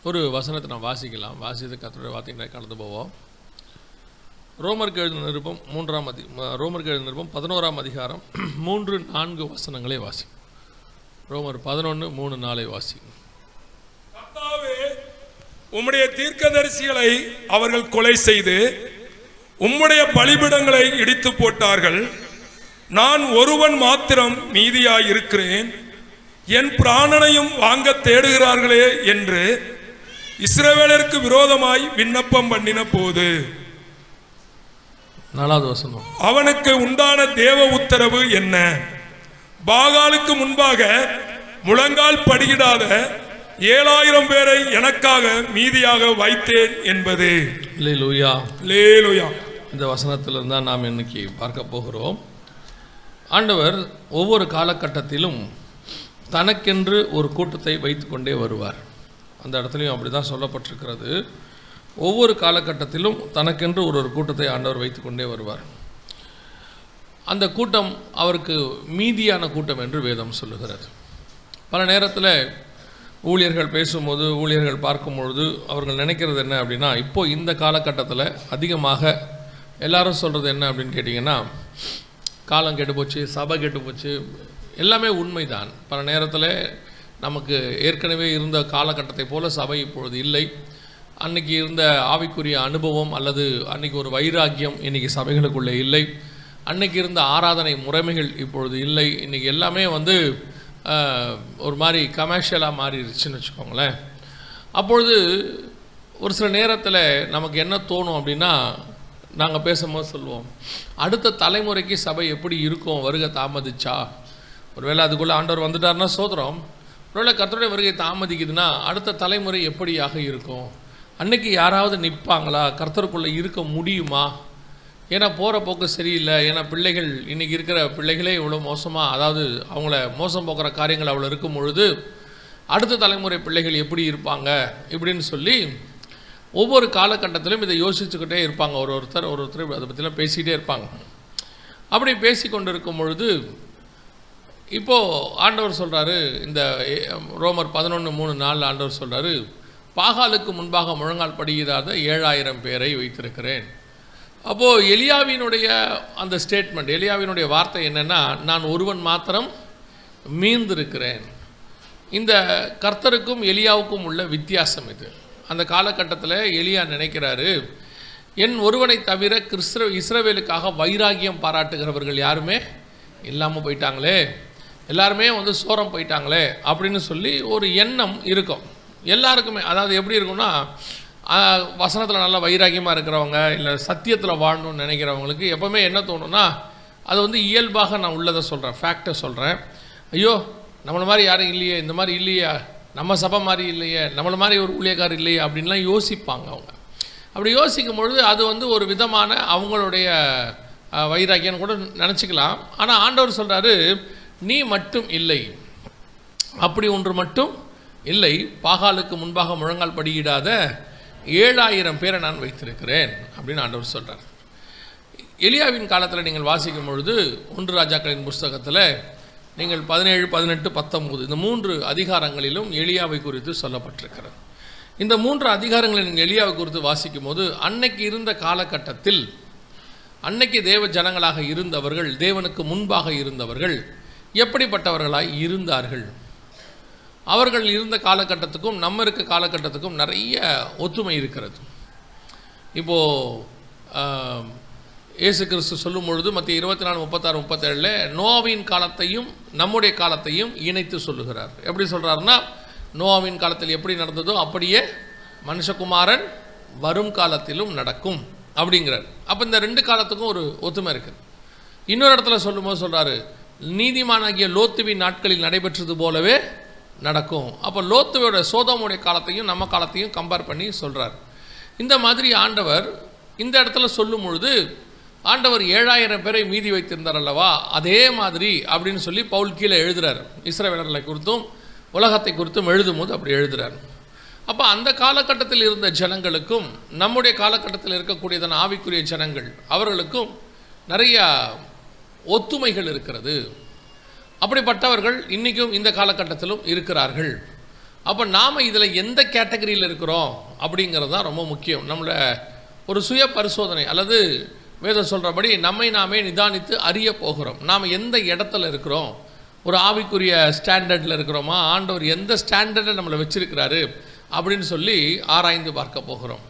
ஒரு வசனத்தை நாம் வாசிக்கலாம். வாசித்து கர்த்தருடைய வார்த்தைகளை கடந்து போவோம். ரோமருக்கு எழுதின நிருபம் 11ஆம் அதிகாரம் 3-4 வசனங்களை வாசி. ரோமர் 11:3-4 வாசி. கர்த்தாவே, உம்முடைய தீர்க்கதரிசிகளை அவர்கள் கொலை செய்து உம்முடைய பலிபீடங்களை இடித்து போட்டார்கள். நான் ஒருவன் மாத்திரம் மீதியாயிருக்கிறேன், என் பிராணனையும் வாங்க தேடுகிறார்களே என்று இஸ்ரவேலருக்கு விரோதமாய் விண்ணப்பம் பண்ணின போது 4வது வசனம். அவனுக்கு உண்டான தேவ உத்தரவு என்ன? பாகாலுக்கு முன்பாக முழங்கால் படியிடாத 7000 பேரை எனக்காக மீதியாக வைத்தேன் என்பது. அல்லேலூயா, அல்லேலூயா. இந்த வசனத்திலிருந்து தான் நாம் இன்னைக்கு பார்க்க போகிறோம். ஆண்டவர் ஒவ்வொரு காலகட்டத்திலும் தனக்கென்று ஒரு கூட்டத்தை வைத்து கொண்டே வருவார். அந்த இடத்துலையும் அப்படி தான் சொல்லப்பட்டிருக்கிறது. ஒவ்வொரு காலகட்டத்திலும் தனக்கென்று ஒரு கூட்டத்தை ஆண்டவர் வைத்து கொண்டே வருவார். அந்த கூட்டம் அவருக்கு மீதியான கூட்டம் என்று வேதம் சொல்லுகிறது. பல நேரத்தில் ஊழியர்கள் பேசும்போது, ஊழியர்கள் பார்க்கும்பொழுது அவர்கள் நினைக்கிறது என்ன அப்படின்னா, இப்போது இந்த காலகட்டத்தில் அதிகமாக எல்லாரும் சொல்கிறது என்ன அப்படின்னு கேட்டிங்கன்னா, காலம் கெட்டு போச்சு, சபை கெட்டு போச்சு. எல்லாமே உண்மைதான். பல நேரத்தில் நமக்கு ஏற்கனவே இருந்த காலகட்டத்தை போல சபை இப்பொழுது இல்லை. அன்றைக்கி இருந்த ஆவிக்குரிய அனுபவம் அல்லது அன்றைக்கி ஒரு வைராக்கியம் இன்றைக்கி சபைகளுக்குள்ளே இல்லை. அன்றைக்கி இருந்த ஆராதனை முறைமைகள் இப்பொழுது இல்லை. இன்றைக்கி எல்லாமே ஒரு மாதிரி கமர்ஷியலாக மாறிடுச்சுன்னு வச்சுக்கோங்களேன். அப்பொழுது ஒரு சில நேரத்தில் நமக்கு என்ன தோணும் அப்படின்னா, நாங்கள் பேசும்போது சொல்லுவோம், அடுத்த தலைமுறைக்கு சபை எப்படி இருக்கும் வருகை தாமதிச்சா? ஒருவேளை அதுக்குள்ளே ஆண்டவர் வந்துட்டார்னா சோதரம். ஒருவேளை கர்த்தருடைய வருகை தாமதிக்குதுன்னா அடுத்த தலைமுறை எப்படியாக இருக்கும்? அன்னைக்கு யாராவது நிற்பாங்களா? கர்த்தருக்குள்ளே இருக்க முடியுமா? ஏன்னா போகிற போக்கு சரியில்லை. ஏன்னா பிள்ளைகள் இன்றைக்கி இருக்கிற பிள்ளைகளே இவ்வளோ மோசமாக, அதாவது அவங்கள மோசம் போக்குற காரியங்கள் அவ்வளோ இருக்கும் பொழுது அடுத்த தலைமுறை பிள்ளைகள் எப்படி இருப்பாங்க இப்படின்னு சொல்லி ஒவ்வொரு காலகட்டத்திலும் இதை யோசிச்சுக்கிட்டே இருப்பாங்க. ஒருத்தர் அதை பற்றிலாம் பேசிகிட்டே இருப்பாங்க. அப்படி பேசி கொண்டு இருக்கும் பொழுது இப்போது ஆண்டவர் சொல்கிறாரு, இந்த ரோமர் 11:3-4 ஆண்டவர் சொல்கிறாரு, பாகாலுக்கு முன்பாக முழங்கால் படியிடாத 7000 பேரை வைத்திருக்கிறேன். அப்போது எலியாவினுடைய அந்த ஸ்டேட்மெண்ட், எலியாவினுடைய வார்த்தை என்னென்னா, நான் ஒருவன் மாத்திரம் மீந்திருக்கிறேன். இந்த கர்த்தருக்கும் எலியாவுக்கும் உள்ள வித்தியாசம் இது. அந்த காலகட்டத்தில் எலியா நினைக்கிறாரு, என் ஒருவனை தவிர இஸ்ரவேலுக்காக வைராகியம் பாராட்டுகிறவர்கள் யாருமே இல்லாமல் போயிட்டாங்களே, எல்லாருமே சோரம் போயிட்டாங்களே அப்படின்னு சொல்லி ஒரு எண்ணம் இருக்கும் எல்லாருக்குமே. அதாவது எப்படி இருக்கும்னா, வசனத்தில் நல்லா வைராகியமாக இருக்கிறவங்க இல்லை சத்தியத்தில் வாழணும்னு நினைக்கிறவங்களுக்கு எப்போவுமே என்ன தோணுன்னா, அது இயல்பாக நான் உள்ளதை சொல்கிறேன், ஃபேக்டை சொல்கிறேன். ஐயோ நம்மளை மாதிரி யாரும் இல்லையே, இந்த மாதிரி இல்லையா, நம்ம சபை மாதிரி இல்லையே, நம்மளை மாதிரி ஒரு ஊழியக்காரர் இல்லையே அப்படின்லாம் யோசிப்பாங்க அவங்க. அப்படி யோசிக்கும் பொழுது அது ஒரு விதமான அவங்களுடைய வைராக்கியம் கூட நினச்சிக்கலாம். ஆனால் ஆண்டவர் சொல்கிறாரு, நீ மட்டும் இல்லை, அப்படி ஒன்று மட்டும் இல்லை. பாகாலுக்கு முன்பாக முழங்கால் படியிடாத 7000 பேரை நான் வைத்திருக்கிறேன் அப்படின்னு ஆண்டவர் சொல்கிறார். எலியாவின் காலத்தில் நீங்கள் வாசிக்கும் பொழுது 1 ராஜாக்களின் புஸ்தகத்தில் நீங்கள் 17, 18, 19 இந்த 3 அதிகாரங்களிலும் எலியாவை குறித்து சொல்லப்பட்டிருக்கிறது. இந்த 3 அதிகாரங்களை நீங்கள் எலியாவை குறித்து வாசிக்கும் போது, அன்னைக்கு இருந்த காலகட்டத்தில் அன்னைக்கு தேவ ஜனங்களாக இருந்தவர்கள், தேவனுக்கு முன்பாக இருந்தவர்கள் எப்படிப்பட்டவர்களாய் இருந்தார்கள்? அவர்கள் இருந்த காலகட்டத்துக்கும் நம்ம இருக்க காலகட்டத்துக்கும் நிறைய ஒற்றுமை இருக்கிறது. இப்போது இயேசு கிறிஸ்து சொல்லும் பொழுது மத்திய 24, 36, 37 நோவாவின் காலத்தையும் நம்முடைய காலத்தையும் இணைத்து சொல்லுகிறார். எப்படி சொல்கிறாருன்னா, நோவாவின் காலத்தில் எப்படி நடந்ததோ அப்படியே மனுஷகுமாரன் வரும் காலத்திலும் நடக்கும் அப்படிங்கிறார். அப்போ இந்த 2 காலத்துக்கும் ஒரு ஒத்துமை இருக்குது. இன்னொரு இடத்துல சொல்லும்போது சொல்கிறாரு, நீதிமானாகிய லோத்துவின் நாட்களில் நடைபெற்றது போலவே நடக்கும். அப்போ லோத்துவோட சோதோமுடைய காலத்தையும் நம்ம காலத்தையும் கம்பேர் பண்ணி சொல்கிறார். இந்த மாதிரி ஆண்டவர் இந்த இடத்துல சொல்லும் பொழுது, ஆண்டவர் 7000 பேரை மீதி வைத்திருந்தார் அல்லவா, அதே மாதிரி அப்படின்னு சொல்லி பவுல் கீழே எழுதுகிறார். இஸ்ரவேலர்களை குறித்தும் உலகத்தை குறித்தும் எழுதும் போது அப்படி எழுதுகிறார். அப்போ அந்த காலகட்டத்தில் இருந்த ஜனங்களுக்கும் நம்முடைய காலகட்டத்தில் இருக்கக்கூடியதான ஆவிக்குரிய ஜனங்கள் அவர்களுக்கும் நிறைய ஒத்துமைகள் இருக்கிறது. அப்படிப்பட்டவர்கள் இன்றைக்கும் இந்த காலகட்டத்திலும் இருக்கிறார்கள். அப்போ நாம் இதில் எந்த கேட்டகரியில் இருக்கிறோம் அப்படிங்கிறது தான் ரொம்ப முக்கியம். நம்மளை ஒரு சுய பரிசோதனை அல்லது வேதம் சொல்கிறபடி நம்மை நாமே நிதானித்து அறிய போகிறோம். நாம் எந்த இடத்துல இருக்கிறோம், ஒரு ஆவிக்குரிய ஸ்டாண்டர்டில் இருக்கிறோமா, ஆண்டவர் எந்த ஸ்டாண்டர்டை நம்மளை வச்சிருக்கிறாரு அப்படின்னு சொல்லி ஆராய்ந்து பார்க்க போகிறோம்.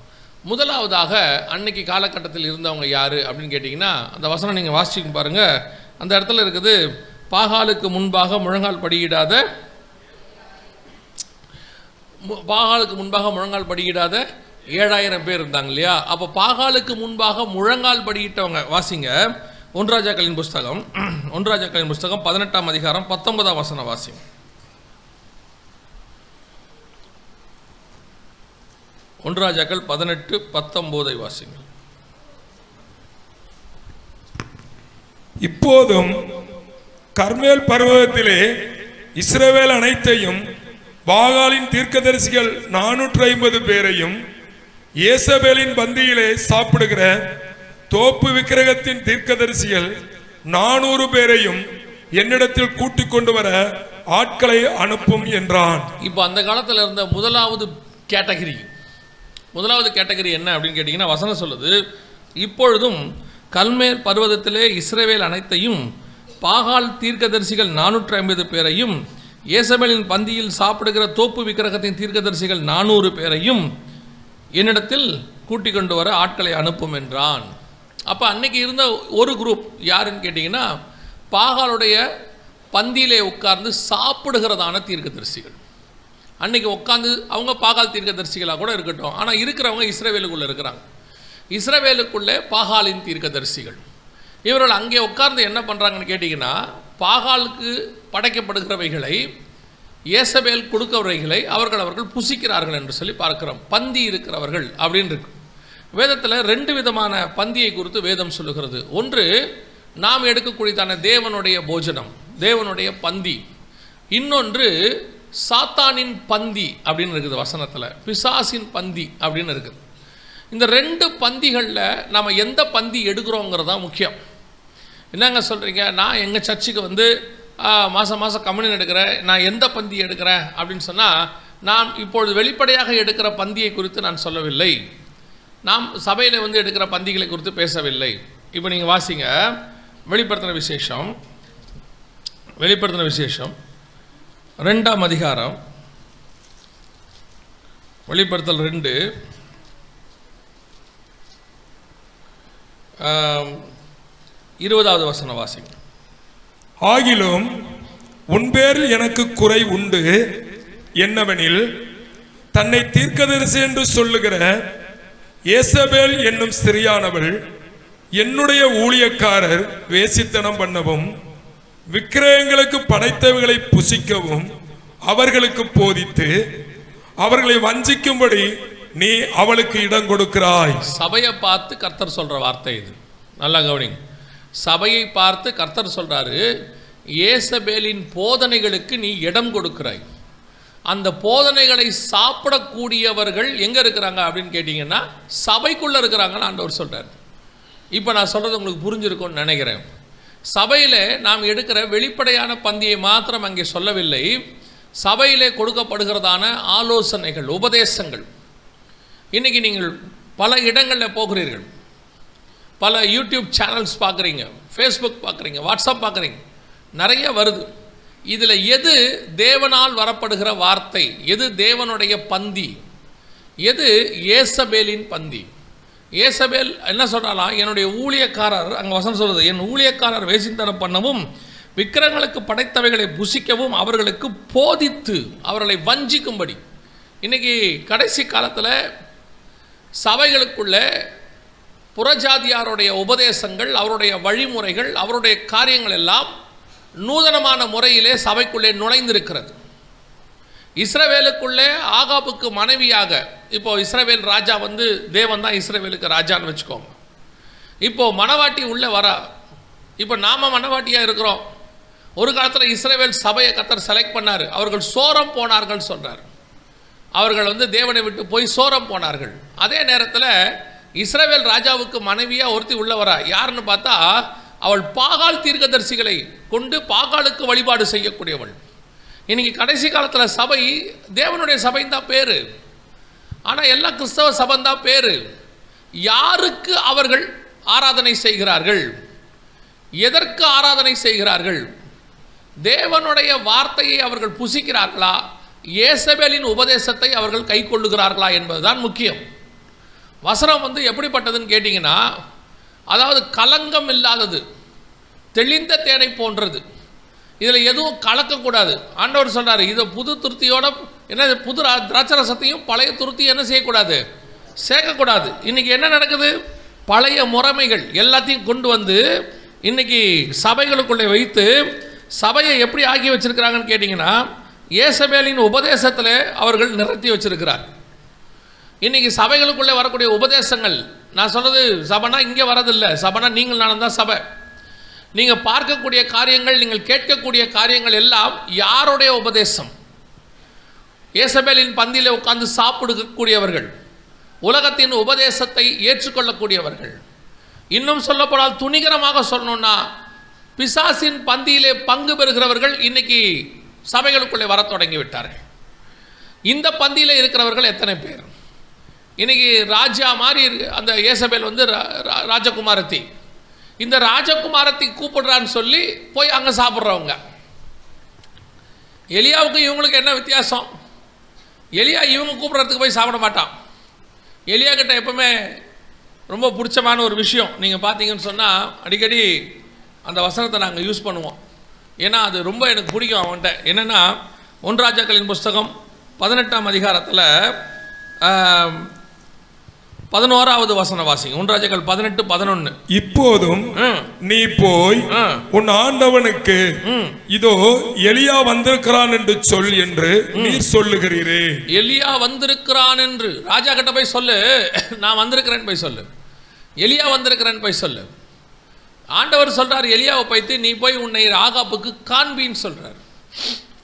முதலாவதாக அன்னைக்கு காலகட்டத்தில் இருந்தவங்க யார் அப்படின்னு கேட்டிங்கன்னா, அந்த வசனம் நீங்கள் வாசிச்சு பாருங்கள். அந்த இடத்துல இருக்குது, பாகாலுக்கு முன்பாக முழங்கால் படியிடாத 7000 பேர் இருந்தாங்க இல்லையா? அப்போ பாகாலுக்கு முன்பாக முழங்கால் படியிட்டவங்க வாசிங்க. 1 ராஜாக்களின் புஸ்தகம் 18ஆம் அதிகாரம் 19ஆம் வசனம் வாசிங்க. 1 ராஜாக்கள் 18:19 வாசிங்க. இப்போதும் கர்மேல் பர்வதத்திலே இஸ்ரவேல் அனைத்தையும் பாகாலின் தீர்க்கதரிசிகள் 450 பேரையும் ஏசபேலின் பந்தியிலே சாப்பிடுகிற தோப்பு விக்கிரகத்தின் தீர்க்கதரிசிகள் 400 பேரையும் என்னிடத்தில் கூட்டிக் கொண்டு வர ஆட்களை அனுப்பும் என்றான். இப்போ அந்த காலத்தில் இருந்த முதலாவது கேட்டகரி என்ன அப்படின்னு கேட்டிங்கன்னா, வசனம் சொல்லுது, இப்பொழுதும் கல்மேல் பர்வதத்திலே இஸ்ரவேல் அனைத்தையும் பாகால் தீர்க்கதரிசிகள் 450 பேரையும் ஏசபேலின் பந்தியில் சாப்பிடுகிற தோப்பு விக்கிரகத்தின் தீர்க்கதரிசிகள் 400 பேரையும் என்னிடத்தில் கூட்டிக் கொண்டு வர ஆட்களை அனுப்பும் என்றான். அப்போ அன்னைக்கு இருந்த ஒரு குரூப் யாருன்னு கேட்டிங்கன்னா, பாகாலுடைய பந்தியிலே உட்கார்ந்து சாப்பிடுகிறதான தீர்க்கதரிசிகள். அன்னைக்கு உட்காந்து அவங்க பாகால் தீர்க்கதரிசிகளாக கூட இருக்கட்டும், ஆனால் இருக்கிறவங்க இஸ்ரவேலுக்குள்ளே இருக்கிறாங்க. இஸ்ரவேலுக்குள்ளே பாகாலின் தீர்க்கதரிசிகள் இவர்கள் அங்கே உட்கார்ந்து என்ன பண்ணுறாங்கன்னு கேட்டிங்கன்னா, பாகாலுக்கு படைக்கப்படுகிறவைகளை ஏசபேல் கொடுக்கிறவைகளை அவர்கள் புசிக்கிறார்கள் என்று சொல்லி பார்க்கிறோம். பந்தி இருக்கிறவர்கள் அப்படின்னு இருக்கு. வேதத்தில் 2 விதமான பந்தியை குறித்து வேதம் சொல்லுகிறது. ஒன்று, நாம் எடுக்கக்கூடியதான தேவனுடைய போஜனம், தேவனுடைய பந்தி. இன்னொன்று சாத்தானின் பந்தி அப்படின்னு இருக்குது வசனத்தில், பிசாசின் பந்தி அப்படின்னு இருக்குது. இந்த 2 பந்திகளில் நாம் எந்த பந்தி எடுக்கிறோங்கிறது தான் முக்கியம். என்னங்க சொல்கிறீங்க, நான் எங்கள் சர்ச்சுக்கு வந்து மாதம் கம்யூனியன் எடுக்கிறேன், நான் எந்த பந்தி எடுக்கிறேன் அப்படின்னு சொன்னால், நான் இப்பொழுது வெளிப்படையாக எடுக்கிற பந்தியை குறித்து நான் சொல்லவில்லை, நாம் சபையில் வந்து எடுக்கிற பந்திகளை குறித்து பேசவில்லை. இப்போ நீங்கள் வாசிங்க, வெளிப்படுத்தின விசேஷம் 2ஆம் அதிகாரம், வெளிப்படுத்தல் 2 20வது வசனம் வாசிங்க. ஆகிலும் உன்பேரில் எனக்கு குறை உண்டு, என்னவெனில் தன்னை தீர்க்கதரிசி என்று சொல்லுகிற ஏசபேல் என்னும் ஸ்திரியானவள் என்னுடைய ஊழியக்காரர் வேசித்தனம் பண்ணவும் விக்கிரகங்களுக்கு படைத்தவைகளை புசிக்கவும் அவர்களுக்கு போதித்து அவர்களை வஞ்சிக்கும்படி நீ அவளுக்கு இடம் கொடுக்கிறாய். சபையை பார்த்து கர்த்தர் சொல்ற வார்த்தை இது, நல்லா கவனிங்க. சபையை பார்த்து கர்த்தர் சொல்றாரு, ஏசபேலின் போதனைகளுக்கு நீ இடம் கொடுக்கிறாய். அந்த போதனைகளை சாப்பிடக்கூடியவர்கள் எங்க இருக்கிறாங்க அப்படின்னு கேட்டீங்கன்னா, சபைக்குள்ள இருக்கிறாங்கன்னு ஆண்டவர் சொல்றாரு. இப்போ நான் சொல்றது உங்களுக்கு புரிஞ்சிருக்கும்னு நினைக்கிறேன். சபையில் நாம் எடுக்கிற வெளிப்படையான பந்தியை மாத்திரம் அங்கே சொல்லவில்லை, சபையிலே கொடுக்கப்படுகிறதான ஆலோசனைகள், உபதேசங்கள். இன்றைக்கி நீங்கள் பல இடங்களில் போகிறீர்கள், பல யூடியூப் சேனல்ஸ் பார்க்குறீங்க, ஃபேஸ்புக் பார்க்குறீங்க, வாட்ஸ்அப் பார்க்குறீங்க, நிறைய வருது. இதில் எது தேவனால் வரப்படுகிற வார்த்தை, எது தேவனுடைய பந்தி, எது ஏசபேலின் பந்தி? ஏசபேல் என்ன சொல்கிறாலாம், என்னுடைய ஊழியக்காரர், அங்கே வசனம் சொல்லுது, என் ஊழியக்காரர் வேசித்தனம் பண்ணவும் விக்கிரகங்களுக்கு படைத்தவைகளை புசிக்கவும் அவர்களுக்கு போதித்து அவர்களை வஞ்சிக்கும்படி. இன்றைக்கி கடைசி காலத்தில் சபைகளுக்குள்ள புறஜாதியாருடைய உபதேசங்கள், அவருடைய வழிமுறைகள், அவருடைய காரியங்கள் எல்லாம் நூதனமான முறையிலே சபைக்குள்ளே நுழைந்திருக்கிறது. இஸ்ரவேலுக்குள்ளே ஆகாபுக்கு மனைவியாக, இப்போ இஸ்ரவேல் ராஜா வந்து தேவன் தான் இஸ்ரவேலுக்கு ராஜான்னு வச்சுக்கோங்க. இப்போது மணவாட்டி உள்ளே வரா, இப்போ நாம் மணவாட்டியாக இருக்கிறோம். ஒரு காலத்தில் இஸ்ரவேல் சபையை கர்த்தர் செலக்ட் பண்ணார், அவர்கள் சோரம் போனார்கள் சொல்கிறார். அவர்கள் வந்து தேவனை விட்டு போய் சோரம் போனார்கள். அதே நேரத்தில் இஸ்ரவேல் ராஜாவுக்கு மனைவியாக ஒருத்தி உள்ள வரா, யாருன்னு பார்த்தா அவள் பாகால் தீர்க்கதரிசிகளை கொண்டு பாகாலுக்கு வழிபாடு செய்யக்கூடியவள். இன்றைக்கி கடைசி காலத்தில் சபை தேவனுடைய சபைன்னு தான் பேர், ஆனால் எல்லா கிறிஸ்தவ சபைன்னு தான் பேர். யாருக்கு அவர்கள் ஆராதனை செய்கிறார்கள்? எதற்கு ஆராதனை செய்கிறார்கள்? தேவனுடைய வார்த்தையை அவர்கள் புசிக்கிறார்களா, இயேசபேலின் உபதேசத்தை அவர்கள் கை கொள்ளுகிறார்களா என்பதுதான் முக்கியம். வசனம் எப்படிப்பட்டதுன்னு கேட்டிங்கன்னா, அதாவது கலங்கம் இல்லாதது, தெளிந்த தேனை போன்றது. இதில் எதுவும் கலக்கக்கூடாது. ஆண்டவர் சொல்கிறார், இதை புது துருத்தியோட என்ன, புது திராட்சரசத்தையும் பழைய துருத்தியும் என்ன செய்யக்கூடாது, சேர்க்கக்கூடாது. இன்றைக்கி என்ன நடக்குது? பழைய முறைமைகள் எல்லாத்தையும் கொண்டு வந்து இன்றைக்கி சபைகளுக்குள்ளே வைத்து சபையை எப்படி ஆக்கி வச்சுருக்கிறாங்கன்னு கேட்டிங்கன்னா, இயேசபேலின் உபதேசத்தில் அவர்கள் நிறுத்தி வச்சிருக்கிறார். இன்றைக்கி சபைகளுக்குள்ளே வரக்கூடிய உபதேசங்கள், நான் சொல்கிறது சபைனா இங்கே வரதில்லை, சபைனா நீங்கள் நானும் தான் சபை. நீங்கள் பார்க்கக்கூடிய காரியங்கள், நீங்கள் கேட்கக்கூடிய காரியங்கள் எல்லாம் யாருடைய உபதேசம்? இயேசபேலின் பந்தியில் உட்கார்ந்து சாப்பிடக்கூடியவர்கள், உலகத்தின் உபதேசத்தை ஏற்றுக்கொள்ளக்கூடியவர்கள். இன்னும் சொல்லப்போனால் துணிகரமாக சொல்லணும்னா, பிசாசின் பந்தியிலே பங்கு பெறுகிறவர்கள் இன்னைக்கு சபைகளுக்குள்ளே வர தொடங்கி விட்டார்கள். இந்த பந்தியில் இருக்கிறவர்கள் எத்தனை பேர்? இன்னைக்கு ராஜா மாதிரி அந்த இயேசபேல் ராஜகுமாரத்தி, இந்த ராஜகுமாரத்தி கூப்பிடுறான்னு சொல்லி போய் அங்கே சாப்பிட்றவங்க. எலியாவுக்கு இவங்களுக்கு என்ன வித்தியாசம்? எலியா இவங்க கூப்பிட்றதுக்கு போய் சாப்பிட மாட்டான். எலியா கிட்ட எப்பவுமே ரொம்ப பிடிச்சமான ஒரு விஷயம் நீங்கள் பார்த்தீங்கன்னு சொன்னால், அடிக்கடி அந்த வசனத்தை நாங்கள் யூஸ் பண்ணுவோம். ஏன்னா அது ரொம்ப எனக்கு பிடிக்கும் அவன்கிட்ட. என்னென்னா, 1 ராஜாக்களின் புஸ்தகம் 18ஆம் அதிகாரத்தில் 11வது வசன வாசிங்க. 1 ராஜாக்கள் 18:11. இப்போதும் நீ போய் உன் ஆண்டவனுக்கு இதோ எலியா வந்திருக்கிறான் என்று சொல் என்று நீர் சொல்லுகிறீரே. எலியா வந்திருக்கிறான் என்று ராஜா கிட்ட போய் சொல்லு, நான் வந்திருக்கிறேன் போய் சொல்லு, எலியா வந்திருக்கிறேன் போய் சொல்லு. ஆண்டவர் சொல்றார் எலியாவை பைத்து, நீ போய் உன்னை ஆகாப்புக்கு காண்பின்னு சொல்றார்.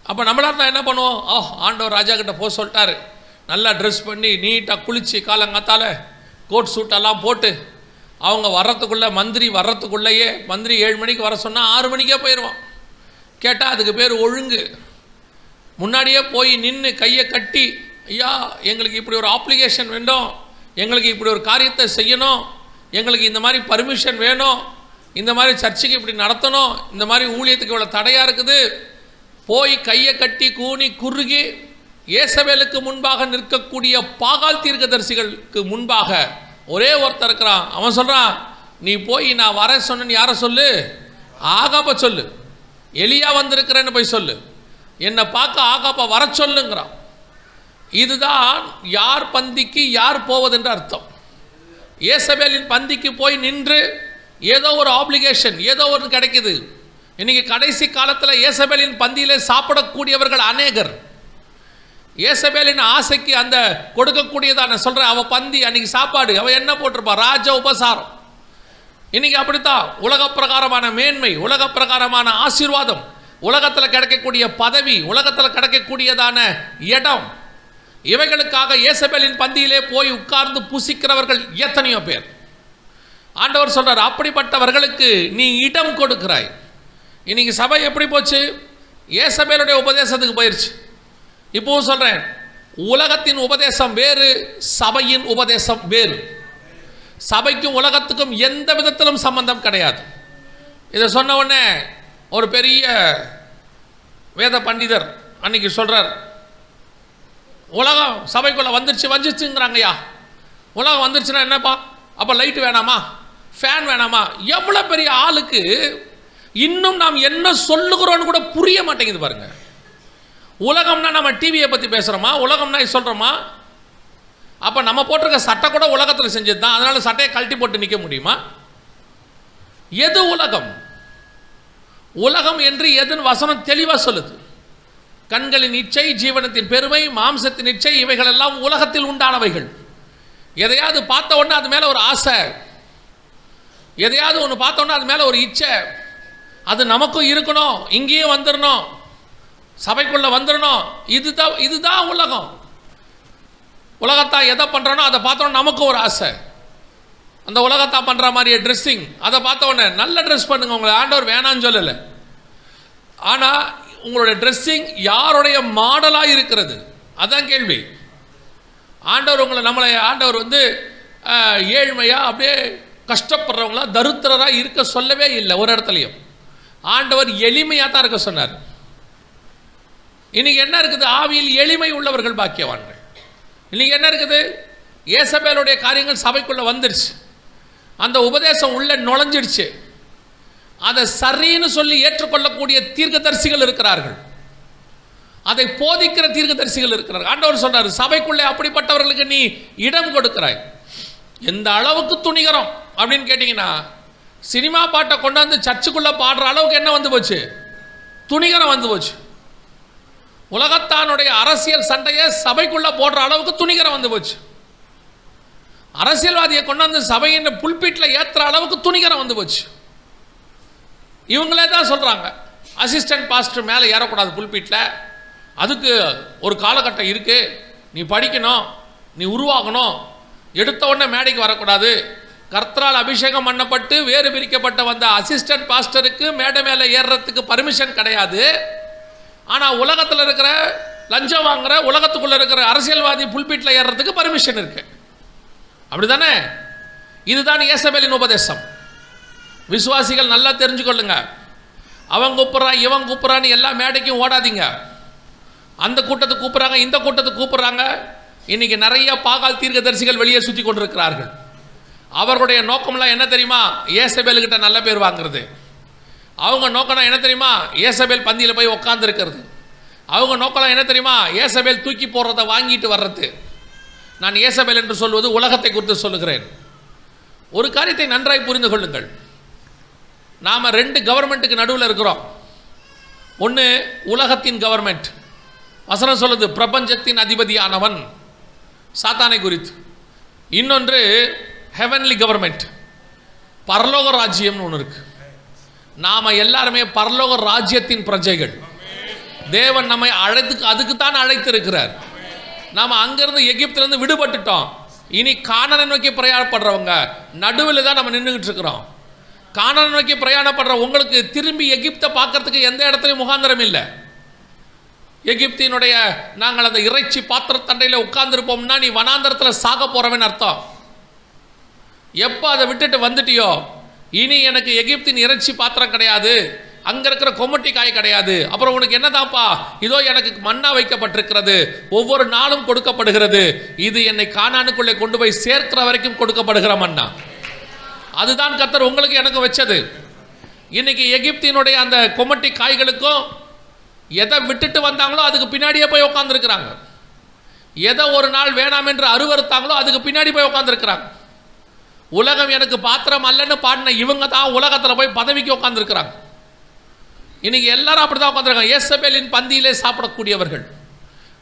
அப்போ நம்மளால என்ன பண்ணுவோம்? ஆண்டவர் ராஜா கிட்ட போக சொல்லிட்டாரு, நல்லா ட்ரெஸ் பண்ணி நீட்டாக குளிச்சு காலங்காத்தால கோட் சூட்டெல்லாம் போட்டு அவங்க வர்றதுக்குள்ளே, மந்திரி வர்றதுக்குள்ளேயே, மந்திரி 7 மணிக்கு வர சொன்னால் 6 மணிக்கே போயிடுவான். கேட்டால் அதுக்கு பேர் ஒழுங்கு. முன்னாடியே போய் நின்று கையை கட்டி, ஐயா எங்களுக்கு இப்படி ஒரு அப்ளிகேஷன் வேண்டும், எங்களுக்கு இப்படி ஒரு காரியத்தை செய்யணும், எங்களுக்கு இந்த மாதிரி பர்மிஷன் வேணும், இந்த மாதிரி சர்ச்சுக்கு இப்படி நடத்தணும், இந்த மாதிரி ஊழியத்துக்கு இவ்வளோ தடையாக இருக்குது, போய் கையை கட்டி கூனி குறுகி இயேசபேலுக்கு முன்பாக நிற்கக்கூடிய பாகால் தீர்க்கதரிசிகளுக்கு முன்பாக ஒரே ஒருத்தர் இருக்கிறான். அவன் சொல்கிறான், நீ போய் நான் வர சொன்னேன்னு யாரை சொல்லு? ஆகாப்ப சொல்லு. எலியா வந்திருக்கிறேன்னு போய் சொல்லு, என்னை பார்க்க ஆகாப்ப வர சொல்லுங்கிறான். இதுதான் யார் பந்திக்கு யார் போவதென்று அர்த்தம். இயேசபேலின் பந்திக்கு போய் நின்று ஏதோ ஒரு ஆப்ளிகேஷன், ஏதோ ஒன்று கிடைக்குது. இன்னைக்கு கடைசி காலத்தில் இயேசபேலின் பந்தியிலே சாப்பிடக்கூடியவர்கள் அநேகர். இயேசபேலின் ஆசைக்கு அந்த கொடுக்கக்கூடியதான சொல்கிறேன், அவள் பந்தி அன்னைக்கு சாப்பாடு, அவள் என்ன போட்டிருப்பா? ராஜ உபசாரம். இன்னைக்கு அப்படித்தான் உலக பிரகாரமான மேன்மை, உலக பிரகாரமான ஆசீர்வாதம், உலகத்தில் கிடைக்கக்கூடிய பதவி, உலகத்தில் கிடைக்கக்கூடியதான இடம், இவைகளுக்காக இயேசபேலின் பந்தியிலே போய் உட்கார்ந்து புசிக்கிறவர்கள் எத்தனையோ பேர். ஆண்டவர் சொல்றார், அப்படிப்பட்டவர்களுக்கு நீ இடம் கொடுக்கிறாய். இன்னைக்கு சபை எப்படி போச்சு? இயேசபேலுடைய உபதேசத்துக்கு போயிடுச்சு. இப்பவும் சொல்றேன், உலகத்தின் உபதேசம் வேறு, சபையின் உபதேசம் வேறு. சபைக்கும் உலகத்துக்கும் எந்த விதத்திலும் சம்பந்தம் கிடையாது. இதை சொன்ன உடனே ஒரு பெரிய வேத பண்டிதர் அன்னைக்கு சொல்றார், உலகம் சபைக்குள்ள வந்துருச்சுங்கிறாங்கய்யா. உலகம் வந்துருச்சுன்னா என்னப்பா? அப்போ லைட் வேணாமா, ஃபேன் வேணாமா? எவ்வளோ பெரிய ஆளுக்கு இன்னும் நாம் என்ன சொல்லுகிறோன்னு கூட புரிய மாட்டேங்குது பாருங்க. உலகம்னா நம்ம டிவியை பற்றி பேசுகிறோமா? உலகம்னா சொல்கிறோமா? அப்போ நம்ம போட்டிருக்க சட்டை கூட உலகத்தில் செஞ்சது தான், அதனால சட்டையை கழட்டி போட்டு நிற்க முடியுமா? எது உலகம்? உலகம் என்று எதுன்னு வசனம் தெளிவாக சொல்லுது. கண்களின் இச்சை, ஜீவனத்தின் பெருமை, மாம்சத்தின் இச்சை, இவைகள் எல்லாம் உலகத்தில் உண்டானவைகள். எதையாவது பார்த்த உடனே அது மேலே ஒரு ஆசை, எதையாவது ஒன்று பார்த்த உடனே அது மேலே ஒரு இச்சை, அது நமக்கும் இருக்கணும், இங்கேயே வந்துடணும், சபைக்குள்ளே வந்துடணும். இதுதான் உலகம். உலகத்தான் எதை பண்ணுறனோ அதை பார்த்தோன்னா நமக்கும் ஒரு ஆசை. அந்த உலகத்தான் பண்ணுற மாதிரியே ட்ரெஸ்ஸிங், அதை பார்த்த உடனே நல்ல ட்ரெஸ் பண்ணுங்க, உங்களை ஆண்டவர் வேணான்னு சொல்லலை. ஆனால் உங்களுடைய ட்ரெஸ்ஸிங் யாருடைய மாடலாக இருக்கிறது? அதான் கேள்வி. ஆண்டவர் ஆண்டவர் வந்து ஏழ்மையாக அப்படியே கஷ்டப்படுறவங்களா தருத்திரராக இருக்க சொல்லவே இல்லை. ஒரு இடத்துலையும் ஆண்டவர் எளிமையாக தான் இருக்க சொன்னார். இன்னைக்கு என்ன இருக்குது? ஆவியில் எளிமை உள்ளவர்கள் பாக்கியவான்கள். இன்னைக்கு என்ன இருக்குது? ஏசபேலுடைய காரியங்கள் சபைக்குள்ளே வந்துடுச்சு, அந்த உபதேசம் உள்ள நுழைஞ்சிடுச்சு. அதை சரின்னு சொல்லி ஏற்றுக்கொள்ளக்கூடிய தீர்க்கதரிசிகள் இருக்கிறார்கள், அதை போதிக்கிற தீர்க்கதரிசிகள் இருக்கிறார்கள். ஆண்டவர் சொன்னார், சபைக்குள்ளே அப்படிப்பட்டவர்களுக்கு நீ இடம் கொடுக்கிறாய். எந்த அளவுக்கு துணிகரம் அப்படின்னு கேட்டிங்கன்னா, சினிமா பாட்டை கொண்டாந்து சர்ச்சுக்குள்ளே பாடுற அளவுக்கு என்ன வந்து போச்சு? துணிகரம் வந்து போச்சு. உலகத்தானுடைய அரசியல் சண்டையை சபைக்குள்ளே போடுற அளவுக்கு துணிகரம் வந்து போச்சு. அரசியல்வாதியை கொண்டாந்து சபையின் புல்பீட்டில் ஏற்றுற அளவுக்கு துணிகரம் வந்து போச்சு. இவங்களே தான் சொல்கிறாங்க, அசிஸ்டன்ட் பாஸ்டர் மேலே ஏறக்கூடாது புல்பீட்டில், அதுக்கு ஒரு காலகட்டம் இருக்குது, நீ படிக்கணும், நீ உருவாகணும், எடுத்த உடனே மேடைக்கு வரக்கூடாது. கர்த்தரால் அபிஷேகம் பண்ணப்பட்டு வேறு பிரிக்கப்பட்ட வந்த அசிஸ்டன்ட் பாஸ்டருக்கு மேடை மேலே ஏறுறதுக்கு பர்மிஷன் கிடையாது. ஆனால் உலகத்தில் இருக்கிற லஞ்சம் வாங்குற உலகத்துக்குள்ளே இருக்கிற அரசியல்வாதி புல்பீட்டில் ஏறுறதுக்கு பர்மிஷன் இருக்கு. அப்படி தானே? இதுதான் ஏசபேலின் உபதேசம். விசுவாசிகள் நல்லா தெரிஞ்சுக்கொள்ளுங்க. அவன் கூப்பிட்றான், இவன் கூப்பிட்றான்னு எல்லா மேடைக்கும் ஓடாதீங்க. அந்த கூட்டத்துக்கு கூப்பிட்றாங்க, இந்த கூட்டத்துக்கு கூப்பிட்றாங்க. இன்னைக்கு நிறைய பாகால் தீர்க்கதரிசிகள் வெளியே சுற்றி கொண்டிருக்கிறார்கள். அவர்களுடைய நோக்கம்லாம் என்ன தெரியுமா? ஏசபேலுக்கிட்ட நல்ல பேர் வாங்குறது. அவங்க நோக்கம் என்ன தெரியுமா? ஏசபேல் பந்தியில் போய் உட்காந்துருக்கிறது. அவங்க நோக்கம் என்ன தெரியுமா? ஏசபேல் தூக்கி போடுறதை வாங்கிட்டு வர்றது. நான் ஏசபேல் என்று சொல்வது உலகத்தை குறித்து சொல்லுகிறேன். ஒரு காரியத்தை நன்றாய் புரிந்து கொள்ளுங்கள். நாம் 2 கவர்மெண்ட்டுக்கு நடுவில் இருக்கிறோம். ஒன்று உலகத்தின் கவர்மெண்ட், வசனம் சொல்லுது பிரபஞ்சத்தின் அதிபதியானவன், சாத்தானை குறித்து. இன்னொன்று ஹெவன்லி கவர்மெண்ட், பரலோக ராஜ்யம்னு ஒன்று இருக்கு. நாம் எல்லாருமே பரலோக ராஜ்யத்தின் பிரஜைகள். தேவன் நம்மை அதுக்குத்தான் அழைத்திருக்கிறார். நாம் அங்கிருந்து எகிப்திலிருந்து விடுபட்டுட்டோம். இனி கானானை நோக்கி பிரயாணப்படுறவங்க நடுவில் தான் நம்ம நின்றுகிட்டு இருக்கிறோம். கானானை நோக்கி பிரயாணப்படுற உங்களுக்கு திரும்பி எகிப்தை பார்க்கறதுக்கு எந்த இடத்துலையும் முகாந்திரம் இல்லை. எகிப்தினுடைய நாங்கள் அந்த இறைச்சி பாத்திரத்தண்டையில் உட்கார்ந்துருப்போம்னா நீ வனாந்தரத்தில் சாக போறவன் அர்த்தம். எப்போ அதை விட்டுட்டு வந்துட்டியோ, இனி எனக்கு எகிப்தின் இறைச்சி பாத்திரம் கிடையாது, அங்கே இருக்கிற கொமட்டி காய் கிடையாது, அப்புறம் உனக்கு என்னதான்ப்பா, இதோ எனக்கு மன்னா வைக்கப்பட்டிருக்கிறது, ஒவ்வொரு நாளும் கொடுக்கப்படுகிறது, இது என்னை கானானுக்குள்ளே கொண்டு போய் சேர்க்கிற வரைக்கும் கொடுக்கப்படுகிற மன்னா. அதுதான் கர்த்தர் உங்களுக்கு எனக்கு வச்சது. இன்னைக்கு எகிப்தினுடைய அந்த கொமட்டி காய்களுக்கும் எதை விட்டுட்டு வந்தாங்களோ அதுக்கு பின்னாடியே போய் உட்காந்துருக்கிறாங்க. எதை ஒரு நாள் வேணாம் என்று அருவறுத்தாங்களோ அதுக்கு பின்னாடி போய் உட்காந்துருக்கிறாங்க. உலகம் எனக்கு பாத்திரம் அல்லன்னு பாடின இவங்க தான் உலகத்தில் போய் பதவிக்கு உட்காந்துருக்கிறாங்க. இன்னைக்கு எல்லாரும் அப்படி தான் உட்காந்துருக்காங்க. ஏசபேலின் பந்தியிலே சாப்பிடக்கூடியவர்கள்.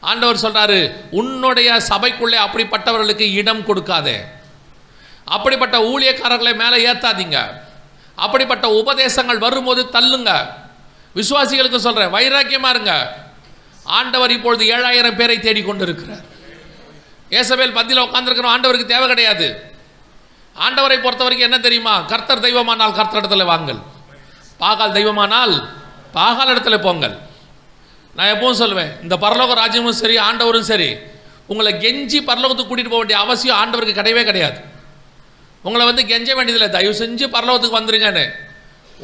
ஆண்டவர் சொல்றாரு, உன்னுடைய சபைக்குள்ளே அப்படிப்பட்டவர்களுக்கு இடம் கொடுக்காதே, அப்படிப்பட்ட ஊழியக்காரர்களை மேலே ஏற்றாதீங்க, அப்படிப்பட்ட உபதேசங்கள் வரும்போது தள்ளுங்க. விசுவாசிகளுக்கு சொல்கிறேன், வைராக்கியமாக இருங்க. ஆண்டவர் இப்பொழுது 7000 பேரை தேடிக்கொண்டு இருக்கிறார். ஏசபேல் பந்தியில் உட்காந்துருக்கணும் ஆண்டவருக்கு தேவை கிடையாது. ஆண்டவரை பொறுத்த வரைக்கும் என்ன தெரியுமா? கர்த்தர் தெய்வமானால் கர்த்தர் இடத்துல வாங்கல், பாகால் தெய்வமானால் பாகால் இடத்துல போங்கள். நான் எப்பவும் சொல்லுவேன், இந்த பரலோக ராஜ்யமும் சரி ஆண்டவரும் சரி, உங்களை கெஞ்சி பரலோகத்துக்கு கூட்டிகிட்டு போக வேண்டிய அவசியம் ஆண்டவருக்கு கிடையவே கிடையாது. உங்களை வந்து கெஞ்ச வேண்டியதில்லை, தயவு செஞ்சு பரலோகத்துக்கு வந்துருங்கன்னு.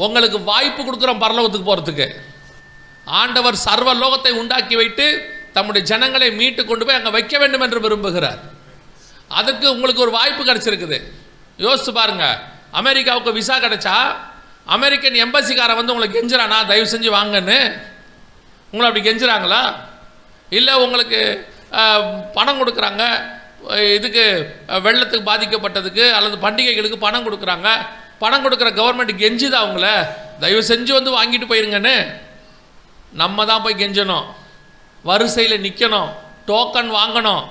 உங்களுக்கு வாய்ப்பு கொடுக்குறோம் பரலோகத்துக்கு போகிறதுக்கு. ஆண்டவர் சர்வ லோகத்தை உண்டாக்கி வைத்து தம்முடைய ஜனங்களை மீட்டு கொண்டு போய் அங்கே வைக்க வேண்டும் என்று விரும்புகிறார். அதற்கு உங்களுக்கு ஒரு வாய்ப்பு கிடைச்சிருக்குது. யோசிச்சு பாருங்க, அமெரிக்காவுக்கு விசா கிடைச்சா அமெரிக்கன் எம்பசிக்காரன் வந்து உங்களை கெஞ்சுறானா தயவு செஞ்சு வாங்கன்னு? உங்களை அப்படி கெஞ்சுறாங்களா? இல்லை உங்களுக்கு பணம் கொடுக்குறாங்க, இதுக்கு வெள்ளத்துக்கு பாதிக்கப்பட்டதுக்கு அல்லது பண்டிகைகளுக்கு பணம் கொடுக்குறாங்க, பணம் கொடுக்குற கவர்மெண்ட் கெஞ்சுதா அவங்கள தயவு செஞ்சு வந்து வாங்கிட்டு போயிருங்கன்னு? நம்ம தான் போய் கெஞ்சணும், வரிசையில் நிற்கணும், டோக்கன் வாங்கணும்,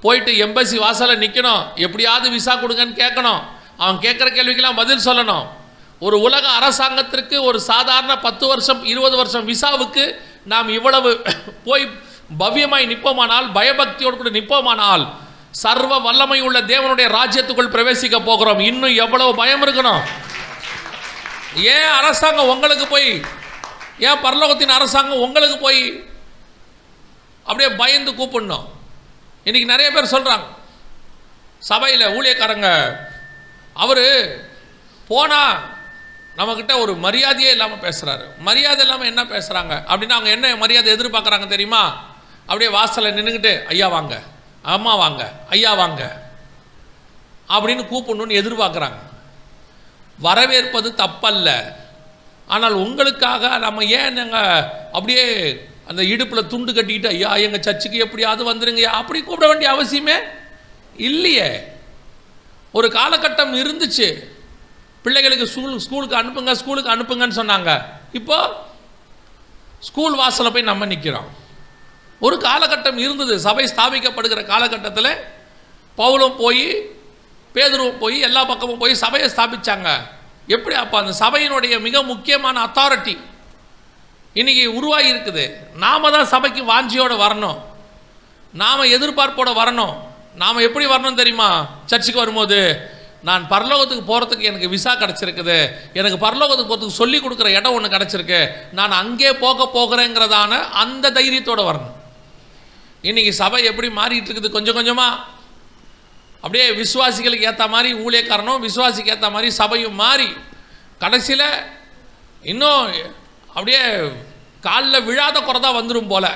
போயிட்டு எம்பசி வாசலில் நிற்கணும், எப்படியாவது விசா கொடுங்கன்னு கேட்கணும், அவன் கேட்குற கேள்விக்கெல்லாம் பதில் சொல்லணும். ஒரு உலக அரசாங்கத்திற்கு ஒரு சாதாரண 10 வருஷம் 20 வருஷம் விசாவுக்கு நாம் இவ்வளவு போய் பவ்யமாய் நிற்போமானால், பயபக்தியோடு கூட நிற்போமானால், சர்வ வல்லமை உள்ள தேவனுடைய ராஜ்யத்துக்குள் பிரவேசிக்க போகிறோம். இன்னும் எவ்வளவு பயம் இருக்கணும்? ஏன் அரசாங்கம் உங்களுக்கு போய் ஏன் பரலோகத்தின் அரசாங்கம் உங்களுக்கு போய் அப்படியே பயந்து கூப்பிடணும்? இன்றைக்கி நிறைய பேர் சொல்கிறாங்க சபையில் ஊழியக்காரங்க, அவர் போனால் நம்மக்கிட்ட ஒரு மரியாதையே இல்லாமல் பேசுகிறாரு. மரியாதை இல்லாமல் என்ன பேசுகிறாங்க அப்படின்னா அவங்க என்ன மரியாதை எதிர்பார்க்குறாங்க தெரியுமா? அப்படியே வாசலில் நின்றுக்கிட்டு ஐயா வாங்க, அம்மா வாங்க, ஐயா வாங்க அப்படின்னு கூப்பிடணுன்னு எதிர்பார்க்குறாங்க. வரவேற்பது தப்பல்ல, ஆனால் உங்களுக்காக நம்ம ஏன் நாங்கள் அப்படியே அந்த இடுப்பில் துண்டு கட்டிக்கிட்டு ஐயா எங்கள் சர்ச்சுக்கு எப்படியாவது வந்துருங்கய்யா அப்படி கூப்பிட வேண்டிய அவசியமே இல்லையே. ஒரு காலகட்டம் இருந்துச்சு, பிள்ளைகளுக்கு ஸ்கூலுக்கு அனுப்புங்கன்னு சொன்னாங்க. இப்போ ஸ்கூல் வாசலில் போய் நம்ம நிற்கிறோம். ஒரு காலகட்டம் இருந்தது, சபை ஸ்தாபிக்கப்படுகிற காலகட்டத்தில் பவுலும் போய் பேதுருவும் போய் எல்லா பக்கமும் போய் சபையை ஸ்தாபித்தாங்க. எப்படி அப்போ அந்த சபையினுடைய மிக முக்கியமான அத்தாரிட்டி இன்றைக்கி உருவாகி இருக்குது. நாம் தான் சபைக்கு வாஞ்சியோடு வரணும், நாம் எதிர்பார்ப்போடு வரணும். நாம் எப்படி வரணும் தெரியுமா? சர்ச்சுக்கு வரும்போது நான் பரலோகத்துக்கு போகிறதுக்கு எனக்கு விசா கிடச்சிருக்குது, எனக்கு பரலோகத்துக்கு போகிறதுக்கு சொல்லி கொடுக்குற இடம் ஒன்று கிடச்சிருக்கு, நான் அங்கே போகிறேங்கிறதான அந்த தைரியத்தோடு வரணும். இன்றைக்கி சபை எப்படி மாறிட்டு இருக்குது? கொஞ்சம் கொஞ்சமாக அப்படியே விசுவாசிகளுக்கு ஏற்ற மாதிரி ஊழியக்காரனும் விசுவாசிக்கு ஏற்ற மாதிரி சபையும் மாறி கடைசியில் இன்னும் அப்படியே காலில் விழாத குறை தான் வந்துடும் போல்.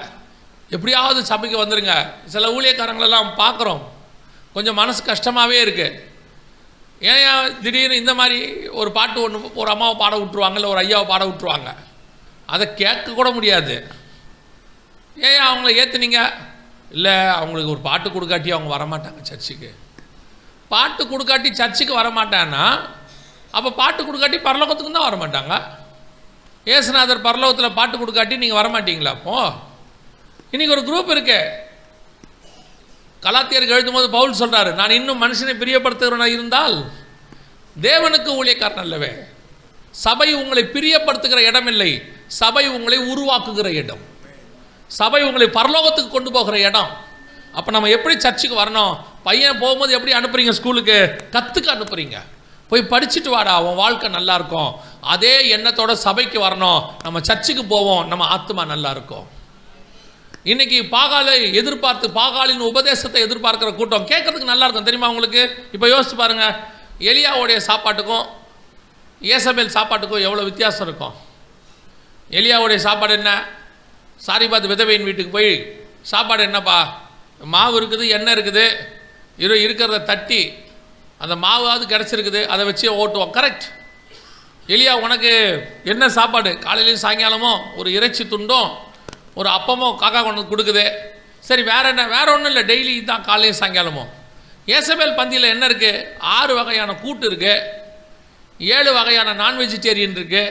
எப்படியாவது சபைக்கு வந்துடுங்க. சில ஊழியக்காரங்களெல்லாம் பார்க்குறோம், கொஞ்சம் மனசு கஷ்டமாகவே இருக்குது. ஏன் திடீர்னு இந்த மாதிரி ஒரு பாட்டு ஒன்று ஒரு அம்மாவை பாட விட்டுருவாங்க, இல்லை ஒரு ஐயாவை பாட விட்டுருவாங்க, அதை கேட்க கூட முடியாது. ஏன் அவங்கள ஏற்றுனீங்க? இல்லை அவங்களுக்கு ஒரு பாட்டு கொடுக்காட்டி அவங்க வரமாட்டாங்க சர்ச்சுக்கு. பாட்டு கொடுக்காட்டி சர்ச்சுக்கு வரமாட்டான்னா அப்போ பாட்டு கொடுக்காட்டி பரலோகத்துக்கு தான் வரமாட்டாங்க. ஏசுநாதர் பரலோகத்தில் பாட்டு கொடுக்காட்டி நீங்கள் வரமாட்டீங்களா? அப்போ இன்றைக்கி ஒரு குரூப் இருக்கு, கலாத்தியருக்கு எழுதும் போது பவுல் சொல்கிறாரு, நான் இன்னும் மனுஷனை பிரியப்படுத்துகிறவனா இருந்தால் தேவனுக்கு ஊழியக்காரன் அல்லவே. சபை உங்களை பிரியப்படுத்துகிற இடம் இல்லை, சபை உங்களை உருவாக்குகிற இடம், சபை உங்களை பரலோகத்துக்கு கொண்டு போகிற இடம். அப்போ நம்ம எப்படி சர்ச்சுக்கு வரணும்? பையன் போகும்போது எப்படி அனுப்புறீங்க? ஸ்கூலுக்கு கற்றுக்க அனுப்புறீங்க, போய் படிச்சுட்டு வாடா, அவன் வாழ்க்கை நல்லா இருக்கும். அதே எண்ணத்தோட சபைக்கு வரணும். நம்ம சர்ச்சுக்கு போவோம், நம்ம ஆத்மா நல்லா இருக்கும். இன்னைக்கு பாகாலை எதிர்பார்த்து பாகாலின் உபதேசத்தை எதிர்பார்க்கிற கூட்டம் கேட்கறதுக்கு நல்லா இருக்கும் தெரியுமா உங்களுக்கு? இப்போ யோசிச்சு பாருங்க, எலியாவுடைய சாப்பாட்டுக்கும் ஏசபேல் சாப்பாட்டுக்கும் எவ்வளோ வித்தியாசம் இருக்கும். எலியாவுடைய சாப்பாடு என்ன? சாரிபாத் விதவையின் வீட்டுக்கு போய் சாப்பாடு என்னப்பா, மாவு இருக்குது, எண்ணெய் இருக்குது, இருக்கிறத தட்டி அந்த மாவாவது கிடச்சிருக்குது, அதை வச்சு ஓட்டுவோம். கரெக்ட். எலியா உனக்கு என்ன சாப்பாடு? காலையிலையும் சாயங்காலமும் ஒரு இறைச்சி துண்டும் ஒரு அப்பமோ காக்கா கொண்டு கொடுக்குது. சரி, வேற என்ன? வேற ஒன்றும் இல்லை, டெய்லி தான் காலையும் சாயங்காலமும். ஏசபேல் பந்தியில் என்ன இருக்குது? 6 வகையான கூட்டு இருக்குது, 7 வகையான நான் வெஜிடேரியன் இருக்குது.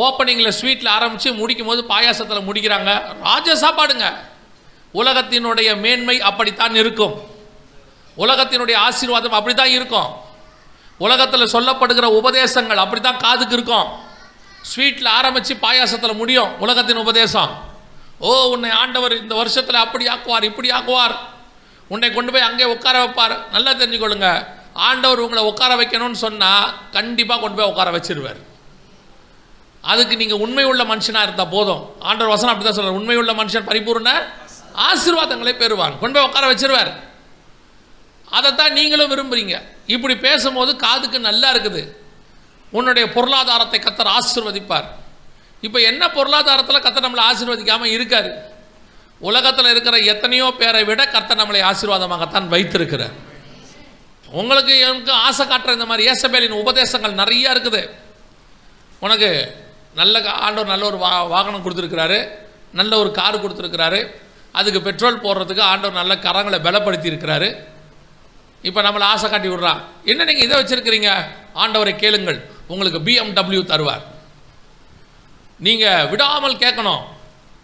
ஓப்பனிங்கில் ஸ்வீட்டில் ஆரம்பித்து முடிக்கும் போது பாயாசத்தில் முடிக்கிறாங்க. ராஜ சாப்பாடுங்க. உலகத்தினுடைய மேன்மை அப்படித்தான் இருக்கும், உலகத்தினுடைய ஆசீர்வாதம் அப்படி தான் இருக்கும், உலகத்தில் சொல்லப்படுகிற உபதேசங்கள் அப்படி தான் காதுக்கு இருக்கும். ஸ்வீட்டில் ஆரம்பித்து பாயாசத்தில் முடியும் உலகத்தின் உபதேசம். ஓ, உன்னை ஆண்டவர் இந்த வருஷத்தில் அப்படி ஆக்குவார், இப்படி ஆக்குவார், உன்னை கொண்டு போய் அங்கே உட்கார வைப்பார். நல்லா தெரிஞ்சுக்கொள்ளுங்க, ஆண்டவர் உங்களை உட்கார வைக்கணும்னு சொன்னால் கண்டிப்பாக கொண்டு போய் உட்கார வச்சிருவார். அதுக்கு நீங்கள் உண்மை உள்ள மனுஷனாக இருந்தால் போதும். ஆண்டவர் வசனம் அப்படி தான் சொல்கிறார், உண்மை உள்ள மனுஷன் பரிபூர்ண ஆசீர்வாதங்களை பெறுவான், கொண்டு போய் உட்கார வச்சிருவார். அதைத்தான் நீங்களும் விரும்புகிறீங்க. இப்படி பேசும்போது காதுக்கு நல்லா இருக்குது. உன்னுடைய பொருளாதாரத்தை கர்த்தர் ஆசீர்வதிப்பார். இப்போ என்ன பொருளாதாரத்தில் கர்த்தர் நம்மளை ஆசீர்வதிக்காமல் இருக்கார்? உலகத்தில் இருக்கிற எத்தனையோ பேரை விட கர்த்தர் நம்மளை ஆசீர்வாதமாகத்தான் வைத்திருக்கிறார். உங்களுக்கு எனக்கு ஆசை காட்டுற இந்த மாதிரி ஏசபேலின் உபதேசங்கள் நிறையா இருக்குது. உனக்கு நல்ல ஆண்டவர் நல்ல ஒரு வாகனம் கொடுத்துருக்கிறாரு, நல்ல ஒரு கார் கொடுத்துருக்கிறாரு, அதுக்கு பெட்ரோல் போடுறதுக்கு ஆண்டவர் நல்ல கரங்களை பலப்படுத்தி இருக்கிறாரு. இப்போ நம்மளை ஆசை காட்டி விடுறான். என்ன நீங்கள் இதை வச்சுருக்கிறீங்க? ஆண்டவரை கேளுங்கள், உங்களுக்கு BMW தருவார். நீங்கள் விடாமல் கேட்கணும்,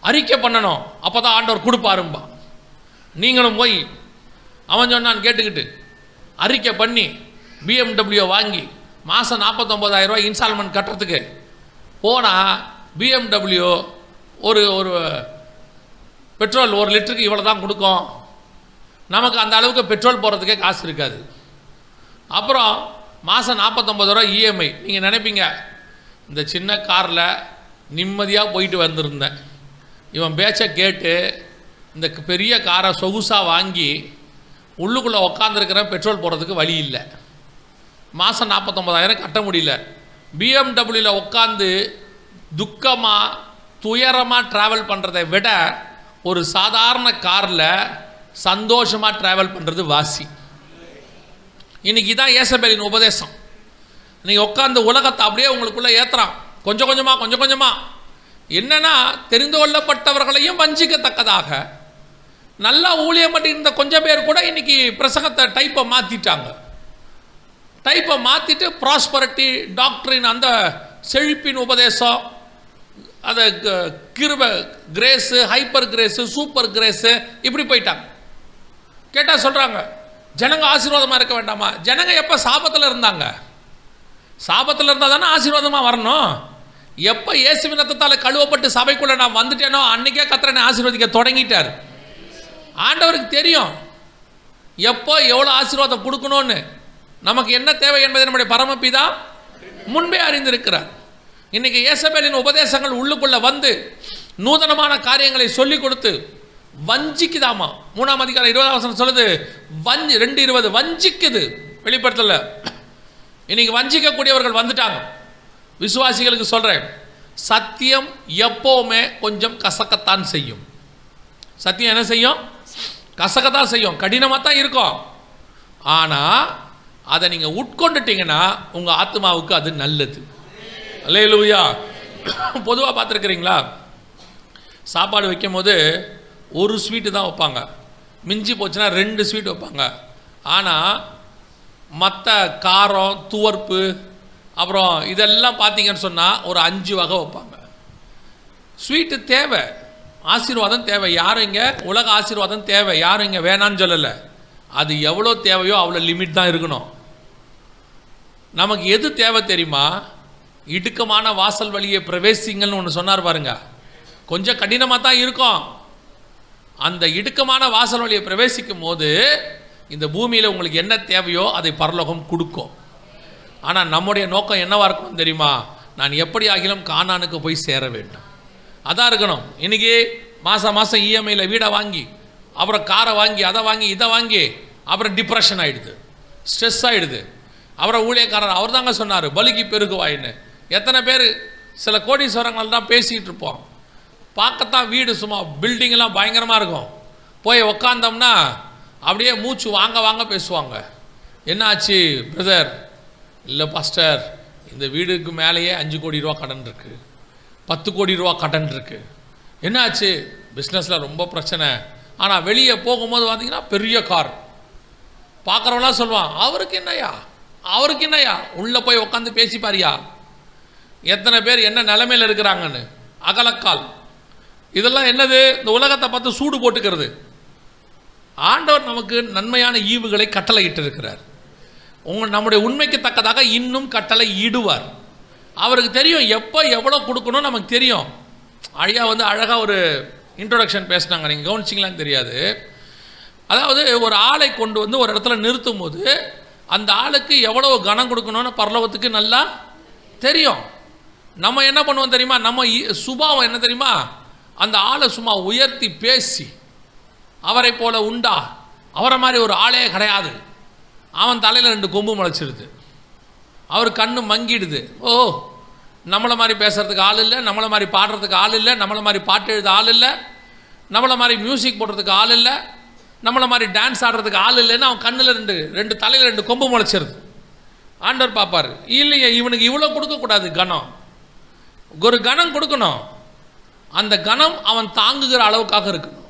அறிக்கை பண்ணணும், அப்போ தான் ஆண்டவர் கொடுப்பாரும்பா. நீங்களும் போய் அவன் சொன்னான்னு கேட்டுக்கிட்டு அறிக்கை பண்ணி BMW வாங்கி மாதம் 49,000 ரூபாய் இன்ஸ்டால்மெண்ட் கட்டுறதுக்கு போனால் BMW ஒரு பெட்ரோல் 1 லிட்டருக்கு இவ்வளோ தான் கொடுக்கும். நமக்கு அந்த அளவுக்கு பெட்ரோல் போடுறதுக்கே காசு இருக்காது. அப்புறம் மாதம் 49,000 ரூபா EMI. நீங்கள் நினைப்பீங்க இந்த சின்ன காரில் நிம்மதியாக போயிட்டு வந்திருந்தேன். இவன் பேச்சை கேட்டு இந்த பெரிய காரை சொகுசாக வாங்கி உள்ளுக்குள்ளே உக்காந்துருக்கிறேன். பெட்ரோல் போடுறதுக்கு வழி இல்லை. மாதம் 49,000 கட்ட முடியல. பிஎம்டபிள்யூவில் உட்காந்து துக்கமாக துயரமாக ட்ராவல் பண்ணுறதை விட ஒரு சாதாரண காரில் சந்தோஷமாக ட்ராவல் பண்ணுறது வாசி. இன்றைக்கி தான் ஏசபேலின் உபதேசம். நீங்கள் உட்காந்து உலகத்தை அப்படியே உங்களுக்குள்ளே ஏற்றுறான் கொஞ்சம் கொஞ்சமாக. என்னென்னா, தெரிந்து கொள்ளப்பட்டவர்களையும் வஞ்சிக்கத்தக்கதாக நல்லா ஊழியம் பண்ணியிருந்த கொஞ்சம் பேர் கூட இன்றைக்கி பிரசங்கத்தை டைப்பை மாற்றிட்டாங்க. டைப்பை மாற்றிட்டு ப்ராஸ்பரிட்டி டாக்டரின் அந்த செழிப்பின் உபதேசம், அதை கிருபை grace, hyper grace, super grace இப்படி போயிட்டாங்க. கேட்டால் சொல்கிறாங்க, ஜனங்க ஆசீர்வாதமாக இருக்க வேண்டாமா? ஜனங்க எப்போ சாபத்தில் இருந்தாங்க? சாபத்தில் இருந்தால் தானே ஆசீர்வாதமாக வரணும். எப்போ இயேசுவின் ரத்தத்தால் கழுவப்பட்டு சபைக்குள்ளே நான் வந்துட்டேனோ அன்றைக்கே கர்த்தரை ஆசீர்வதிக்க தொடங்கிட்டார். ஆண்டவருக்கு தெரியும் எப்போ எவ்வளோ ஆசீர்வாதம் கொடுக்கணும்னு. நமக்கு என்ன தேவை என்பதை நம்முடைய பரமபிதா முன்பே அறிந்திருக்கிறார். இன்றைக்கி ஏசபேலின் உபதேசங்கள் உள்ளுக்குள்ளே வந்து நூதனமான காரியங்களை சொல்லிக் கொடுத்து வஞ்சிக்குதாமா. 3ஆம் அதிகாரம் 20ஆம் வசனம் சொல்லுது, 2:20 வஞ்சிக்குது. வெளிப்படுத்தல இன்னைக்கு வஞ்சிக்கக்கூடியவர்கள் வந்துட்டாங்க. விசுவாசிகளுக்கு சொல்கிறேன், சத்தியம் எப்போவுமே கொஞ்சம் கசக்கத்தான் செய்யும். சத்தியம் என்ன செய்யும்? கசக்கத்தான் செய்யும், கடினமாக தான் இருக்கும். ஆனால் அதை நீங்கள் உட்கொண்டுட்டீங்கன்னா உங்கள் ஆத்மாவுக்கு அது நல்லது. அல்லேலூயா. பொதுவாக பார்த்துருக்குறீங்களா, சாப்பாடு வைக்கும் போது ஒரு ஸ்வீட்டு தான் வைப்பாங்க, மிஞ்சி போச்சுன்னா 2 ஸ்வீட் வைப்பாங்க. ஆனால் மற்ற காரம், துவர்ப்பு, அப்புறம் இதெல்லாம் பார்த்தீங்கன்னு சொன்னால் ஒரு 5 வகை வைப்பாங்க. ஸ்வீட்டு தேவை, ஆசீர்வாதம் தேவை. யாரும் இங்கே உலக ஆசீர்வாதம் தேவை, யாரும் இங்கே வேணான்னு சொல்லலை. அது எவ்வளோ தேவையோ அவ்வளோ லிமிட் தான் இருக்கணும். நமக்கு எது தேவை தெரியுமா? இடுக்கமான வாசல் வழியை பிரவேசிங்கள்னு ஒன்று சொன்னார் பாருங்க. கொஞ்சம் கடினமாக தான் இருக்கும். அந்த இடுக்கமான வாசல் வழியை பிரவேசிக்கும் போது இந்த பூமியில் உங்களுக்கு என்ன தேவையோ அதை பரலோகம் கொடுக்கும். ஆனால் நம்முடைய நோக்கம் என்னவாக இருக்கணும் தெரியுமா? நான் எப்படி ஆகிலும் கானானுக்கு போய் சேர வேண்டும், அதான் இருக்கணும். இன்றைக்கி மாதம் இஎம்ஐயில் வீடை வாங்கி, அப்புறம் காரை வாங்கி, அதை வாங்கி, இதை வாங்கி, அப்புறம் டிப்ரெஷன் ஆகிடுது, ஸ்ட்ரெஸ் ஆகிடுது. அப்புறம் ஊழியக்காரர் அவர் தாங்க சொன்னார், பலிக்கு பெருகுவாயின்னு. எத்தனை பேர் சில கோடீஸ்வரங்கள் தான் பேசிகிட்டு இருப்போம். பார்க்கத்தான் வீடு சும்மா பில்டிங்கெல்லாம் பயங்கரமாக இருக்கும். போய் உக்காந்தோம்னா அப்படியே மூச்சு வாங்க பேசுவாங்க. என்ன ஆச்சு பிரதர்? இல்லை பாஸ்டர், இந்த வீடுக்கு மேலேயே 5 கோடி ரூபா கடன் இருக்குது, 10 கோடி ரூபா கடன் இருக்குது. என்ன ஆச்சு? பிஸ்னஸில் ரொம்ப பிரச்சனை. ஆனால் வெளியே போகும்போது பார்த்தீங்கன்னா பெரிய கார். பார்க்குறவங்களாம் சொல்லுவான், அவருக்கு என்னையா உள்ளே போய் உட்காந்து பேசிப்பாரியா. எத்தனை பேர் என்ன நிலைமையில் இருக்கிறாங்கன்னு. அகலக்கால். இதெல்லாம் என்னது? இந்த உலகத்தை பார்த்து சூடு போட்டுக்கிறது. ஆண்டவர் நமக்கு நன்மையான ஈவுகளை கட்டளையிட்டு இருக்கிறார். நம்முடைய உண்மைக்கு தக்கதாக இன்னும் கட்டளை இடுவார். அவருக்கு தெரியும் எப்போ எவ்வளோ கொடுக்கணும், நமக்கு தெரியும். ஐயா அழகாக ஒரு இன்ட்ரோடக்ஷன் பேசினாங்க, நீங்கள் கவனிச்சிங்களான்னு தெரியாது. அதாவது ஒரு ஆளை கொண்டு வந்து ஒரு இடத்துல நிறுத்தும் போது அந்த ஆளுக்கு எவ்வளோ கனம் கொடுக்கணும்னு பரலோகத்துக்கு நல்லா தெரியும். நம்ம என்ன பண்ணுவோம் தெரியுமா? நம்ம சுபாவம் என்ன தெரியுமா? அந்த ஆளை சும்மா உயர்த்தி பேசி, அவரை போல உண்டா, அவரை மாதிரி ஒரு ஆளே கிடையாது, அவன் தலையில் 2 கொம்பு முளைச்சிடுது, அவர் கண்ணு மங்கிடுது. ஓ, நம்மளை மாதிரி பேசுகிறதுக்கு ஆள் இல்லை, நம்மளை மாதிரி பாடுறதுக்கு ஆள் இல்லை, நம்மளை மாதிரி பாட்டு எழுத ஆள் இல்லை, நம்மளை மாதிரி மியூசிக் போடுறதுக்கு ஆள் இல்லை, நம்மளை மாதிரி டான்ஸ் ஆடுறதுக்கு ஆள் இல்லைன்னு அவன் கண்ணில் 2 தலையில் 2 கொம்பு முளைச்சிருது. ஆண்டவர் பார்ப்பார், இல்லையே இவனுக்கு இவ்வளோ கொடுக்கக்கூடாது கனம், ஒரு கனம் கொடுக்கணும். அந்த கனம் அவன் தாங்குகிற அளவுக்காக இருக்கணும்.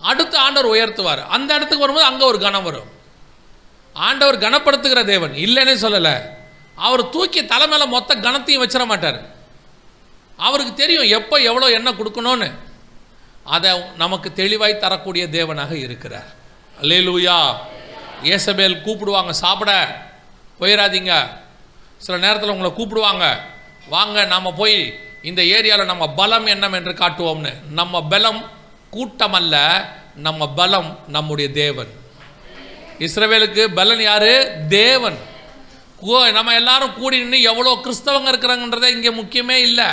அடுத்து ஆண்டவர் உயர்த்துவார். அந்த இடத்துக்கு வரும்போது அங்கே ஒரு கனம் வரும். ஆண்டவர் கனப்படுத்துகிற தேவன் இல்லைன்னே சொல்லலை. அவர் தூக்கி தலை மேலே மொத்த கனத்தையும் வச்சிட மாட்டார். அவருக்கு தெரியும் எப்போ எவ்வளோ என்ன கொடுக்கணும்னு. அதை நமக்கு தெளிவாய் தரக்கூடிய தேவனாக இருக்கிறார். அல்லேலூயா. ஏசபேல் கூப்பிடுவாங்க, சாப்பிட போயிடாதீங்க. சில நேரத்தில் உங்களை கூப்பிடுவாங்க, வாங்க நாம் போய் இந்த ஏரியாவில் நம்ம பலம் என்னவென்று காட்டுவோம்னு. நம்ம பலம் கூட்டம் அல்ல, நம்ம பலம் நம்முடைய தேவன். இஸ்ரவேலுக்கு பலன் யாரு? தேவன். நம்ம எல்லாரும் கூடி நின்று எவ்வளோ கிறிஸ்தவங்க இருக்கிறாங்கன்றதே இங்கே முக்கியமே இல்லை.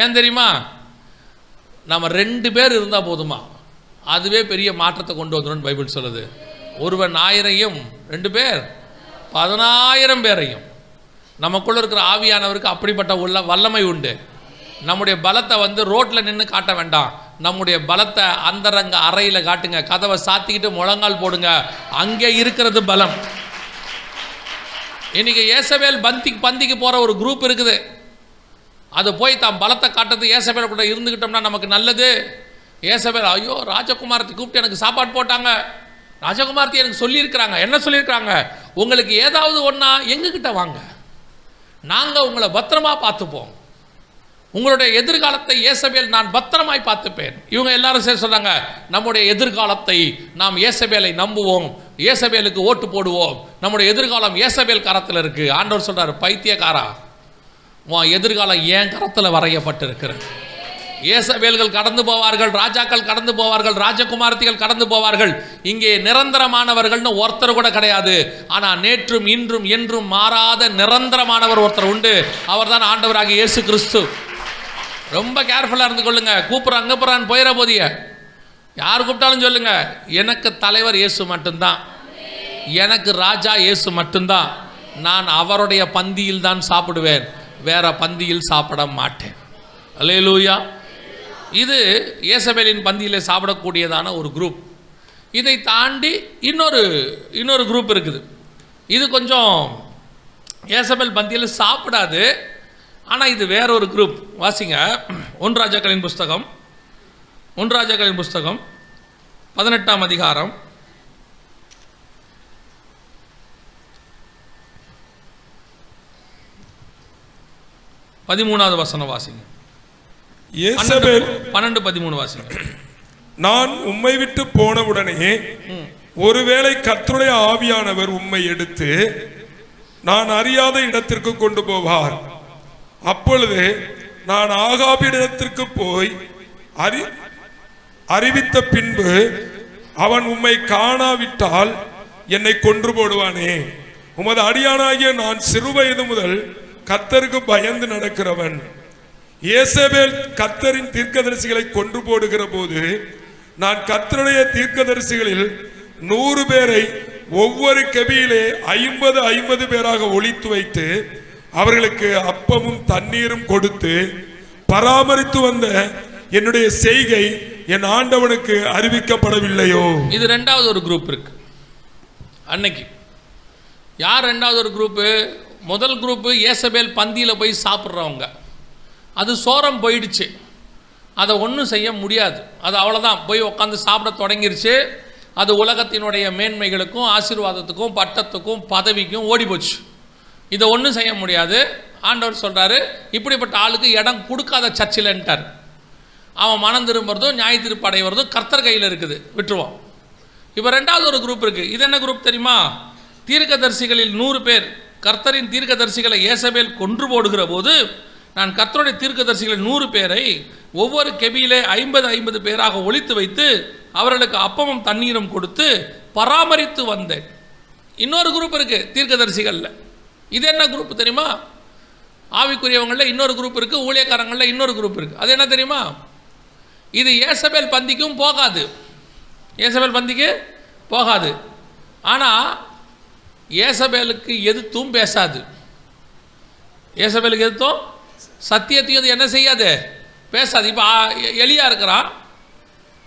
ஏன் தெரியுமா? நம்ம 2 பேர் இருந்தால் போதுமா, அதுவே பெரிய மாற்றத்தை கொண்டு வந்துடும் பைபிள் சொல்லுது. ஒருவன் 1000ஐயும் 2 பேர் 10,000 பேரையும். நமக்குள்ள இருக்கிற ஆவியானவருக்கு அப்படிப்பட்ட வல்லமை உண்டு. நம்முடைய பலத்தை ரோட்டில் நின்று காட்ட வேண்டாம், நம்முடைய பலத்தை அந்தரங்க அறையில் காட்டுங்க. கதவை சாத்திக்கிட்டு முழங்கால் போடுங்க, அங்கே இருக்கிறது பலம். இன்னைக்கு ஏசபேல் பந்திக்கு போகிற ஒரு குரூப் இருக்குது. அது போய் தான் பலத்தை காட்டுறது ஏசபேல் கூட இருந்துக்கிட்டோம்னா நமக்கு நல்லது. ஏசபேல் ஐயோ ராஜகுமாரத்தை கூப்பிட்டு எனக்கு சாப்பாடு போட்டாங்க, ராஜகுமாரத்தை எனக்கு சொல்லியிருக்கிறாங்க. என்ன சொல்லியிருக்கிறாங்க? உங்களுக்கு ஏதாவது ஒன்றா எங்ககிட்ட வாங்க, நாங்கள் உங்களை பத்திரமா பார்த்துப்போம், உங்களுடைய எதிர்காலத்தை ஏசபேல் நான் பத்திரமாய் பார்த்துப்பேன். இவங்க எல்லாரும் சேர்ந்து சொல்கிறாங்க, நம்முடைய எதிர்காலத்தை நாம் ஏசபேலை நம்புவோம், ஏசபேலுக்கு ஓட்டு போடுவோம், நம்முடைய எதிர்காலம் ஏசபேல் கரத்தில் இருக்குது. ஆண்டவர் சொல்கிறார், பைத்தியக்காரா, உன் எதிர்காலம் ஏன் கரத்தில் வரையப்பட்டிருக்கிறது. ஏசபேல்கள் கடந்து போவார்கள், ராஜாக்கள் கடந்து போவார்கள், ராஜகுமாரத்திகள் கடந்து போவார்கள். இங்கே நிரந்தரமானவர்கள்னு ஒருத்தர் கூட கிடையாது. ஆனால் நேற்றும் இன்றும் என்றும் மாறாத நிரந்தரமானவர் ஒருத்தர் உண்டு. அவர் தான் ஆண்டவராகிய இயேசு கிறிஸ்து. ரொம்ப கேர்ஃபுல்லாக இருந்து கொள்ளுங்க. கூப்பிட்றான் அங்கே போகிறான்னு போயிட போதிய யார் கூப்பிட்டாலும் சொல்லுங்க, எனக்கு தலைவர் இயேசு மட்டும்தான், எனக்கு ராஜா இயேசு மட்டும்தான், நான் அவருடைய பந்தியில் தான் சாப்பிடுவேன், வேற பந்தியில் சாப்பிட மாட்டேன். அல்லேலூயா. இது ஏசபேலின் பந்தியில் சாப்பிடக்கூடியதான ஒரு குரூப். இதை தாண்டி இன்னொரு குரூப் இருக்குது. இது கொஞ்சம் ஏசபேல் பந்தியில் சாப்பிடாது, ஆனால் இது வேற ஒரு குரூப். வாசிங்க 1 ராஜாக்களின் புஸ்தகம் 18ஆம் அதிகாரம் 13வது வசனம் வாசிங்க. 12-13 வாசிங்க. நான் உம்மை விட்டு போனவுடனே ஒருவேளை கர்த்தருடைய ஆவியானவர் உம்மை எடுத்து நான் அறியாத இடத்திற்கு கொண்டு போவார். அப்பொழுது நான் ஆகாபிடத்திற்கு போய் அறிவித்த பின்பு அவன் உம்மை காணாவிட்டால் என்னை கொன்று போடுவானே. உமது அடியானாகிய நான் சிறுவயது முதல் கர்த்தருக்கு பயந்து நடக்கிறவன். ஏசபேல் கர்த்தரின் தீர்க்கதரிசிகளை கொன்று போடுகிற போது நான் கர்த்தருடைய தீர்க்கதரிசிகளில் 100 பேரை ஒவ்வொரு கெபியிலே 50 பேராக ஒளித்து வைத்து அவர்களுக்கு அப்பமும் தண்ணீரும் கொடுத்து பராமரித்து வந்த என்னுடைய செய்கை என் ஆண்டவனுக்கு அறிவிக்கப்படவில்லையோ. இது 2வது ஒரு குரூப் இருக்கு. அன்னைக்கு யார் 2வது ஒரு குரூப்பு? முதல் குரூப்பு ஏசபேல் பந்தியில் போய் சாப்பிட்றவங்க. அது சோரம் போயிடுச்சு, அதை ஒன்றும் செய்ய முடியாது, அது அவ்வளோதான், போய் உட்காந்து சாப்பிட தொடங்கிருச்சு. அது உலகத்தினுடைய மேன்மைகளுக்கும் ஆசீர்வாதத்துக்கும் பட்டத்துக்கும் பதவிக்கும் ஓடி போச்சு. இதை ஒன்றும் செய்ய முடியாது. ஆண்டவர் சொல்கிறாரு, இப்படிப்பட்ட ஆளுக்கு இடம் கொடுக்காத சர்ச்சில்ன்ட்டார். அவன் மனம் திரும்புறதும் நியாய திருப்படைவதும் கர்த்தர் கையில் இருக்குது, விட்டுருவான். இப்போ 2வது ஒரு குரூப் இருக்குது. இது என்ன குரூப் தெரியுமா? தீர்க்கதரிசிகளில் 100 பேர். கர்த்தரின் தீர்க்கதரிசிகளை ஏசபேல் கொன்று போடுகிற போது நான் கர்த்தருடைய தீர்க்கதரிசிகளில் 100 பேரை ஒவ்வொரு கெபியிலே 50 பேராக ஒளித்து வைத்து அவர்களுக்கு அப்பமும் தண்ணீரும் கொடுத்து பராமரித்து வந்தேன். இன்னொரு குரூப் இருக்குது தீர்க்கதரிசிகளில். இது என்ன குரூப் தெரியுமா? ஆவிக்குரியவங்களில் இன்னொரு குரூப் இருக்குது, ஊழியக்காரங்களில் இன்னொரு குரூப் இருக்குது. அது என்ன தெரியுமா? இது ஏசபேல் பந்திக்கும் போகாது, ஏசபேல் பந்திக்கு போகாது. ஆனால் ஏசபேலுக்கு எதிர்த்தும் பேசாது. ஏசபேலுக்கு எதிர்த்தும் சத்தியத்தையும் அது என்ன செய்யாது, பேசாது. இப்போ எலியா இருக்கிறான்,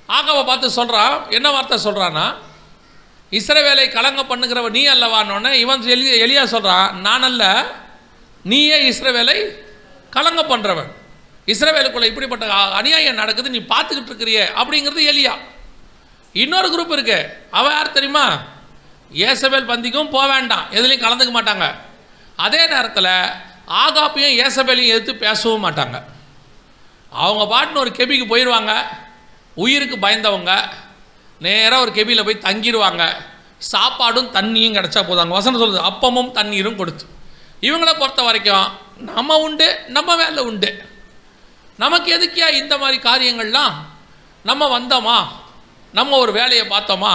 ஆகாவை பார்த்து சொல்கிறான். என்ன வார்த்தை சொல்கிறான்னா, இஸ்ரவேலை கலங்க பண்ணுகிறவன் நீ அல்லவான்னொன்னே இவன் எலியா சொல்கிறான், நான் அல்ல, நீயே இஸ்ரவேலை கலங்க பண்ணுறவன், இஸ்ரவேலுக்குள்ள இப்படிப்பட்ட அநியாயம் நடக்குது, நீ பார்த்துக்கிட்டு இருக்கிறியே அப்படிங்கிறது எலியா. இன்னொரு குரூப் இருக்கு. அவன் யார் தெரியுமா? ஏசபேல் பந்திக்கும் போக வேண்டாம், எதுலேயும் கலந்துக்க மாட்டாங்க. அதே நேரத்தில் ஆகாப்பையும் ஏசபேலையும் எதிர்த்து பேசவும் மாட்டாங்க. அவங்க பாட்டுன்னு ஒரு கெபிக்கு போயிடுவாங்க. உயிருக்கு பயந்தவங்க நேராக ஒரு கெபியில் போய் தங்கிடுவாங்க. சாப்பாடும் தண்ணியும் கிடச்சா போதாங்க. வசனம் சொல்லுது, அப்பமும் தண்ணீரும் கொடுத்து. இவங்கள பொறுத்த வரைக்கும் நம்ம உண்டு, நம்ம வேலை உண்டு, நமக்கு எதுக்கியா இந்த மாதிரி காரியங்கள்லாம்? நம்ம வந்தோமா, நம்ம ஒரு வேலையை பார்த்தோமா,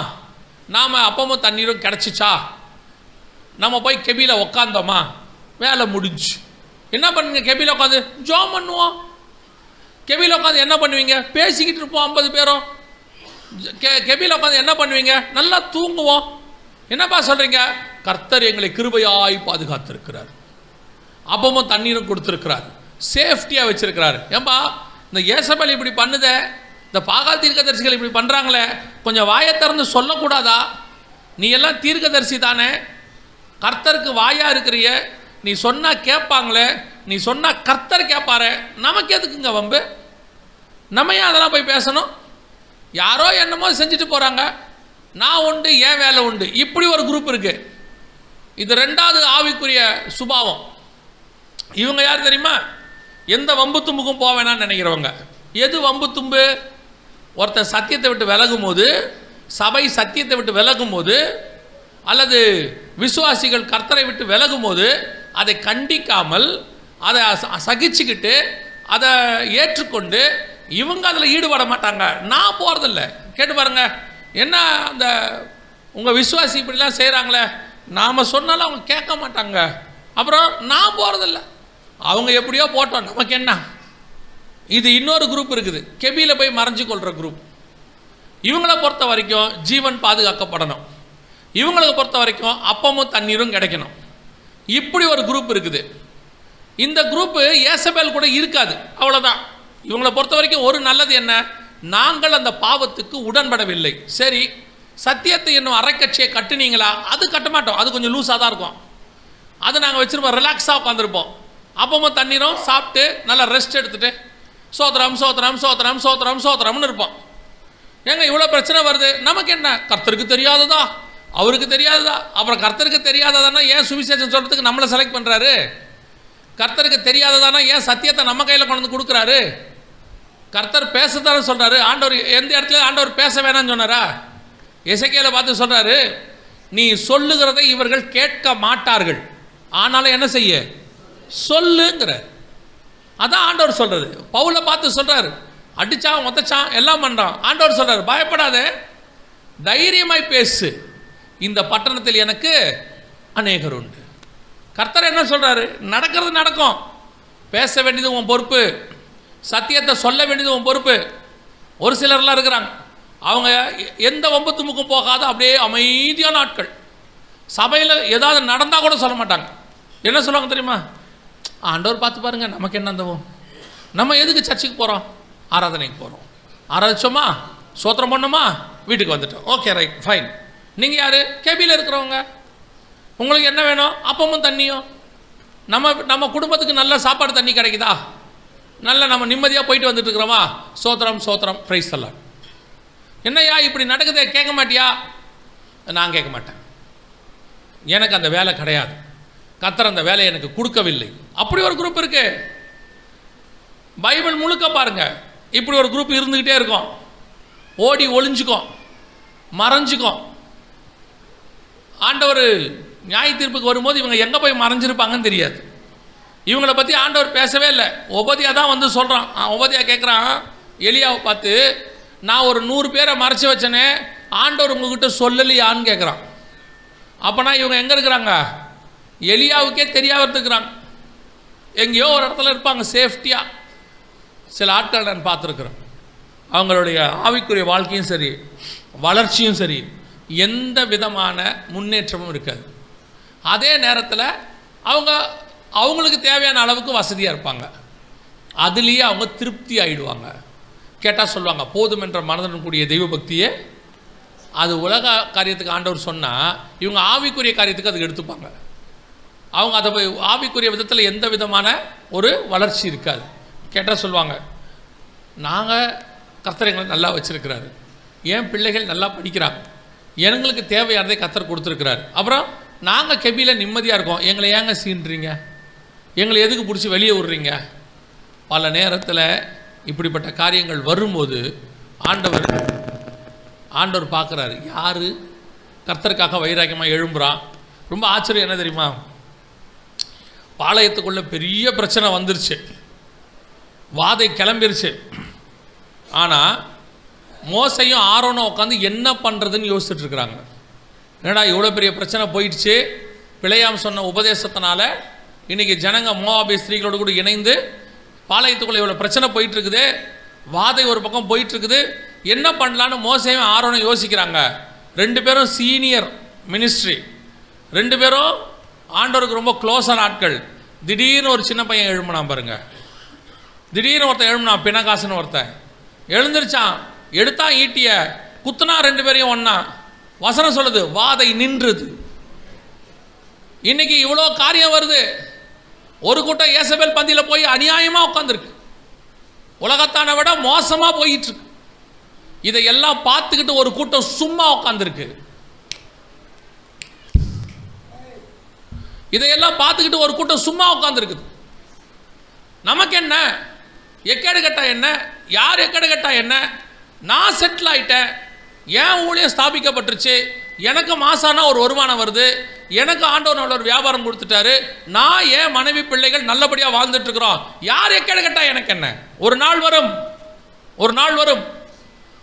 நாம் அப்பமும் தண்ணீரும் கிடச்சிச்சா, நம்ம போய் கெபியில் உக்காந்தோமா, வேலை முடிஞ்சு. என்ன பண்ணுங்க, கெபியில் உட்காந்து ஜோம் பண்ணுவோம். கெபியில் உட்காந்து என்ன பண்ணுவீங்க? பேசிக்கிட்டு இருப்போம் 50 பேரும். கெபியில் உட்காந்து என்ன பண்ணுவீங்க? நல்லா தூங்குவோம். என்னப்பா சொல்கிறீங்க? கர்த்தர் எங்களை கிருபையாய் பாதுகாத்திருக்கிறார், அப்பமும் தண்ணீரும் கொடுத்துருக்கிறார், சேஃப்டியாக வச்சிருக்கிறாரு. ஏன்பா இந்த ஏசபேல் இப்படி பண்ணுதே, இந்த பாகால் தீர்க்கதரிசிகள் இப்படி பண்ணுறாங்களே, கொஞ்சம் வாயை திறந்து சொல்லக்கூடாதா? நீ எல்லாம் தீர்க்கதரிசி தானே, கர்த்தருக்கு வாயா இருக்கிறிய, நீ சொன்னால் கேட்பாங்களே, நீ சொன்னால் கர்த்தர் கேட்பாரு, நமக்கு எதுக்குங்க வம்பு? நம்ம ஏன் அதெல்லாம் போய் பேசணும்? யாரோ என்னமோ செஞ்சுட்டு போகிறாங்க, நான் உண்டு ஏன் வேலை உண்டு, இப்படி ஒரு குரூப் இருக்குது. இது 2வது ஆவிக்குரிய சுபாவம். இவங்க யார் தெரியுமா? எந்த வம்பு தும்புக்கும் போக வேணான்னு நினைக்கிறவங்க. எது வம்பு தும்பு? ஒருத்தர் சத்தியத்தை விட்டு விலகும் போது, சபை சத்தியத்தை விட்டு விலகும் போது, அல்லது விசுவாசிகள் கர்த்தரை விட்டு விலகும் போது அதை கண்டிக்காமல் அதை சகிச்சுக்கிட்டு அதை ஏற்றுக்கொண்டு இவங்க அதில் ஈடுபட மாட்டாங்க. நான் போகிறதில்ல. கேட்டு பாருங்க, என்ன அந்த உங்கள் விசுவாசி இப்படிலாம் செய்கிறாங்களே, நாம் சொன்னாலும் அவங்க கேட்க மாட்டாங்க. அப்புறம் நான் போகிறதில்ல, அவங்க எப்படியோ போட்டோம், நமக்கு என்ன? இது இன்னொரு குரூப் இருக்குது, கெபியில் போய் மறைஞ்சு கொள்கிற குரூப். இவங்களை பொறுத்த வரைக்கும் ஜீவன் பாதுகாக்கப்படணும், இவங்களுக்கு பொறுத்த வரைக்கும் அப்பமும் தண்ணீரும் கிடைக்கணும். இப்படி ஒரு குரூப் இருக்குது. இந்த குரூப்பு ஏசபேல் கூட இருக்காது, அவ்வளோதான். இவங்களை பொறுத்த வரைக்கும் ஒரு நல்லது என்ன? நாங்கள் அந்த பாவத்துக்கு உடன்படவில்லை. சரி, சத்தியத்தை என்னும் அரைக்கட்சியை கட்டுனீங்களா? அது கட்ட மாட்டோம், அது கொஞ்சம் லூஸாக தான் இருக்கும். அதை நாங்கள் வச்சுருப்போம், ரிலாக்ஸாக உட்காந்துருப்போம். அப்பமும் தண்ணீரும் சாப்பிட்டு நல்லா ரெஸ்ட் எடுத்துகிட்டு சோத்திரம் சோத்திரம் சோத்திரம் சோத்திரம் சோத்திரம்னு இருப்போம். ஏங்க இவ்வளோ பிரச்சனை வருது, நமக்கு என்ன? கர்த்தருக்கு தெரியாததா, அவருக்கு தெரியாததா? அப்புறம் கர்த்தருக்கு தெரியாததானா ஏன் சுவிசேஷம் சொல்கிறதுக்கு நம்மளை செலக்ட் பண்ணுறாரு? கர்த்தருக்கு தெரியாததானா ஏன் சத்தியத்தை நம்ம கையில் கொண்டு வந்து கொடுக்குறாரு? கர்த்தர் பேசத்தானே சொல்கிறாரு. ஆண்டவர் எந்த இடத்துல ஆண்டவர் பேச வேணாம்னு சொன்னாரா? எசேக்கியேலை பார்த்து சொல்கிறாரு, நீ சொல்லுகிறதை இவர்கள் கேட்க மாட்டார்கள், ஆனாலும் என்ன செய்ய சொல்லுங்கிறார். அதான் ஆண்டவர் சொல்கிறது. பவுலை பார்த்து சொல்கிறார், அடித்தான் ஒத்தச்சான் எல்லாம் பண்ணுறான். ஆண்டவர் சொல்கிறார், பயப்படாத, தைரியமாய் பேசு, இந்த பட்டணத்தில் எனக்கு அநேகர் உண்டு. கர்த்தர் என்ன சொல்கிறாரு? நடக்கிறது நடக்கும், பேச வேண்டியது உன் பொறுப்பு, சத்தியத்தை சொல்ல வேண்டியது உன் பொறுப்பு. ஒரு சிலர்லாம் இருக்கிறாங்க, அவங்க எந்த வம்பு தும்புக்கும் போகாத அப்படியே அமைதியான ஆட்கள். சபையில் ஏதாவது நடந்தால் கூட சொல்ல மாட்டாங்க. என்ன சொல்லுவாங்க தெரியுமா? ஆண்டவர் பார்த்து பாருங்க, நமக்கு என்ன அந்தவும், நம்ம எதுக்கு சர்ச்சுக்கு போகிறோம்? ஆராதனைக்கு போகிறோம், ஆராதிச்சோமா, சோத்திரம் பண்ணோமா, வீட்டுக்கு வந்துட்டோம், ஓகே ரைட் ஃபைன். நீங்கள் யார்? கெபியில் இருக்கிறவங்க. உங்களுக்கு என்ன வேணும்? அப்பமும் தண்ணியும். நம்ம குடும்பத்துக்கு நல்ல சாப்பாடு தண்ணி கிடைக்குதா? நல்ல நம்ம நிம்மதியாக போயிட்டு வந்துட்டு இருக்கிறோமா? சோத்திரம் சோத்திரம் பிரைஸ் எல்லாம். என்னையா இப்படி நடக்குதே, கேட்க மாட்டியா? நான் கேட்க மாட்டேன், எனக்கு அந்த வேலை கிடையாது, கர்த்தர் அந்த வேலையை எனக்கு கொடுக்கவில்லை. அப்படி ஒரு குரூப் இருக்கு. பைபிள் முழுக்க பாருங்க, இப்படி ஒரு குரூப் இருந்துக்கிட்டே இருக்கும். ஓடி ஒளிஞ்சுக்கும், மறைஞ்சுக்கும். ஆண்டவர் நியாய தீர்ப்புக்கு வரும்போது இவங்க எங்கே போய் மறைஞ்சிருப்பாங்கன்னு தெரியாது. இவங்களை பற்றி ஆண்டவர் பேசவே இல்லை. ஒபதியா தான் வந்து சொல்கிறான். ஒபதியா கேட்குறான் எலியாவை பார்த்து, நான் ஒரு 100 பேரை மறைச்சி வச்சேனே, ஆண்டவர் உங்ககிட்ட சொல்லலையான்னு கேட்குறான். அப்போனா இவங்க எங்கே இருக்கிறாங்க? எலியாவுக்கே தெரியாத இருக்கிறாங்க, எங்கேயோ ஒரு இடத்துல இருப்பாங்க சேஃப்டியாக. சில ஆட்கள் நான் பார்த்துருக்குறேன், அவங்களுடைய ஆவிக்குரிய வாழ்க்கையும் சரி, வளர்ச்சியும் சரி, எந்த விதமான முன்னேற்றமும் இருக்காது. அதே நேரத்தில் அவங்களுக்கு தேவையான அளவுக்கு வசதியாக இருப்பாங்க, அதுலேயே அவங்க திருப்தி ஆகிடுவாங்க. கேட்டால் சொல்லுவாங்க, போதும் என்ற மனதுடன் கூடிய தெய்வ பக்தியே அது உலக காரியத்துக்கு ஆண்டவர் சொன்னால், இவங்க ஆவிக்குரிய காரியத்துக்கு அதுக்கு எடுத்துப்பாங்க. அவங்க அதை ஆவிக்குரிய விதத்தில் எந்த விதமான ஒரு வளர்ச்சி இருக்காது. கேட்டால் சொல்லுவாங்க, நாங்கள் கர்த்தர் எங்களை நல்லா வச்சுருக்கிறாரு, என் பிள்ளைகள் நல்லா படிக்கிறாங்க, எங்களுக்கு தேவையானதை கர்த்தர் கொடுத்துருக்கிறாரு, அப்புறம் நாங்கள் கெபியில் நிம்மதியாக இருக்கோம், எங்களை ஏங்க சீன்றீங்க, எங்களை எதுக்கு பிடிச்சி வெளியே விடுறீங்க? பல நேரத்தில் இப்படிப்பட்ட காரியங்கள் வரும்போது ஆண்டவர் பார்க்குறாரு, யார் கர்த்தருக்காக வைராக்கியமாக எழும்புறான். ரொம்ப ஆச்சரியம் என்ன தெரியுமா? பாளையத்துக்குள்ளே பெரிய பிரச்சனை வந்துருச்சு, வாதை கிளம்பிருச்சு. ஆனால் மோசையும் ஆரோனும் உட்காந்து என்ன பண்ணுறதுன்னு யோசிச்சுட்டு இருக்கிறாங்க. என்னடா இவ்வளோ பெரிய பிரச்சனை போயிடுச்சு, பிழையாம் சொன்ன உபதேசத்தினால இன்றைக்கி ஜனங்க மோவாபிய ஸ்திரீகளோடு கூட இணைந்து பாளையத்துக்குள்ளே இவ்வளோ பிரச்சனை போயிட்டுருக்குது, வாதை ஒரு பக்கம் போயிட்டுருக்குது, என்ன பண்ணலான்னு மோசேவும் ஆரோனும் யோசிக்கிறாங்க. 2 பேரும் சீனியர் மினிஸ்ட்ரி, 2 பேரும் ஆண்டவருக்கு ரொம்ப க்ளோஸான ஆட்கள். திடீர்னு ஒரு சின்ன பையன் எழும்பினான் பாருங்க. திடீர்னு ஒருத்தன் எழும்பினான், பிணகாசுன்னு ஒருத்தன் எழுந்திருச்சான், எடுத்தான் ஈட்டிய, குத்துனா 2 பேரையும் ஒன்னா. வசனம் சொல்லுது வாதை நின்றுது. இன்னைக்கு இவ்வளோ காரியம் வருது. ஒரு கூட்டம் ஏசபேல் பந்தியில் போய் அநியாயமாக உட்காந்துருக்கு, உலகத்தான விட மோசமாக போயிட்டு இருக்கு. இதையெல்லாம் பார்த்துக்கிட்டு ஒரு கூட்டம் சும்மா உட்காந்துருக்கு. இதையெல்லாம் பார்த்துக்கிட்டு ஒரு கூட்டம் சும்மா உட்காந்துருக்குது. நமக்கு என்ன, எக்கேடு கட்டா என்ன, யார் எக்கேடு கட்டா என்ன, நான் செட்டில் ஆயிட்டேன், ஏன் ஊழியம் ஸ்தாபிக்கப்பட்டுருச்சு, எனக்கு மாசானா ஒரு வருமானம் வருது, எனக்கு ஆண்டவர் நல்ல ஒரு வியாபாரம் கொடுத்துட்டாரு, நான் ஏன் மனைவி பிள்ளைகள் நல்லபடியாக வாழ்ந்துட்டு இருக்கிறோம், யார் எக்கேடு கட்டா எனக்கு என்ன. ஒரு நாள் வரும், ஒரு நாள் வரும்,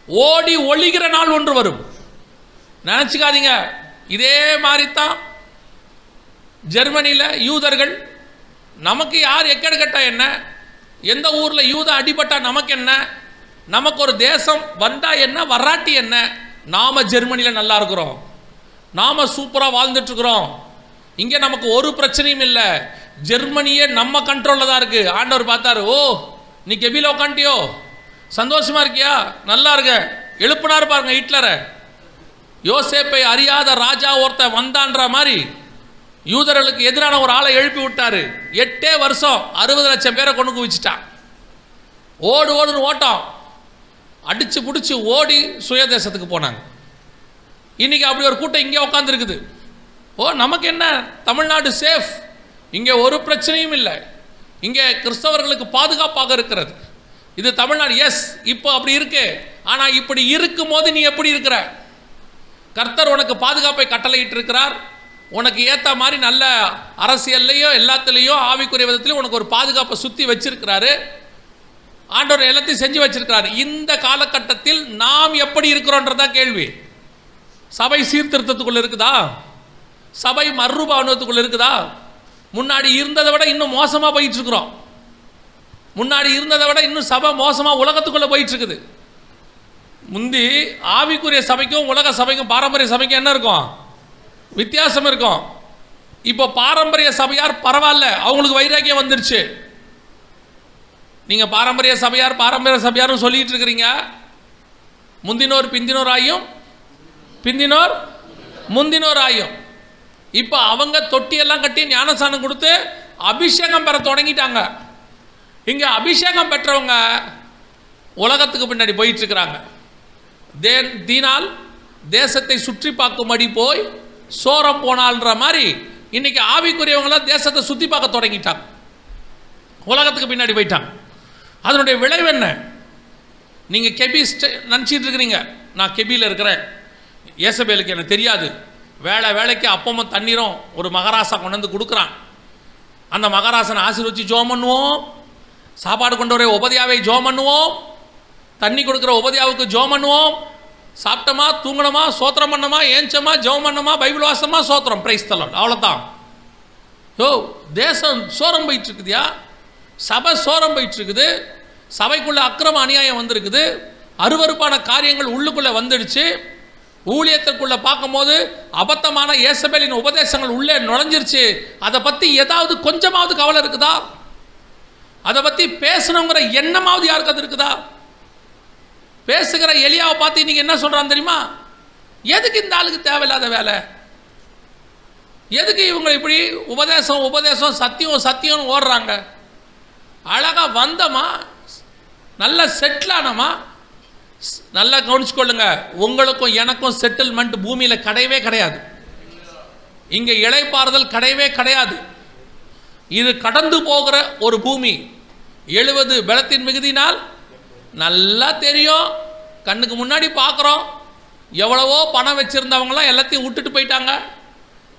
ஓடி ஒளிகிற நாள் ஒன்று வரும். நினச்சிக்காதீங்க. இதே மாதிரி தான் ஜெர்மனியில் யூதர்கள், நமக்கு யார் எக்கேடு கட்டா என்ன, எந்த ஊரில் யூத அடிபட்டா நமக்கு என்ன, நமக்கு ஒரு தேசம் வந்தா என்ன வராட்டி என்ன, நாம ஜெர்மனியில் நல்லா இருக்கிறோம், நாம சூப்பராக வாழ்ந்துட்டு இருக்கிறோம், இங்கே நமக்கு ஒரு பிரச்சனையும் இல்லை, ஜெர்மனியே நம்ம கண்ட்ரோலில் தான் இருக்கு. ஆண்டவர் பார்த்தாரு, ஓ நீ கெபியில் உட்காண்டியோ, சந்தோஷமா இருக்கியா, நல்லா இருக்க. எழுப்பினார் பாருங்க ஹிட்லரை. யோசேப்பை அறியாத ராஜா ஒருத்தன் வந்தான்ற மாதிரி யூதர்களுக்கு எதிரான ஒரு ஆளை எழுப்பி விட்டாரு. 8 வருஷம் 60 லட்சம் பேரை கொண்டு குவிச்சிட்டான். ஓடு ஓடுன்னு ஓட்டம், அடிச்சு பிடிச்சி ஓடி சுயதேசத்துக்கு போனாங்க. இன்னைக்கு அப்படி ஒரு கூட்டம் இங்கே உட்காந்துருக்குது. ஓ நமக்கு என்ன, தமிழ்நாடு சேஃப், இங்கே ஒரு பிரச்சனையும் இல்லை, இங்கே கிறிஸ்தவர்களுக்கு பாதுகாப்பாக இருக்கிறது, இது தமிழ்நாடு. எஸ், இப்போ அப்படி இருக்கு. ஆனால் இப்படி இருக்கும் போது நீ எப்படி இருக்கிற? கர்த்தர் உனக்கு பாதுகாப்பை கட்டளையிட்டு இருக்கிறார். உனக்கு ஏற்ற மாதிரி நல்ல அரசியல்லையோ எல்லாத்துலேயும் ஆவிக்குரிய விதத்துலையும் உனக்கு ஒரு பாதுகாப்பை சுற்றி வச்சிருக்கிறாரு. ஆண்டவர் எல்லாத்தையும் செஞ்சு வச்சிருக்கிறார். இந்த காலகட்டத்தில் நாம் எப்படி இருக்கிறோன்றதான் கேள்வி. சபை சீர்திருத்தத்துக்குள்ள இருக்குதா? சபை மறுரூபாவனத்துக்குள்ள இருக்குதா? முன்னாடி இருந்ததை விட இன்னும் மோசமாக போயிட்டு இருக்கிறோம். முன்னாடி இருந்ததை விட இன்னும் சபை மோசமாக உலகத்துக்குள்ள போயிட்டு இருக்குது. முந்தி ஆவிக்குரிய சபைக்கும் உலக சபைக்கும் பாரம்பரிய சபைக்கும் என்ன இருக்கும்? வித்தியாசம் இருக்கும். இப்போ பாரம்பரிய சபையார் பரவாயில்ல, அவங்களுக்கு வைராக்கியம் வந்துருச்சு. நீங்கள் பாரம்பரிய சபையார் சொல்லிட்டு இருக்கிறீங்க. முந்தினோர் பிந்தினோர் ஆயும், பிந்தினோர் முந்தினோர் ஆயும். இப்போ அவங்க தொட்டியெல்லாம் கட்டி ஞானசானம் கொடுத்து அபிஷேகம் பெற தொடங்கிட்டாங்க. இங்கே அபிஷேகம் பெற்றவங்க உலகத்துக்கு பின்னாடி போயிட்டு இருக்கிறாங்க. தீனால் தேசத்தை சுற்றி பார்க்கும்படி போய் சோரம் போனால்ன்ற மாதிரி இன்னைக்கு ஆவிக்குரியவங்களாம் தேசத்தை சுற்றி பார்க்க தொடங்கிட்டாங்க, உலகத்துக்கு பின்னாடி போயிட்டாங்க. அதனுடைய விளைவு என்ன? நீங்கள் கெபி நினச்சிட்டு இருக்கிறீங்க, நான் கெபியில் இருக்கிறேன், ஏசபேலுக்கு எனக்கு தெரியாது. வேலைக்கு அப்பமும் தண்ணீரும் ஒரு மகாராசா கொண்டு வந்து கொடுக்குறான். அந்த மகாராசனை ஆசீர்வதிச்சு ஜோம் பண்ணுவோம், சாப்பாடு கொண்டு வர உபதியாவை ஜோம் பண்ணுவோம், தண்ணி கொடுக்குற உபதியாவுக்கு ஜோம் பண்ணுவோம், சாப்பிட்டோமா தூங்கணுமா சோத்திரம் பண்ணோமா ஏஞ்சமா ஜெபம் பண்ணோமா பைபிள் வாசமா சோத்திரம் பிரைஸ் தி லார்ட், அவ்வளோதான். யோ தேசம் சோரம் போயிட்டு இருக்குதுயா, சபை சோரம் போயிட்டு இருக்குது, சபைக்குள்ள அக்கிரம அநியாயம் வந்திருக்குது, அருவருப்பான காரியங்கள் உள்ளுக்குள்ளே வந்துடுச்சு. ஊழியத்திற்குள்ளே பார்க்கும்போது அபத்தமான ஏசபேலின் உபதேசங்கள் உள்ளே நுழைஞ்சிருச்சு. அதை பற்றி ஏதாவது கொஞ்சமாவது கவலை இருக்குதா? அதை பற்றி பேசணுங்கிற எண்ணமாவது யாருக்கு அது இருக்குதா? பேசுகிற எலியாவை பார்த்து இன்னைக்கு என்ன சொல்கிறான் தெரியுமா? எதுக்கு இந்த ஆளுக்கு தேவையில்லாத வேலை, எதுக்கு இவங்க இப்படி உபதேசம் சத்தியம் ஓடுறாங்க? அழகாக வந்தமா, நல்லா செட்டில் ஆனமா. நல்லா கவனிச்சுக்கொள்ளுங்க, உங்களுக்கும் எனக்கும் செட்டில்மெண்ட் பூமியில் கிடையவே கிடையாது. இங்கே இளைப்பாறுதல் கிடையவே கிடையாது. இது கடந்து போகிற ஒரு பூமி. 70 பலத்தின் மிகுதினால் நல்லா தெரியும், கண்ணுக்கு முன்னாடி பார்க்குறோம். எவ்வளவோ பணம் வச்சுருந்தவங்களாம் எல்லாத்தையும் விட்டுட்டு போயிட்டாங்க.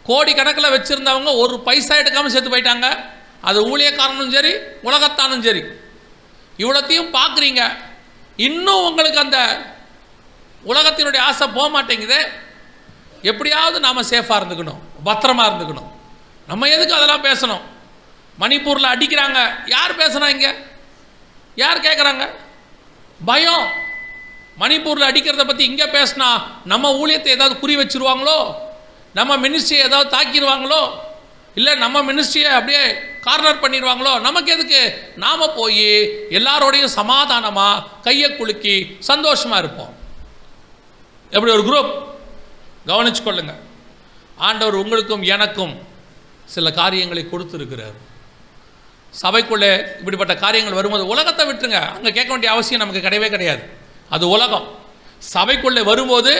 கோடி கணக்கில் வச்சுருந்தவங்க ஒரு பைசா எடுக்காமல் சேர்த்து போயிட்டாங்க. அது ஊழியக்காரனும் சரி உலகத்தானும் சரி. இவ்வளோத்தையும் பார்க்குறீங்க, இன்னும் உங்களுக்கு அந்த உலகத்தினுடைய ஆசை போக மாட்டேங்குது. எப்படியாவது நாம் சேஃபாக இருந்துக்கணும், பத்திரமா இருந்துக்கணும். நம்ம எதுக்கு அதெல்லாம் பேசணும்? மணிப்பூரில் அடிக்கிறாங்க, யார் பேசுனா? இங்கே யார் கேட்குறாங்க? பயம். மணிப்பூரில் அடிக்கிறத பற்றி இங்கே பேசினா நம்ம ஊழியத்தை ஏதாவது குறி வச்சுருவாங்களோ, நம்ம மினிஸ்ட்ரியை ஏதாவது தாக்கிடுவாங்களோ, இல்லை நம்ம மினிஸ்ட்ரியை அப்படியே கார்னர் பண்ணிடுவாங்களோ. நமக்கு எதுக்கு? நாம் போய் எல்லாரோடையும் சமாதானமாக கையை குலுக்கி சந்தோஷமாக இருப்போம். எப்படி ஒரு குரூப் கவனிச்சு கொள்ளுங்க. ஆண்டவர் உங்களுக்கும் எனக்கும் சில காரியங்களை கொடுத்துருக்கிறார். சபைக்குள்ளே இப்படிப்பட்ட காரியங்கள் வரும்போது உலகத்தை விட்டுருங்க, அங்கே கேட்க வேண்டிய அவசியம் நமக்கு கிடையவே கிடையாது. அது உலகம். சபைக்குள்ளே வரும்போது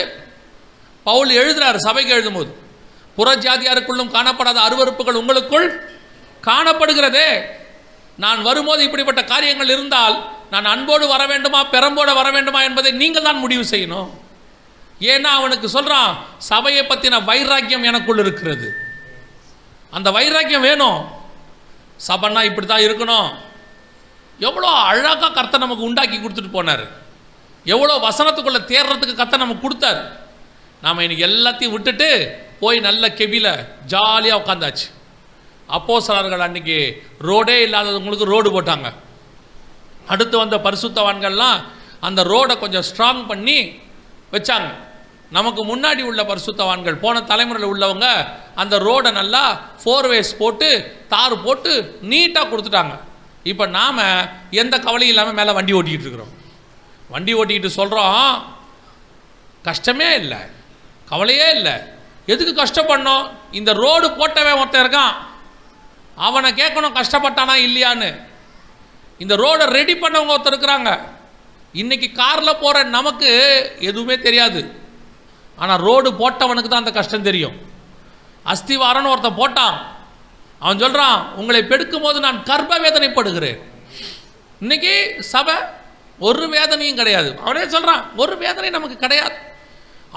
பவுல் எழுதுறாரு, சபைக்கு எழுதும்போது, புறஜாதியாருக்குள்ளும் காணப்படாத அருவருப்புகள் உங்களுக்குள் காணப்படுகிறதே. நான் வரும்போது இப்படிப்பட்ட காரியங்கள் இருந்தால் நான் அன்போடு வர வேண்டுமா பெரம்போடு வர வேண்டுமா என்பதை நீங்கள் தான் முடிவு செய்யணும். ஏன்னா அவனுக்கு சொல்கிறான், சபையை பற்றின வைராக்கியம் எனக்குள் இருக்கிறது. அந்த வைராக்கியம் வேணும். சபைன்னா இப்படி தான் இருக்கணும். எவ்வளோ அழகாக கர்த்தர் நமக்கு உண்டாக்கி கொடுத்துட்டு போனார். எவ்வளோ வசனத்துக்குள்ளே தேர்றதுக்கு கர்த்தர் நமக்கு கொடுத்தார். நாம் இன்னைக்கு எல்லாத்தையும் விட்டுட்டு போய் நல்ல கெபியில் ஜாலியாக உட்காந்தாச்சு. அப்போஸ்தலர்கள் அன்றைக்கி ரோடே இல்லாதவங்களுக்கு ரோடு போட்டாங்க. அடுத்து வந்த பரிசுத்தவான்கள்லாம் அந்த ரோடை கொஞ்சம் ஸ்ட்ராங் பண்ணி வச்சாங்க. நமக்கு முன்னாடி உள்ள பரிசுத்தவான்கள், போன தலைமுறையில் உள்ளவங்க, அந்த ரோடை நல்லா 4 ways போட்டு தார் போட்டு நீட்டாக கொடுத்துட்டாங்க. இப்போ நாம் எந்த கவலையும் இல்லாமல் மேலே வண்டி ஓட்டிக்கிட்டு இருக்கிறோம். வண்டி ஓட்டிக்கிட்டு சொல்கிறோம், கஷ்டமே இல்லை, கவலையே இல்லை. எதுக்கு கஷ்டப்படணும்? இந்த ரோடு போட்டவன் ஒருத்தன் இருக்கான், அவனை கேட்கணும் கஷ்டப்பட்டானா இல்லையான்னு. இந்த ரோடை ரெடி பண்ணவங்க ஒருத்தர் இருக்கிறாங்க. இன்றைக்கி காரில் போகிற நமக்கு எதுவுமே தெரியாது, ஆனால் ரோடு போட்டவனுக்கு தான் அந்த கஷ்டம் தெரியும். அஸ்திவாரன்னு ஒருத்தன் போட்டான், அவன் சொல்கிறான், உங்களை பெடுக்கும் போது நான் கர்ப்ப வேதனைப்படுகிறேன். இன்னைக்கு சபை ஒரு வேதனையும் கிடையாது. அவனே சொல்கிறான், ஒரு வேதனை நமக்கு கிடையாது.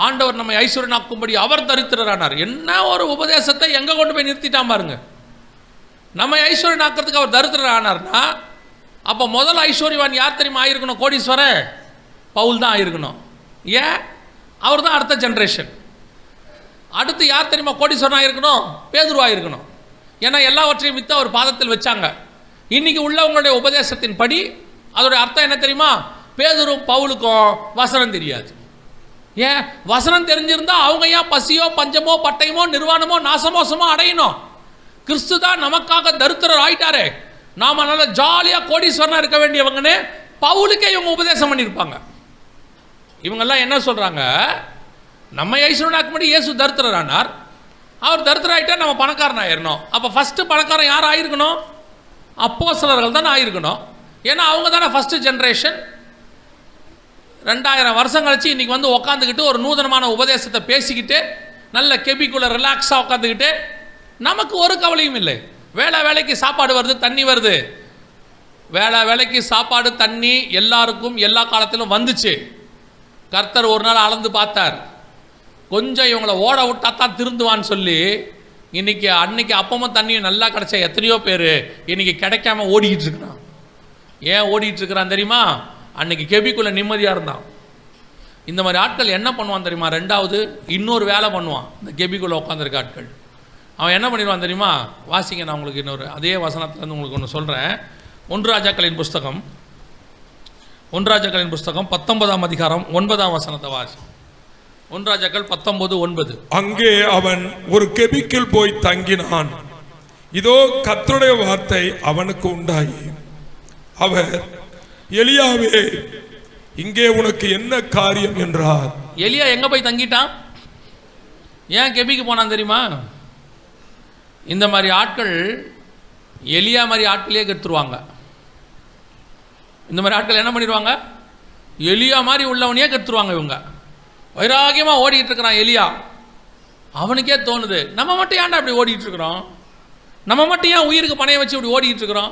ஆண்டவர் நம்மை ஐஸ்வர்யனாக்கும்படி அவர் தரித்திரரானார். என்ன ஒரு உபதேசத்தை எங்கே கொண்டு போய் நிறுத்திட்டான் பாருங்க. நம்ம ஐஸ்வர்யனாக்கிறதுக்கு அவர் தரித்திரரானார்னா, அப்போ முதல் ஐஸ்வர்யவான் யார் தெரியுமா ஆயிருக்கணும்? கோடீஸ்வரன் பவுல் தான் ஆயிருக்கணும். ஏன்? அவர் தான் அடுத்த ஜென்ரேஷன். அடுத்து யார் தெரியுமா கோடீஸ்வரனாக இருக்கணும்? பேதுருவாக இருக்கணும். ஏன்னா எல்லாவற்றையும் விற்று அவர் பாதத்தில் வச்சாங்க. இன்றைக்கி உள்ளவங்களுடைய உபதேசத்தின் படி அதோடைய அர்த்தம் என்ன தெரியுமா? பேதுரும் பவுலுக்கும் வசனம் தெரியாது. ஏன்? வசனம் தெரிஞ்சிருந்தால் அவங்க ஏன் பசியோ பஞ்சமோ பட்டயமோ நிர்வாணமோ நாசமோசமோ அடையணும்? கிறிஸ்து தான் நமக்காக தரித்திரர் ஆயிட்டாரே. நாம் நல்லா ஜாலியாக கோடீஸ்வரனாக இருக்க வேண்டியவங்கன்னு பவுலுக்கே இவங்க உபதேசம் பண்ணியிருப்பாங்க. இவங்கெல்லாம் என்ன சொல்கிறாங்க? நம்ம ஐஸ்வர்யனாக்கும்படி இயேசு தரித்திரர் ஆனார், அவர் தரித்திரர் ஆகிட்டா நம்ம பணக்காரன் ஆயிடணும். அப்போ ஃபஸ்ட்டு பணக்காரன் யார் ஆயிருக்கணும்? அப்போஸ்தலர்கள் தான் ஆயிருக்கணும். ஏன்னா அவங்க தானே ஃபஸ்ட்டு ஜென்ரேஷன். 2000 வருஷம் கழிச்சு இன்றைக்கி வந்து உக்காந்துக்கிட்டு ஒரு நூதனமான உபதேசத்தை பேசிக்கிட்டு நல்ல கெபிக்குள்ளே ரிலாக்ஸாக உட்காந்துக்கிட்டு நமக்கு ஒரு கவலையும் இல்லை. வேலைக்கு சாப்பாடு வருது, தண்ணி வருது. வேலைக்கு சாப்பாடு தண்ணி எல்லாருக்கும் எல்லா காலத்திலும் வந்துச்சு. கர்த்தர் ஒரு நாள் அளந்து பார்த்தார், கொஞ்சம் இவங்களை ஓட விட்டா தான் திருந்துவான்னு சொல்லி அன்னைக்கு அப்பமும் தண்ணியும் நல்லா கிடச்ச எத்தனையோ பேர் இன்றைக்கி கிடைக்காம ஓடிக்கிட்டு இருக்கிறான். ஏன் ஓடிக்கிட்டு இருக்கிறான் தெரியுமா? அன்றைக்கி கெபிக்குள்ளே நிம்மதியாக இருந்தான். இந்த மாதிரி ஆட்கள் என்ன பண்ணுவான் தெரியுமா? ரெண்டாவது இன்னொரு வேலை பண்ணுவான். இந்த கெபிக்குள்ளே உட்காந்துருக்க ஆட்கள் அவன் என்ன பண்ணிடுவான் தெரியுமா? வாசிங்க, நான் உங்களுக்கு இன்னொரு அதே வசனத்துலேருந்து உங்களுக்கு ஒன்று சொல்கிறேன். 1 ராஜாக்களின் புஸ்தகம் 19ஆம் அதிகாரம் 9ஆம் வசனத்தை வாசி. 1 ராஜாக்கள் 19:9. அங்கே அவன் ஒரு கெபிக்குள் போய் தங்கினான். இதோ கர்த்தருடைய வார்த்தை அவனுக்கு உண்டாகி, அவர், எலியாவே, இங்கே உனக்கு என்ன காரியம் என்றார். எலியா எங்க போய் தங்கிட்டான்? ஏன் கெபிக்கு போனான் தெரியுமா? இந்த மாதிரி ஆட்கள் எலியா மாதிரி ஆட்களே கெடுத்துருவாங்க. இந்த மாதிரி ஆட்கள் என்ன பண்ணிடுவாங்க? எலியா மாதிரி உள்ளவனையே கெடுத்துருவாங்க. இவங்க வைராகியமாக ஓடிக்கிட்டு இருக்கிறான் எலியா. அவனுக்கே தோணுது, நம்ம மட்டும் ஏன்டா அப்படி ஓடிக்கிட்டு இருக்கிறோம்? நம்ம மட்டும் ஏன் உயிருக்கு பணைய வச்சு இப்படி ஓடிக்கிட்டு இருக்கிறோம்?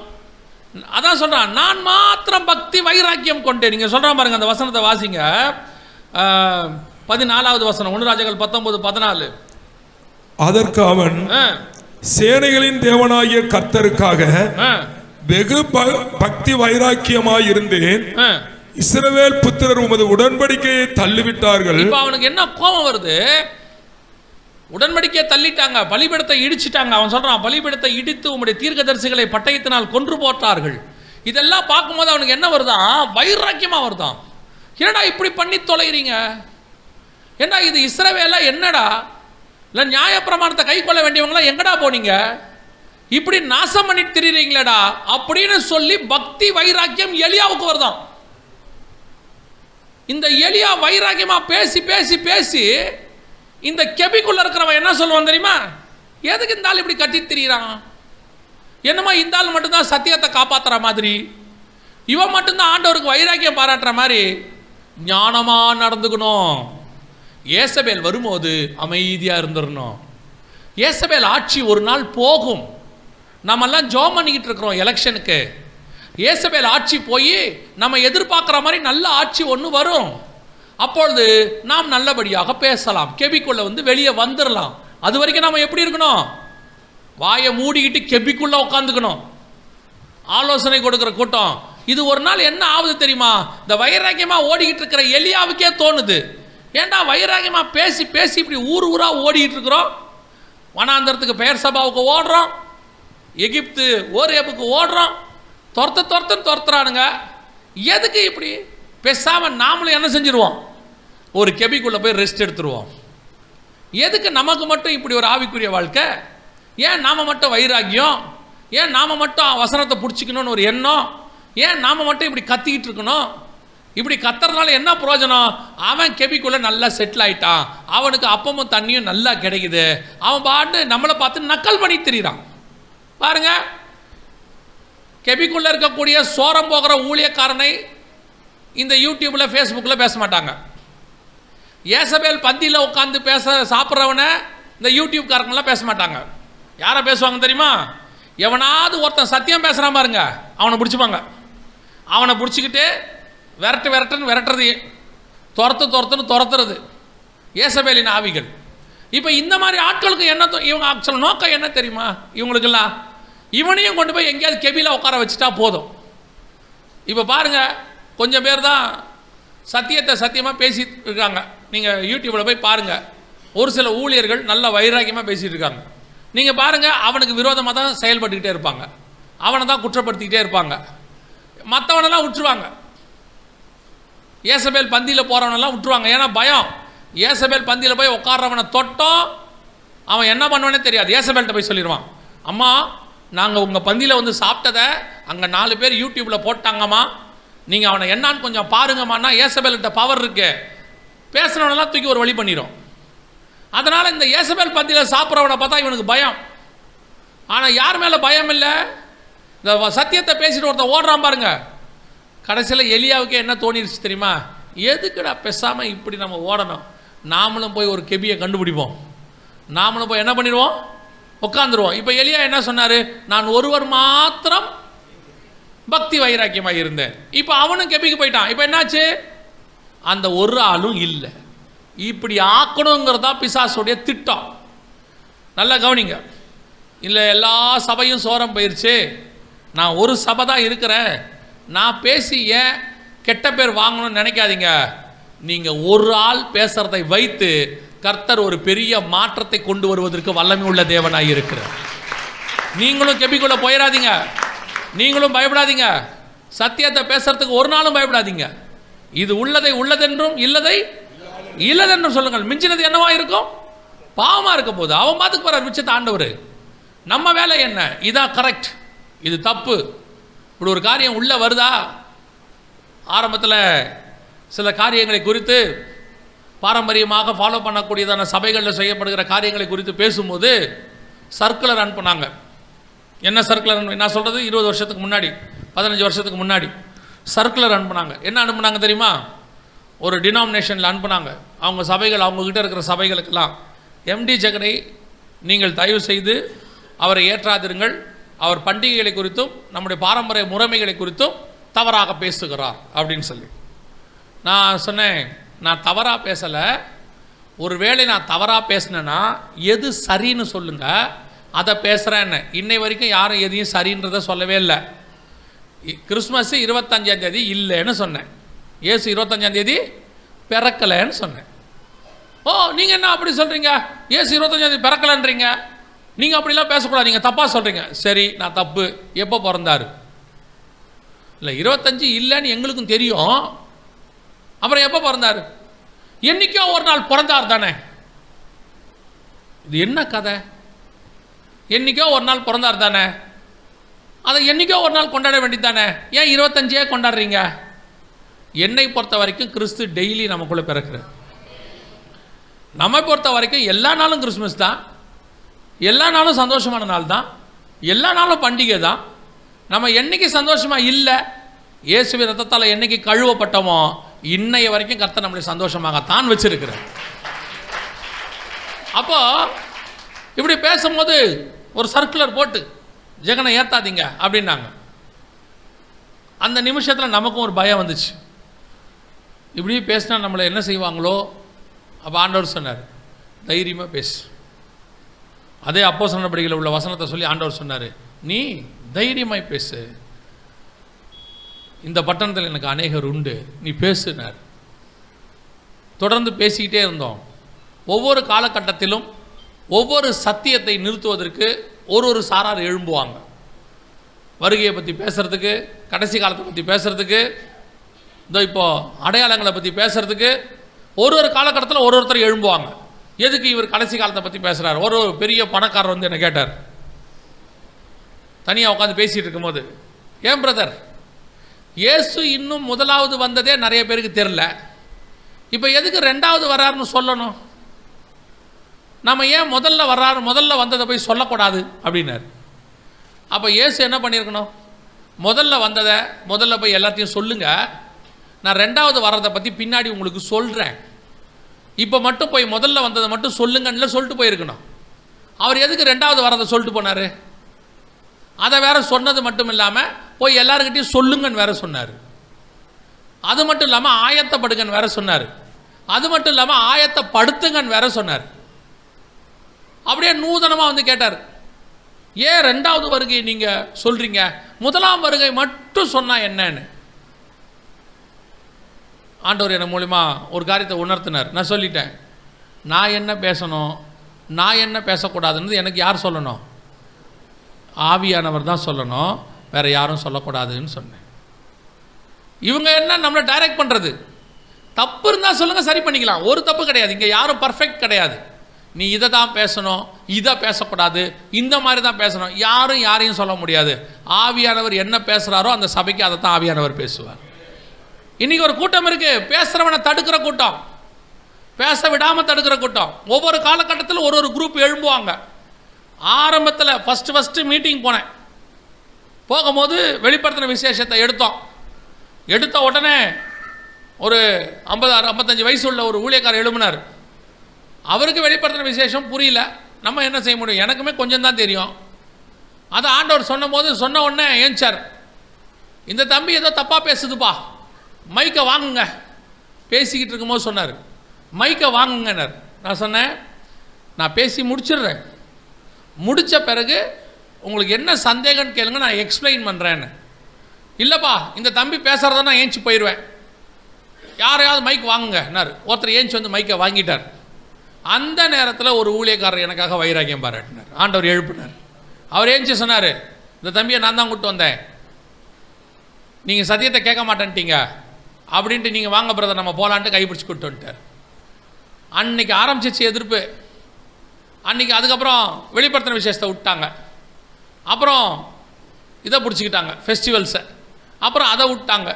அதான் சொல்கிறான், நான் மாத்திரம் பக்தி வைராக்கியம் கொண்டேன். நீங்கள் சொல்கிறான் பாருங்க, அந்த வசனத்தை வாசிங்க. 14வது வசனம், 1 ராஜாக்கள் 19:14. அதற்கு அவன், சேனைகளின் தேவனாகிய கர்த்தருக்காக வெகு பக்தி வைராக்கியமாய் இருந்தேன். இஸ்ரவேல் புத்திரர் உமது உடன்படிக்கையை தள்ளிவிட்டார்கள். இப்ப அவனுக்கு என்ன கோபம் வருது? உடன்படிக்கையை தள்ளிட்டாங்க, பலிபீடத்தை இடிச்சிட்டாங்க. அவன் சொல்றான், பலிபீடத்தை இடித்து உம்முடைய தீர்க்கதரிசிகளை பட்டயத்தினால் கொன்று போட்டார்கள். இதெல்லாம் பார்க்கும்போது அவனுக்கு என்ன வருதான்? வைராக்கியமாக வருதான். என்னடா இப்படி பண்ணி தொலைகிறீங்க? ஏன்னா இது இஸ்ரவேலா என்னடா? இல்லை நியாயப்பிரமாணத்தை கை கொள்ள வேண்டியவங்களாம் எங்கடா போனீங்க? இப்படி நாசம் பண்ணிட்டு திரிறீங்களேடா அப்படின்னு சொல்லி பக்தி வைராக்கியம் எலியாவுக்கு வருதான். இந்த எலியா வைராக்கியமா பேசி பேசி பேசி இந்த கெபிக்குள்ள இருக்கிறவன் என்ன சொல்லுவான் தெரியுமா? எதுக்கு இந்த ஆள் இப்படி கட்டி திரிகிறான்? என்னமா இந்த ஆள் மட்டும்தான் சத்தியத்தை காப்பாற்றுற மாதிரி, இவன் மட்டும்தான் ஆண்டவருக்கு வைராக்கியம் பாராட்டுற மாதிரி ஞானமா நடந்துக்கணும். ஏசபேல் வரும்போது அமைதியாக இருந்துடணும். ஏசபேல் ஆட்சி ஒரு நாள் போகும். நம்மெல்லாம் ஜோம் பண்ணிக்கிட்டு இருக்கிறோம் எலெக்ஷனுக்கு. ஏசபேல் ஆட்சி போய் நம்ம எதிர்பார்க்குற மாதிரி நல்ல ஆட்சி ஒன்று வரும். அப்பொழுது நாம் நல்லபடியாக பேசலாம், கெபிக்குள்ள வெளியே வந்துடலாம். அது வரைக்கும் நம்ம எப்படி இருக்கணும்? வாயை மூடிக்கிட்டு கெபிக்குள்ள உட்காந்துக்கணும். ஆலோசனை கொடுக்குற கூட்டம். இது ஒரு நாள் என்ன ஆகுது தெரியுமா? இந்த வைராக்கியமாக ஓடிக்கிட்டு இருக்கிற எலியாவுக்கே தோணுது, ஏண்டா வைராக்கியமாக பேசி பேசி இப்படி ஊர் ஊராக ஓடிக்கிட்டு இருக்கிறோம். வனாந்தரத்துக்கு பெயர் சபாவுக்கு ஓடுறோம், எகிப்து ஓரேபுக்கு ஓடுறோம், துரத்துறானுங்க. எதுக்கு இப்படி? பேசாமல் நாமளும் என்ன செஞ்சிருவோம்? ஒரு கெபிக்குள்ளே போய் ரெஸ்ட் எடுத்துருவோம். எதுக்கு நமக்கு மட்டும் இப்படி ஒரு ஆவிக்குரிய வாழ்க்கை? ஏன் நாம் மட்டும் வைராக்கியம்? ஏன் நாம் மட்டும் வசனத்தை பிடிச்சிக்கணும்னு ஒரு எண்ணம்? ஏன் நாம் மட்டும் இப்படி கத்திக்கிட்டு இருக்கணும்? இப்படி கத்துறதுனால என்ன பிரயோஜனம்? அவன் கெபிக்குள்ளே நல்லா செட்டில் ஆகிட்டான், அவனுக்கு அப்பமும் தண்ணியும் நல்லா கிடைக்குது, அவன் பாட்டு நம்மளை பார்த்து நக்கல் பண்ணி திரிகிறான். பாருங்க, கெபிக்குள்ளே இருக்கக்கூடிய சோரம் போகிற ஊழியக்காரனை இந்த யூடியூப்பில் ஃபேஸ்புக்கில் பேச மாட்டாங்க. ஏசபேல் பந்தியில் உட்காந்து சாப்பிட்றவனை இந்த யூடியூப்காரங்களாம் பேச மாட்டாங்க. யாரை பேசுவாங்க தெரியுமா? எவனாவது ஒருத்தன் சத்தியம் பேசுகிறான் பாருங்க, அவனை பிடிச்சிப்பாங்க. அவனை பிடிச்சிக்கிட்டு விரட்டுன்னு விரட்டுறது, துரத்துறது ஏசபேலின் ஆவிகள். இப்போ இந்த மாதிரி ஆட்களுக்கு என்ன இவங்க ஆக்சுவல் நோக்கம் என்ன தெரியுமா? இவங்களுக்கெல்லாம் இவனையும் கொண்டு போய் எங்கேயாவது கெபியில் உட்கார வச்சுட்டா போதும். இப்போ பாருங்கள், கொஞ்சம் பேர் தான் சத்தியத்தை சத்தியமாக பேசிட்டு இருக்காங்க. நீங்கள் யூடியூப்பில் போய் பாருங்கள், ஒரு சில ஊழியர்கள் நல்ல வைராக்கியமாக பேசிகிட்டு இருக்காங்க. நீங்கள் பாருங்கள், அவனுக்கு விரோதமாக தான் செயல்பட்டுக்கிட்டே இருப்பாங்க, அவனை தான் குற்றப்படுத்திக்கிட்டே இருப்பாங்க, மற்றவனெல்லாம் விட்டுருவாங்க. ஏசபேல் பந்தியில் போகிறவனெல்லாம் விட்டுருவாங்க. ஏன்னா பயம். ஏசபேல் பந்தியில் போய் உட்கார்றவனை தொட்டோம் அவன் என்ன பண்ணுவானே தெரியாது. ஏசபேல்கிட்ட போய் சொல்லிடுவான், அம்மா நாங்கள் உங்கள் பந்தியில் சாப்பிட்டதை அங்கே 4 பேர் யூடியூப்பில் போட்டாங்கம்மா, நீங்கள் அவனை என்னான்னு கொஞ்சம் பாருங்கம்மான்னா ஏசபேல்கிட்ட பவர் இருக்கு, பேசுகிறவனெல்லாம் தூக்கி ஒரு வழி பண்ணிடும். அதனால் இந்த ஏசபேல் பந்தியில் சாப்பிட்றவனை பார்த்தா இவனுக்கு பயம். ஆனால் யார் மேலே பயம் இல்லை? இந்த சத்தியத்தை பேசிட்டு ஒருத்தன் ஓடுறான் பாருங்க. கடைசியில் எலியாவுக்கே என்ன தோணிருச்சு தெரியுமா? எதுக்குடா பேசாமல் இப்படி நம்ம ஓடணும், நாமளும் போய் ஒரு கெபியை கண்டுபிடிப்போம், நாமளும் போய் என்ன பண்ணிடுவோம், உட்காந்துருவோம். இப்போ எலியா என்ன சொன்னார்? நான் ஒருவர் மாத்திரம் பக்தி வைராக்கியமாக இருந்தேன். இப்போ அவனும் கெபிக்கு போயிட்டான். இப்போ என்னாச்சு? அந்த ஒரு ஆளும் இல்லை. இப்படி ஆக்கணுங்கிறதா பிசாசுடைய திட்டம். நல்லா கவனிங்க. இல்லை எல்லா சபையும் சோரம் போயிடுச்சு, நான் ஒரு சபை தான் இருக்கிறேன், நான் பேசி ஏன் கெட்ட பேர் வாங்கணும்னு நினைக்காதீங்க. நீங்கள் ஒரு ஆள் பேசுகிறதை வைத்து கர்த்தர் ஒரு பெரிய மாற்றத்தை கொண்டு வருவதற்கு வல்லமை உள்ள தேவனாய் இருக்கிறார். நீங்களும் கெபிக்குள்ள போயிடாதீங்க, நீங்களும் பயப்படாதீங்க, சத்தியத்தை பேசுறதுக்கு ஒரு நாளும் பயப்படாதீங்க. இது உள்ளதை உள்ளதென்றும் இல்லதை இல்லதென்றும் சொல்லுங்கள். மிஞ்சினது என்னவா இருக்கும்? பாவமாக இருக்க போது அவன் பார்த்துக்கு போகிறார் மிச்சத்தை ஆண்டவர். நம்ம வேலை என்ன? இதான் கரெக்ட், இது தப்பு. இப்படி ஒரு காரியம் உள்ளே வருதா? ஆரம்பத்தில் சில காரியங்களை குறித்து பாரம்பரியமாக ஃபாலோ பண்ணக்கூடியதான சபைகளில் செய்யப்படுகிற காரியங்களை குறித்து பேசும்போது சர்க்குலர் அனுப்புனாங்க. என்ன சர்க்குலர்? நான் சொல்கிறது 20 வருஷத்துக்கு முன்னாடி, 15 வருஷத்துக்கு முன்னாடி சர்க்குலர் அனுப்புனாங்க. என்ன அனுப்புனாங்க தெரியுமா? ஒரு டினாமினேஷனில் அனுப்புனாங்க. அவங்க சபைகள், அவங்கக்கிட்ட இருக்கிற சபைகளுக்கெல்லாம், எம்டி ஜெகனை நீங்கள் தயவு செய்து அவரை ஏற்றாதிருங்கள், அவர் பண்டிகைகளை குறித்தும் நம்முடைய பாரம்பரிய முறைமைகளை குறித்தும் தவறாக பேசுகிறார் அப்படின்னு சொல்லி. நான் சொன்னேன், நான் தவறாக பேசலை, ஒருவேளை நான் தவறாக பேசினேன்னா எது சரின்னு சொல்லுங்கள், அதை பேசுகிறேன்னு. இன்னை வரைக்கும் யாரும் எதையும் சரின்றதை சொல்லவே இல்லை. கிறிஸ்மஸ் 25ஆம் தேதி இல்லைன்னு சொன்னேன், இயேசு 25ஆம் தேதி பிறக்கலைன்னு சொன்னேன். ஓ, நீங்கள் என்ன அப்படி சொல்கிறீங்க? இயேசு 25ஆம் தேதி பிறக்கலைன்றீங்க, நீங்கள் அப்படிலாம் பேசக்கூடாது, நீங்கள் தப்பாக சொல்கிறீங்க. சரி, நான் தப்பு. எப்போ பிறந்தார்? இல்லை 25 இல்லைன்னு எங்களுக்கும் தெரியும். அப்புறம் எப்போ பிறந்தார்? என்னைக்கோ ஒரு நாள் பிறந்தார் தானே. இது என்ன கதை? என்னைக்கோ ஒரு நாள் பிறந்தார் தானே, அதை என்னைக்கோ ஒரு நாள் கொண்டாட வேண்டியது தானே. ஏன் 25 கொண்டாடுறீங்க? என்னை பொறுத்த வரைக்கும் கிறிஸ்து டெய்லி நமக்குள்ளே பிறக்கிறார். நம்மை பொறுத்த வரைக்கும் எல்லா நாளும் கிறிஸ்மஸ் தான், எல்லா நாளும் சந்தோஷமான நாள் தான், எல்லா நாளும் பண்டிகை தான். நம்ம என்னைக்கு சந்தோஷமாக இல்லை, இயேசுவின் ரத்தத்தால் என்னைக்கு கழுவப்பட்டோமோ இன்னைய வரைக்கும் கர்த்தர் நம்மளை சந்தோஷமாகத்தான் வச்சிருக்கிறார். அப்போ இப்படி பேசும்போது ஒரு சர்க்குலர் போட்டு ஜெகனை ஏற்றாதீங்க அப்படின்னாங்க. அந்த நிமிஷத்தில் நமக்கும் ஒரு பயம் வந்துச்சு, இப்படி பேசினா நம்மளை என்ன செய்வாங்களோ. அப்போ ஆண்டவர் சொன்னார், தைரியமாக பேசு. அதே அப்போஸ்தலர் நடபடிகளில் உள்ள வசனத்தை சொல்லி ஆண்டவர் சொன்னார், நீ தைரியமாய் பேசு, இந்த பட்டணத்தில் எனக்கு அநேகர் உண்டு, நீ பேசுனார். தொடர்ந்து பேசிக்கிட்டே இருந்தோம். ஒவ்வொரு காலகட்டத்திலும் ஒவ்வொரு சத்தியத்தை நிறுத்துவதற்கு ஒரு சாரார் எழும்புவாங்க. வருகையை பற்றி பேசுகிறதுக்கு, கடைசி காலத்தை பற்றி பேசுகிறதுக்கு, இதோ இப்போ அடையாளங்களை பற்றி பேசுகிறதுக்கு ஒரு காலகட்டத்தில் ஒருத்தர் எழும்புவாங்க. எதுக்கு இவர் கடைசி காலத்தை பற்றி பேசுகிறார்? ஒரு பெரிய பணக்காரர் வந்து என்ன கேட்டார், தனியாக உட்காந்து பேசிகிட்டு இருக்கும்போது, ஏன் பிரதர், இயேசு இன்னும் முதலாவது வந்ததே நிறைய பேருக்கு தெரில, இப்போ எதுக்கு ரெண்டாவது வர்றாருன்னு சொல்லணும்? நம்ம ஏன் முதல்ல வந்ததை போய் சொல்லக்கூடாது அப்படின்னார். அப்போ இயேசு என்ன பண்ணியிருக்கணும்? முதல்ல போய் எல்லாத்தையும் சொல்லுங்கள், நான் ரெண்டாவது வர்றதை பற்றி பின்னாடி உங்களுக்கு சொல்கிறேன், இப்போ மட்டும் போய் முதல்ல வந்ததை மட்டும் சொல்லுங்கன்னு சொல்லிட்டு போயிருக்கணும். அவர் எதுக்கு ரெண்டாவது வர்றதை சொல்லிட்டு போனார்? அதை வேற சொன்னது மட்டும் இல்லாமல் போய் எல்லாருக்கிட்டையும் சொல்லுங்கன்னு வேற சொன்னார். அது மட்டும் இல்லாமல் ஆயத்தப்படுங்கன்னு வேற சொன்னார். அது மட்டும் இல்லாமல் ஆயத்தப்படுத்துங்கன்னு வேற சொன்னார். அப்படியே நூதனமாக வந்து கேட்டார், ஏன் ரெண்டாவது வருகை நீங்கள் சொல்கிறீங்க, முதலாம் வருகை மட்டும் சொன்னால் என்னன்னு? ஆண்டவர் என் மூலிமா ஒரு காரியத்தை உணர்த்தினார். நான் சொல்லிட்டேன், நான் என்ன பேசணும், நான் என்ன பேசக்கூடாதுன்னு எனக்கு யார் சொல்லணும்? ஆவியானவர் தான் சொல்லணும், வேறு யாரும் சொல்லக்கூடாதுன்னு சொன்னேன். இவங்க என்ன நம்மளை டைரக்ட் பண்ணுறது? தப்பு இருந்தால் சொல்லுங்கள், சரி பண்ணிக்கலாம், ஒரு தப்பு கிடையாது. இங்கே யாரும் பர்ஃபெக்ட் கிடையாது. நீ இதை தான் பேசணும், இதை பேசக்கூடாது, இந்த மாதிரி தான் பேசணும், யாரையும் சொல்ல முடியாது. ஆவியானவர் என்ன பேசுகிறாரோ அந்த சபைக்கு அதை தான் ஆவியானவர் பேசுவார். இன்றைக்கி ஒரு கூட்டம் இருக்குது, பேசுகிறவனை தடுக்கிற கூட்டம், பேச விடாமல் தடுக்கிற கூட்டம். ஒவ்வொரு காலகட்டத்தில் ஒரு குரூப் எழும்புவாங்க. ஆரம்பத்தில் ஃபஸ்ட்டு மீட்டிங் போனேன். போகும்போது வெளிப்படுத்தின விசேஷத்தை எடுத்த உடனே ஒரு 55 வயசு உள்ள ஒரு ஊழியக்காரர் எழுப்பினார். அவருக்கு வெளிப்படுத்தின விசேஷம் புரியல. நம்ம என்ன செய்ய முடியும்? எனக்குமே கொஞ்சம் தான் தெரியும். அதை ஆண்டவர் சொன்ன உடனே ஏஞ்சார், இந்த தம்பி ஏதோ தப்பாக பேசுதுப்பா, மைக்கை வாங்குங்க. பேசிக்கிட்டு இருக்கும்போது சொன்னார், மைக்கை வாங்குங்கன்னார். நான் சொன்னேன், நான் பேசி முடிச்சிடுறேன், முடித்த பிறகு உங்களுக்கு என்ன சந்தேகம்னு கேளுங்க, நான் எக்ஸ்பிளைன் பண்ணுறேன்னு. இல்லைப்பா, இந்த தம்பி பேசுகிறத நான் ஏஞ்சி போயிடுவேன், யாரையாவது மைக் வாங்குங்கன்னார். ஒருத்தர் ஏஞ்சி வந்து மைக்கை வாங்கிட்டார். அந்த நேரத்தில் ஒரு ஊழியக்காரர் எனக்காக வைராக்கியம் பாராட்டினார். ஆண்டவர் எழுப்பினார். அவர் ஏஞ்சி சொன்னார், இந்த தம்பியை நான் தான் கூப்பிட்டு வந்தேன், நீங்கள் சத்தியத்தை கேட்க மாட்டேன்ட்டீங்க அப்படின்ட்டு, நீங்கள் வாங்க பிரதர் நம்ம போகலான்ட்டு கைப்பிடிச்சு கூப்பிட்டு வந்துட்டார். அன்றைக்கி ஆரம்பிச்சிச்சு எதிர்ப்பு. அன்றைக்கி அதுக்கப்புறம் வெளிப்படுத்தின விசேஷத்தை விட்டாங்க. அப்புறம் இதை பிடிச்சிக்கிட்டாங்க, ஃபெஸ்டிவல்ஸை. அப்புறம் அதை விட்டாங்க.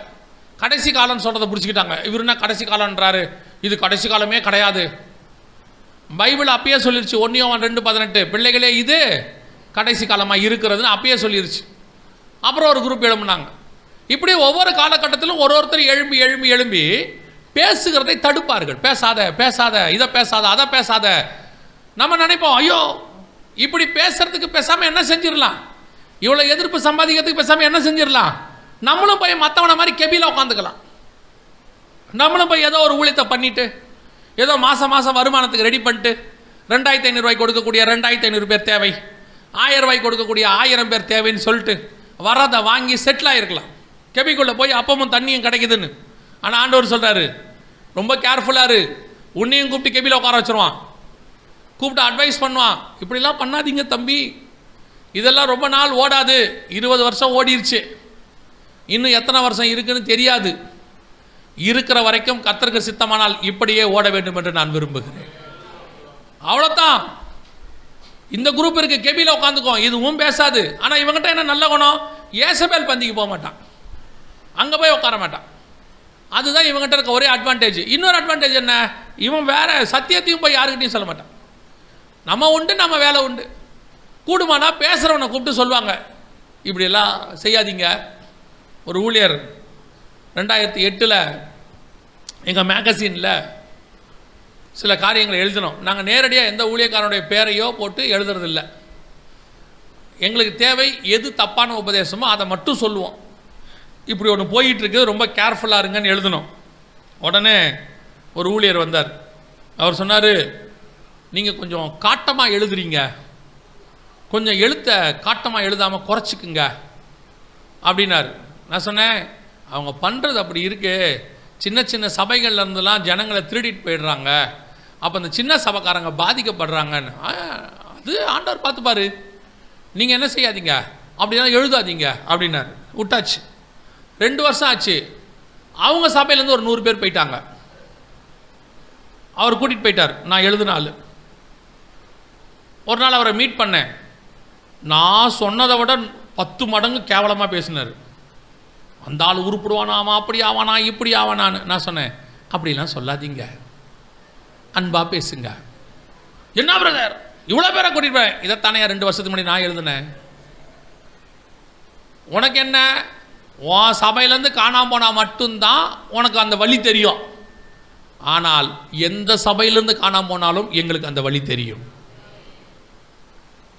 கடைசி காலம்னு சொல்கிறத பிடிச்சிக்கிட்டாங்க. இவருன்னா கடைசி காலன்றாரு, இது கடைசி காலமே கிடையாது. பைபிள் அப்பயே சொல்லிருச்சு, 1 யோவான் 2:18, பிள்ளைகளே இது கடைசி காலமாக இருக்கிறதுன்னு அப்பயே சொல்லிருச்சு. அப்புறம் ஒரு குரூப் எழுப்புனாங்க. இப்படி ஒவ்வொரு காலகட்டத்திலும் ஒருத்தர் எழும்பி பேசுகிறதை தடுப்பார்கள். பேசாத, இதை பேசாத, அதை பேசாத. நம்ம நினைப்போம், ஐயோ இப்படி பேசுறதுக்கு பேசாமல் என்ன செஞ்சிடலாம், இவ்வளோ எதிர்ப்பு சம்பாதிக்கிறதுக்கு பேசாமல் என்ன செஞ்சிடலாம், நம்மளும் போய் மற்றவனை மாதிரி கெபியில் உட்காந்துக்கலாம், நம்மளும் போய் ஏதோ ஒரு ஊழியத்தை பண்ணிவிட்டு ஏதோ மாதம் வருமானத்துக்கு ரெடி பண்ணிட்டு 2500 ரூபாய் கொடுக்கக்கூடிய 2500 பேர் தேவை, 1000 ரூபாய் கொடுக்கக்கூடிய 1000 பேர் தேவைன்னு சொல்லிட்டு வரதை வாங்கி செட்டில் ஆகிருக்கலாம். கெபிக்குள்ளே போய் அப்பமும் தண்ணியும் கிடைக்குதுன்னு. ஆனால் ஆண்டவர் சொல்கிறாரு, ரொம்ப கேர்ஃபுல்லாக இரு, உன்னையும் கூப்பிட்டு கெபியில் உட்கார வச்சுருவான், கூப்பிட்டு அட்வைஸ் பண்ணுவான். இப்படிலாம் பண்ணாதீங்க தம்பி, இதெல்லாம் ரொம்ப நாள் ஓடாது. 20 வருஷம் ஓடிருச்சு. இன்னும் எத்தனை வருஷம் இருக்குன்னு தெரியாது. இருக்கிற வரைக்கும் கர்த்தருக்கு சித்தமானால் இப்படியே ஓட வேண்டும் என்று நான் விரும்புகிறேன். அவ்வளோதான். இந்த குரூப் இருக்குது, கெபியில் உட்காந்துக்கும், இதுவும் பேசாது. ஆனால் இவங்ககிட்ட என்ன நல்ல குணம், ஏசபேல் பந்திக்கு போக மாட்டான், அங்கே போய் உட்கார மாட்டான். அதுதான் இவங்ககிட்ட இருக்க ஒரே அட்வான்டேஜ். இன்னொரு அட்வான்டேஜ் என்ன, இவன் வேற சத்தியத்தையும் போய் யாருக்கிட்டையும் சொல்ல மாட்டான். நம்ம உண்டு, நம்ம வேலை உண்டு. கூடுமானா பேசுகிறவனை கூப்பிட்டு சொல்லுவாங்க, இப்படியெல்லாம் செய்யாதீங்க. ஒரு ஊழியர் 2008 எங்கள் மேகசினில் சில காரியங்களை எழுதினோம். நாங்கள் நேரடியாக எந்த ஊழியக்காரனுடைய பேரையோ போட்டு எழுதுறதில்ல. எங்களுக்கு தேவை எது தப்பான உபதேசமோ அதை மட்டும் சொல்லுவோம். இப்படி ஒன்று போயிட்டுருக்கு, ரொம்ப கேர்ஃபுல்லாக இருங்கன்னு எழுதினோம். உடனே ஒரு ஊழியர் வந்தார். அவர் சொன்னார், நீங்கள் கொஞ்சம் காட்டமாக எழுதுறீங்க, கொஞ்சம் எழுத்த காட்டமாக எழுதாமல் குறைச்சிக்குங்க அப்படின்னாரு. நான் சொன்னேன், அவங்க பண்ணுறது அப்படி இருக்குது, சின்ன சின்ன சபைகள்ல இருந்துலாம் ஜனங்களை திருடிட்டு போயிடுறாங்க, அப்போ அந்த சின்ன சபைக்காரங்க பாதிக்கப்படுறாங்கன்னு. அது ஆண்டவர் பார்த்துப்பாரு, நீங்கள் என்ன செய்யாதீங்க, அப்படின்னா எழுதாதீங்க அப்படின்னாரு. விட்டாச்சு. 2 வருஷம் ஆச்சு. அவங்க சபையிலேருந்து ஒரு 100 பேர் போயிட்டாங்க. அவர் கூட்டிகிட்டு போயிட்டார். நான் எழுதினாள். ஒரு நாள் அவரை மீட் பண்ணேன். நான் சொன்னதை விட 10 மடங்கு கேவலமாக பேசினார். அந்த ஆள் உருப்பிடுவானாமா, அப்படி ஆவானா இப்படி ஆவானான்னு. நான் சொன்னேன், அப்படிலாம் சொல்லாதீங்க, அன்பா பேசுங்க. என்ன பிரதர் இவ்வளோ பேரை கூட்டிட்டு போய், இதைத்தானே 2 வருஷத்துக்கு முன்னாடி நான் எழுதினேன். உனக்கு என்ன, உன் சபையிலேருந்து காணாமல் போனால் மட்டும்தான் உனக்கு அந்த வழி தெரியும். ஆனால் எந்த சபையிலேருந்து காணாமல் போனாலும் எங்களுக்கு அந்த வழி தெரியும்.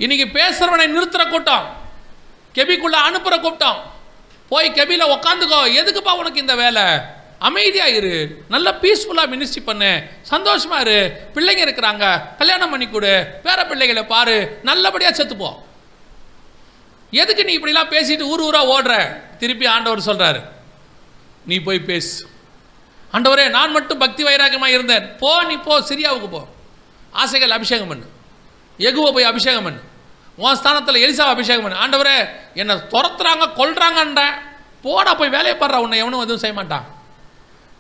இன்னைக்கு பேசுகிறவனை நிறுத்துகிற கூட்டம், கெபிக்குள்ளே அனுப்புகிற கூட்டம். போய் கெபியில் உக்காந்துக்கோ, எதுக்குப்பா உனக்கு இந்த வேலை, அமைதியாக இரு, நல்ல பீஸ்ஃபுல்லாக மினிஸ்ட்ரி பண்ணு, சந்தோஷமாக இரு, பிள்ளைங்க இருக்கிறாங்க, கல்யாணம் பண்ணி கொடு, பேர பிள்ளைகளை பாரு, நல்லபடியாக செத்துப்போ. எதுக்கு நீ இப்படிலாம் பேசிட்டு ஊர் ஊராக ஓடுற? திருப்பி ஆண்டவர் சொல்கிறாரு, நீ போய் பேசு. ஆண்டவரே, நான் மட்டும் பக்தி வைராக்கியமாக இருந்தேன். போ, நீ போ, சிரியாவுக்கு போ, ஆசைகள் அபிஷேகம் பண்ணு, எகுவை போய் அபிஷேகம் பண்ணு, உன் ஸ்தானத்தில் எலிசாவை அபிஷேகம் பண்ணு. ஆண்டவரே, என்னை துரத்துறாங்க கொல்றாங்கன்ற, போடா போய் வேலையை பாடுறா, உன்னை எவனும் எதுவும் செய்ய மாட்டான்.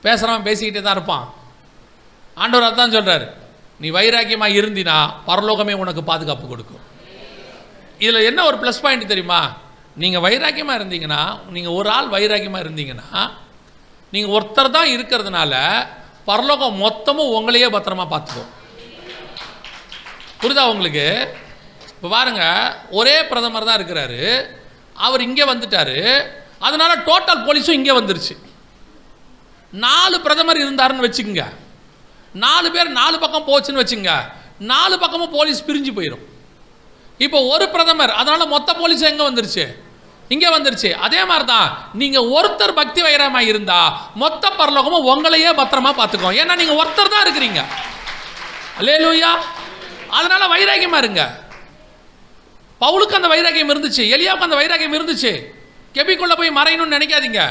பேசுகிறவன் பேசிக்கிட்டே தான் இருப்பான். ஆண்டவர் அதான் சொல்கிறார், நீ வைராக்கியமாக இருந்தினா பரலோகமே உனக்கு பாதுகாப்பு கொடுக்கும். இதில் என்ன ஒரு ப்ளஸ் பாயிண்ட் தெரியுமா, நீங்கள் வைராக்கியமாக இருந்தீங்கன்னா, நீங்கள் ஒரு ஆள் வைராக்கியமாக இருந்தீங்கன்னா, நீங்கள் ஒருத்தர் தான் இருக்கிறதுனால பரலோகம் மொத்தமும் உங்களையே பத்திரமா பார்த்துக்கும். புரியுதா உங்களுக்கு? இப்போ பாருங்க, ஒரே பிரதமர் தான் இருக்கிறாரு, அவர் இங்கே வந்துட்டார், அதனால டோட்டல் போலீஸும் இங்கே வந்துருச்சு. 4 பிரதமர் இருந்தாருன்னு வச்சுக்கோங்க, 4 பேர் 4 பக்கம் போச்சுன்னு வச்சுங்க, 4 பக்கமும் போலீஸ் பிரிஞ்சு போயிடும். இப்போ ஒரு பிரதமர், அதனால மொத்த போலீஸும் எங்கே வந்துருச்சு, இங்கே வந்துருச்சு. அதே மாதிரி தான் நீங்கள் ஒருத்தர் பக்தி வைரமாக இருந்தா மொத்த பரலோகமும் உங்களையே பத்திரமா பார்த்துக்கோ. ஏன்னா நீங்கள் ஒருத்தர் தான் இருக்கிறீங்க. அல்லேலூயா. அதனால வைராக்கியமாக இருங்க. பவுலுக்கு அந்த வைராக்கியம் இருந்துச்சு, எலியாவுக்கு அந்த வைராக்கியம் இருந்துச்சு. கெபிக்குள்ளே போய் மறையணும்னு நினைக்காதீங்க.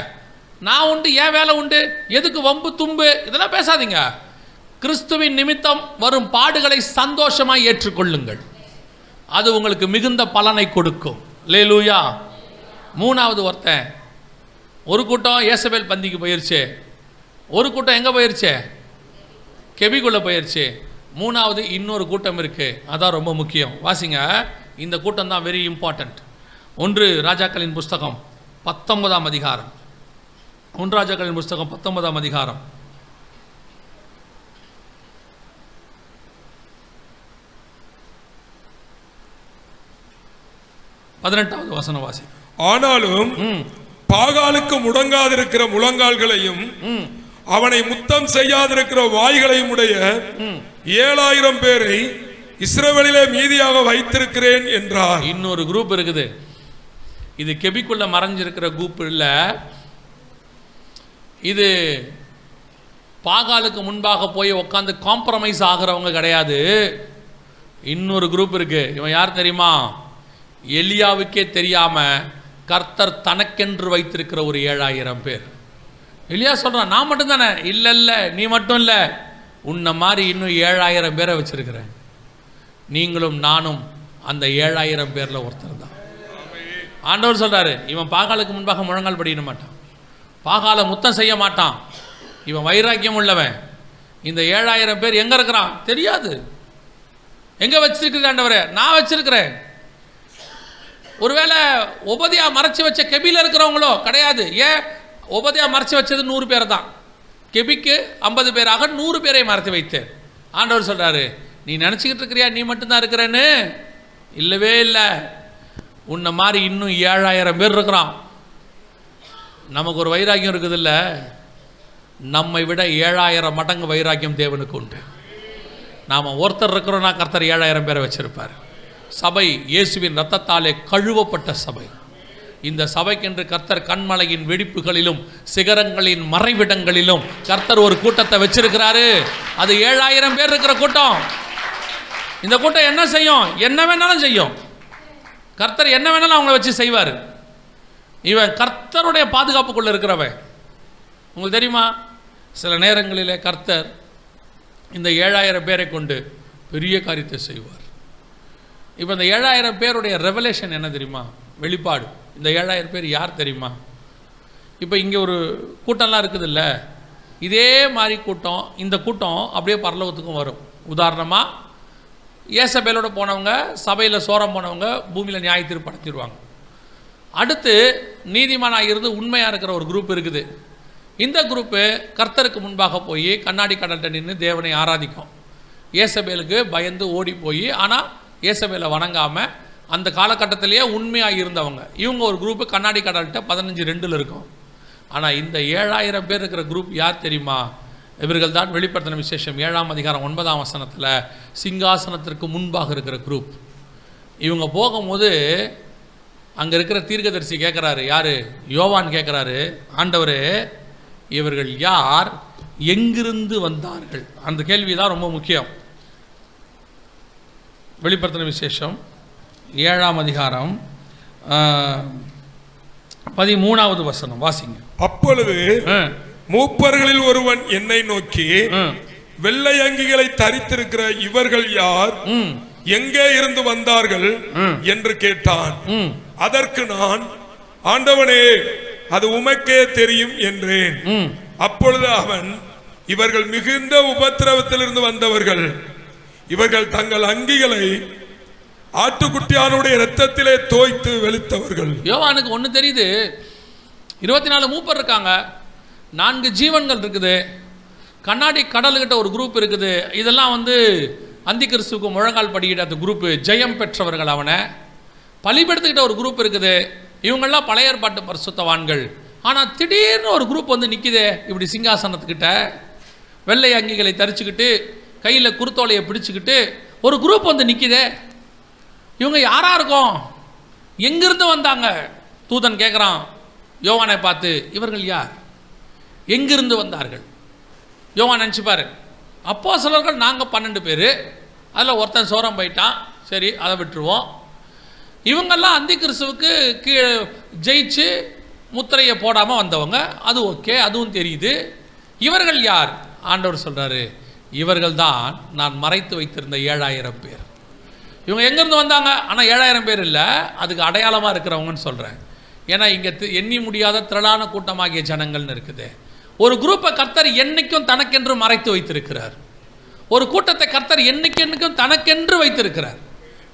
நான் உண்டு, ஏன் வேலை உண்டு, எதுக்கு வம்பு தும்பு இதெல்லாம் பேசாதீங்க. கிறிஸ்துவின் நிமித்தம் வரும் பாடுகளை சந்தோஷமாக ஏற்றுக்கொள்ளுங்கள், அது உங்களுக்கு மிகுந்த பலனை கொடுக்கும். அல்லேலூயா. 3வது ஒருத்தன், ஒரு கூட்டம் ஏசபேல் பந்திக்கு போயிருச்சு, ஒரு கூட்டம் எங்கே போயிருச்சு, கெபிக்குள்ளே போயிருச்சு. 3வது இன்னொரு கூட்டம் இருக்குது, அதான் ரொம்ப முக்கியம். வாசிங்க, இந்த கூட்டம் தான் வெரி இம்பார்ட்டண்ட். 1 ராஜாக்களின் புஸ்தகம் 19ஆம் அதிகாரம். 1 ராஜாக்களின் புஸ்தகம் 19ஆம் அதிகாரம் 18வது வசனம் வாசி. ஆனாலும் பாகாலுக்கு முடங்காதிருக்கிற முழங்கால்களையும் அவனை முத்தம் செய்யாதிருக்கிற வாய்களையும் உடைய 7000 பேரை இஸ்ரவேலிலே மீதியாக வைத்திருக்கிறேன் என்றார். இன்னொரு குரூப் இருக்குது, இது கெபிக்குள்ள மறைஞ்சிருக்கிற குரூப் இல்லை, இது பாகாலுக்கு முன்பாக போய் உட்காந்து காம்ப்ரமைஸ் ஆகிறவங்க கிடையாது. இன்னொரு குரூப் இருக்கு. இவன் யார் தெரியுமா? எலியாவுக்கே தெரியாம கர்த்தர் தனக்கென்று வைத்திருக்கிற ஒரு 7000 பேர். எலியா சொல்றான், நான் மட்டும் தானே? இல்லை இல்லை, நீ மட்டும் இல்லை, உன்னை மாதிரி இன்னும் 7000 பேரை வச்சிருக்கிறேன். நீங்களும் நானும் அந்த 7000 பேரில் ஒருத்தர் தான். ஆண்டவர் சொல்கிறாரு, இவன் பாகாலுக்கு முன்பாக முழங்கால் படியிட மாட்டான், பாகாலை முத்தம் செய்ய மாட்டான், இவன் வைராக்கியம் உள்ளவன். இந்த 7000 பேர் எங்கே இருக்கிறான் தெரியாது. எங்கே வச்சிருக்கிறீங்க ஆண்டவரே? நான் வச்சிருக்கிறேன். ஒருவேளை உபதியா மறைச்சி வச்ச கெபியில் இருக்கிறவங்களோ கிடையாது. ஏன்? உபதியா மறைச்சி வச்சது 100 பேர் தான். கெபிக்கு 50 பேராக 100 பேரை மறைத்து வைத்தேன். ஆண்டவர் சொல்கிறாரு, நீ நினச்சிக்கிட்டு இருக்கிறியா நீ மட்டும்தான் இருக்கிறேன்னு? இல்லவே இல்லை. உன்னை மாதிரி இன்னும் 7000 பேர் இருக்கிறான். நமக்கு ஒரு வைராக்கியம் இருக்குது இல்லை, நம்மை விட 7000 மடங்கு வைராக்கியம் தேவனுக்கு உண்டு. நாம் ஒருத்தர் இருக்கிறோன்னா கர்த்தர் 7000 பேரை வச்சிருப்பார். சபை இயேசுவின் இரத்தத்தாலே கழுவப்பட்ட சபை. இந்த சபைக்கென்று கர்த்தர் கண்மலையின் வெடிப்புகளிலும் சிகரங்களின் மறைவிடங்களிலும் கர்த்தர் ஒரு கூட்டத்தை வச்சிருக்கிறாரு. அது 7000 பேர் இருக்கிற கூட்டம். இந்த கூட்டம் என்ன செய்யும்? என்ன வேணாலும் செய்யும். கர்த்தர் என்ன வேணாலும் அவங்கள வச்சு செய்வார். இவன் கர்த்தருடைய பாதுகாப்புக்குள்ளே இருக்கிறவன். உங்களுக்கு தெரியுமா, சில நேரங்களிலே கர்த்தர் இந்த 7000 பேரை கொண்டு பெரிய காரியத்தை செய்வார். இப்போ இந்த 7000 பேருடைய ரெவலேஷன் என்ன தெரியுமா? வெளிப்பாடு. இந்த 7000 பேர் யார் தெரியுமா? இப்போ இங்கே ஒரு கூட்டம்லாம் இருக்குதுல்ல, இதே மாதிரி கூட்டம், இந்த கூட்டம் அப்படியே பரலோகத்துக்கும் வரும். உதாரணமாக ஏசபேலோடு போனவங்க, சபையில் சோரம் போனவங்க பூமியில் நியாய தீர்ப்பு நடத்திடுவாங்க. அடுத்து நீதிமானாக இருந்து உண்மையாக இருக்கிற ஒரு குரூப் இருக்குது. இந்த குரூப்பு கர்த்தருக்கு முன்பாக போய் கண்ணாடி கடல்கிட்ட நின்று தேவனை ஆராதிக்கும். ஏசபேலுக்கு பயந்து ஓடி போய், ஆனால் ஏசபேலை வணங்காமல் அந்த காலகட்டத்திலேயே உண்மையாக இருந்தவங்க. இவங்க ஒரு குரூப்பு கண்ணாடி கடல்கிட்ட 15:2 இருக்கும். ஆனால் இந்த 7000 பேர் இருக்கிற குரூப் யார் தெரியுமா? இவர்கள் தான் வெளிப்படுத்தின விசேஷம் 7ஆம் அதிகாரம் 9ஆம் வசனத்தில் சிங்காசனத்திற்கு முன்பாக இருக்கிற குரூப். இவங்க போகும்போது அங்கே இருக்கிற தீர்க்கதரிசி கேட்குறாரு, யார்? யோவான் கேட்குறாரு, ஆண்டவரே இவர்கள் யார், எங்கிருந்து வந்தார்கள்? அந்த கேள்வி தான் ரொம்ப முக்கியம். வெளிப்படுத்தின விசேஷம் 7ஆம் அதிகாரம் 13வது வசனம் வாசிங்க. அப்பொழுது மூப்பர்களில் ஒருவன் என்னை நோக்கி, வெள்ளை அங்கிகளை தரித்திருக்கிற இவர்கள் யார், எங்கே இருந்து வந்தார்கள் என்று கேட்டான். அதற்கு நான், ஆண்டவனே அது உமக்கே தெரியும் என்றேன். அப்பொழுது அவன், இவர்கள் மிகுந்த உபத்திரவத்திலிருந்து வந்தவர்கள், இவர்கள் தங்கள் அங்கிகளை ஆட்டுக்குட்டியானுடைய இரத்தத்திலே தோய்த்து வெளுத்தவர்கள். யோவானுக்கு ஒன்று தெரியுது, 24 மூப்பர் இருக்காங்க, 4 ஜீவன்கள் இருக்குது, கண்ணாடி கடல்கிட்ட ஒரு குரூப் இருக்குது. இதெல்லாம் அந்தி கிறிஸ்துவுக்கு முழங்கால் படிக்கிட்ட அந்த குரூப்பு, ஜெயம் பெற்றவர்கள். அவனை பலிபடுத்துக்கிட்ட ஒரு குரூப் இருக்குது. இவங்கெல்லாம் பழைய ஏற்பாட்டு பரிசுத்தவான்கள். ஆனால் திடீர்னு ஒரு குரூப் நிற்கிதே இப்படி சிங்காசனத்துக்கிட்ட, வெள்ளை அங்கிகளை தரிச்சுக்கிட்டு கையில் குருத்தோலையை பிடிச்சிக்கிட்டு ஒரு குரூப் நிற்கிதே. இவங்க யாராக இருக்கும்? எங்கிருந்து வந்தாங்க? தூதன் கேட்குறான் யோவானை பார்த்து, இவர்கள் யார், எங்கிருந்து வந்தார்கள்? யோவான் நினச்சிப்பார், அப்போஸ்தலர்கள் நாங்கள் 12 பேர், அதில் ஒருத்தன் சோரம் போயிட்டான், சரி அதை விட்டுருவோம். இவங்கெல்லாம் அந்தி கிறிஸ்துவுக்கு கீழே ஜெயிச்சு முத்திரையை போடாமல் வந்தவங்க, அது ஓகே, அதுவும் தெரியுது. இவர்கள் யார்? ஆண்டவர் சொல்கிறாரு, இவர்கள் தான் நான் மறைத்து வைத்திருந்த 7000 பேர். இவங்க எங்கேருந்து வந்தாங்க? ஆனால் 7000 பேர் இல்லை, அதுக்கு அடையாளமாக இருக்கிறவங்கன்னு சொல்கிறேன். ஏன்னா இங்கே எண்ணி முடியாத திரளான கூட்டமாகிய ஜனங்கள்னு இருக்குது. ஒரு குரூப்பை கர்த்தர் என்னைக்கும் தனக்கென்று மறைத்து வைத்திருக்கிறார். ஒரு கூட்டத்தை கர்த்தர் என்னைக்கும் தனக்கென்று வைத்திருக்கிறார்.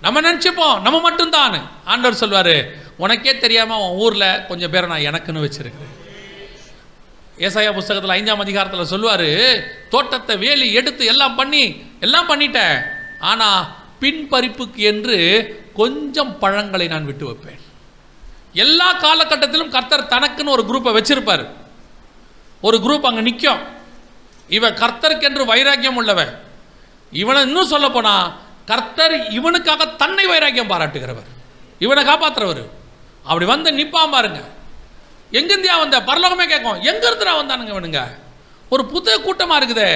நம்ம நினச்சிப்போம் நம்ம மட்டும்தான். ஆண்டவர் சொல்வார், உனக்கே தெரியாமல் உன் ஊரில் கொஞ்சம் பேரை நான் எனக்குன்னு வச்சிருக்கிறேன். ஏசாயா புஸ்தகத்தில் 5ஆம் அதிகாரத்தில் சொல்லுவார், தோட்டத்தை வேலி எடுத்து எல்லாம் பண்ணிட்டேன், ஆனால் பின்பறிப்புக்கு என்று கொஞ்சம் பழங்களை நான் விட்டு வைப்பேன். எல்லா காலகட்டத்திலும் கர்த்தர் தனக்குன்னு ஒரு குரூப்பை வச்சிருப்பார். ஒரு குரூப் அங்கே நிற்கும். இவன் கர்த்தருக்கென்று வைராக்கியம் உள்ளவன். இவனை இன்னும் சொல்ல போனா கர்த்தர் இவனுக்காக தன்னை வைராக்கியம் பாராட்டுகிறவர், இவனை காப்பாற்றுறவர். அப்படி நிற்பான் பாருங்க. எங்கிருந்தியா வந்த? பரலோகமே கேட்கும், எங்கிருந்துடா வந்தானுங்க இவனுங்க? ஒரு புது கூட்டமாக இருக்குதே,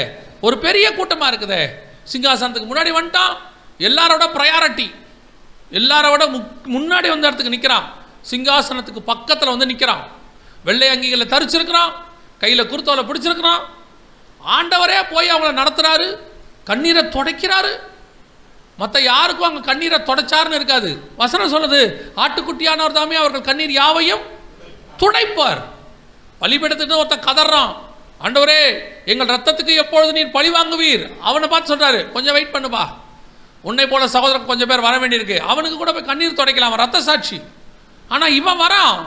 ஒரு பெரிய கூட்டமாக இருக்குதே. சிங்காசனத்துக்கு முன்னாடி வந்துட்டான், எல்லாரோட ப்ரையாரிட்டி, எல்லாரோட முன்னாடி இடத்துக்கு நிற்கிறான். சிங்காசனத்துக்கு பக்கத்தில் நிற்கிறான். வெள்ளை அங்கிகளை தரிச்சிருக்கிறான், கையில் குருத்தோலை பிடிச்சிருக்கிறான். ஆண்டவரே போய் அவங்கள நடத்துகிறாரு, கண்ணீரை துடைக்கிறாரு. மற்ற யாருக்கும் அங்கே கண்ணீரை தொடச்சாருன்னு இருக்காது. வசனம் சொல்லுது, ஆட்டுக்குட்டியானவர் தாமே அவர்கள் கண்ணீர் யாவையும் துடைப்பார். பலிபீடத்துக்கு ஒருத்தன் கதறான், ஆண்டவரே எங்கள் ரத்தத்துக்கு எப்பொழுது நீர் பழி வாங்குவீர். அவனை பார்த்து சொல்றாரு, கொஞ்சம் வெயிட் பண்ணுப்பா, உன்னை போல சகோதரன் கொஞ்சம் பேர் வர வேண்டியிருக்கு. அவனுக்கு கூட போய் கண்ணீர் துடைக்கலாம், அவன் ரத்த சாட்சி. ஆனால் இவன் வரான்.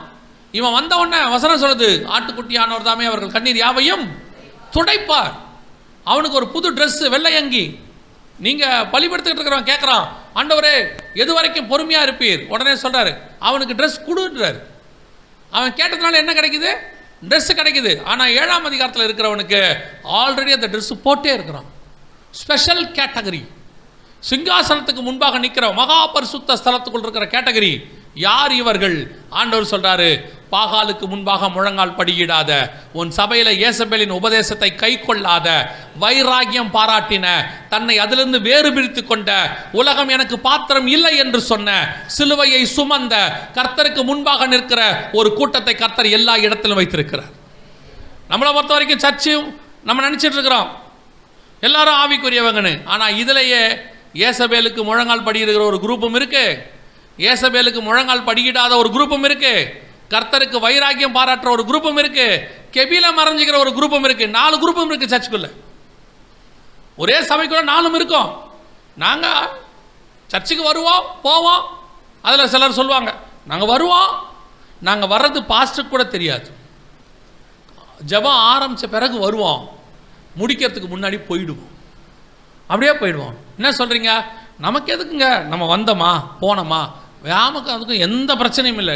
இவன் வந்த உடனே வசனம் சொல்லுது, ஆட்டுக்குட்டியானவர் தாமே அவர்கள் கண்ணீர் யாவையும் துடைப்பார். அவனுக்கு ஒரு புது ட்ரெஸ், வெள்ளை அங்கி. நீங்கள் பலிபடுத்திட்டு இருக்கிறவன் கேட்குறான், ஆண்டவரே எது வரைக்கும் பொறுமையாக இருப்பீர்? உடனே சொல்கிறாரு, அவனுக்கு ட்ரெஸ் கொடுன்றார். அவன் கேட்டதுனால என்ன கிடைக்குது? ட்ரெஸ்ஸு கிடைக்குது. ஆனால் 7ஆம் அதிகாரத்தில் இருக்கிறவனுக்கு ஆல்ரெடி அந்த ட்ரெஸ்ஸு போட்டே இருக்கிறான். Special category. சிங்காசனத்துக்கு முன்பாக நிற்கிற மகா பரிசுத்த ஸ்தலத்துக்குள் இருக்கிற கேட்டகரி. யார் இவர்கள்? ஆண்டவர் சொல்றாரு, பாகாலுக்கு முன்பாக முழங்கால் படியிடாத, உன் சபையில ஏசபேலின் உபதேசத்தை கை கொள்ளாத, வைராகியம் பாராட்டின, தன்னை அதிலிருந்து வேறு பிரித்து கொண்ட, உலகம் எனக்கு பாத்திரம் இல்லை என்று சொன்ன, சிலுவையை சுமந்த, கர்த்தருக்கு முன்பாக நிற்கிற ஒரு கூட்டத்தை கர்த்தர் எல்லா இடத்திலும் வைத்திருக்கிறார். நம்மளை பொறுத்த வரைக்கும் சர்ச்சு நம்ம நினைச்சிட்டு இருக்கிறோம் எல்லாரும் ஆவிக்குரியவங்கன்னு. ஆனால் இதிலேயே ஏசபேலுக்கு முழங்கால் படியிடுகிற ஒரு குரூப்பும் இருக்கு, ஏசபேலுக்கு முழங்கால் படியிடாத ஒரு குரூப்பும் இருக்கு, கர்த்தருக்கு வைராக்கியம் பாராட்டுற ஒரு குரூப்பும் இருக்கு, கெபில மறைஞ்சிக்கிற ஒரு குரூப்பும் இருக்கு. 4 குரூப்பும் இருக்கு சர்ச்சுக்குள்ள. ஒரே சபைக்குள்ள 4 இருக்கும். நாங்கள் சர்ச்சுக்கு வருவோம் போவோம். அதில் சிலர் சொல்லுவாங்க, நாங்கள் வருவோம், நாங்கள் வர்றது பாஸ்டருக்கு கூட தெரியாது, ஜெபம் ஆரம்பித்த பிறகு வருவோம், முடிக்கிறதுக்கு முன்னாடி போயிடுவோம், அப்படியே போயிடுவோம். என்ன சொல்கிறீங்க? நமக்கு எதுக்குங்க, நம்ம வந்தோமா போனோமா, நமக்கு அதுக்கும் எந்த பிரச்சனையும் இல்லை.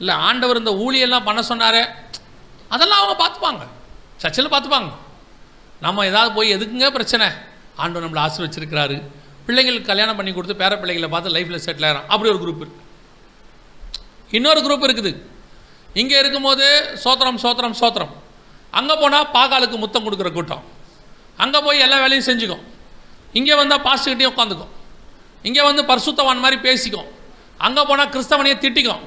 இல்லை ஆண்டவர் இந்த ஊழியெல்லாம் பண்ண சொன்னார், அதெல்லாம் அவங்க பார்த்துப்பாங்க, சர்ச்சில் பார்த்துப்பாங்க. நம்ம ஏதாவது போய் எதுக்குங்க பிரச்சனை? ஆண்டவர் நம்மளை ஆசீர்வச்சிருக்கிறாரு, பிள்ளைங்களுக்கு கல்யாணம் பண்ணி கொடுத்து பேர பிள்ளைகளை பார்த்து லைஃப்பில் செட்டில் ஆகிறான். அப்படி ஒரு குரூப் இருக்குது. இன்னொரு குரூப் இருக்குது, இங்கே இருக்கும்போது சோத்திரம் சோத்திரம் சோத்திரம், அங்கே போனால் பாகாலுக்கு முத்தம் கொடுக்குற கூட்டம், அங்கே போய் எல்லா வேலையும் செஞ்சுக்கும், இங்கே வந்தால் பாஸ்டர்கிட்டையும் உட்காந்துக்கும், இங்கே வந்து பரிசுத்தவான் மாதிரி பேசிக்கும், அங்கே போனால் கிறிஸ்தவனையை திட்டிக்கும்.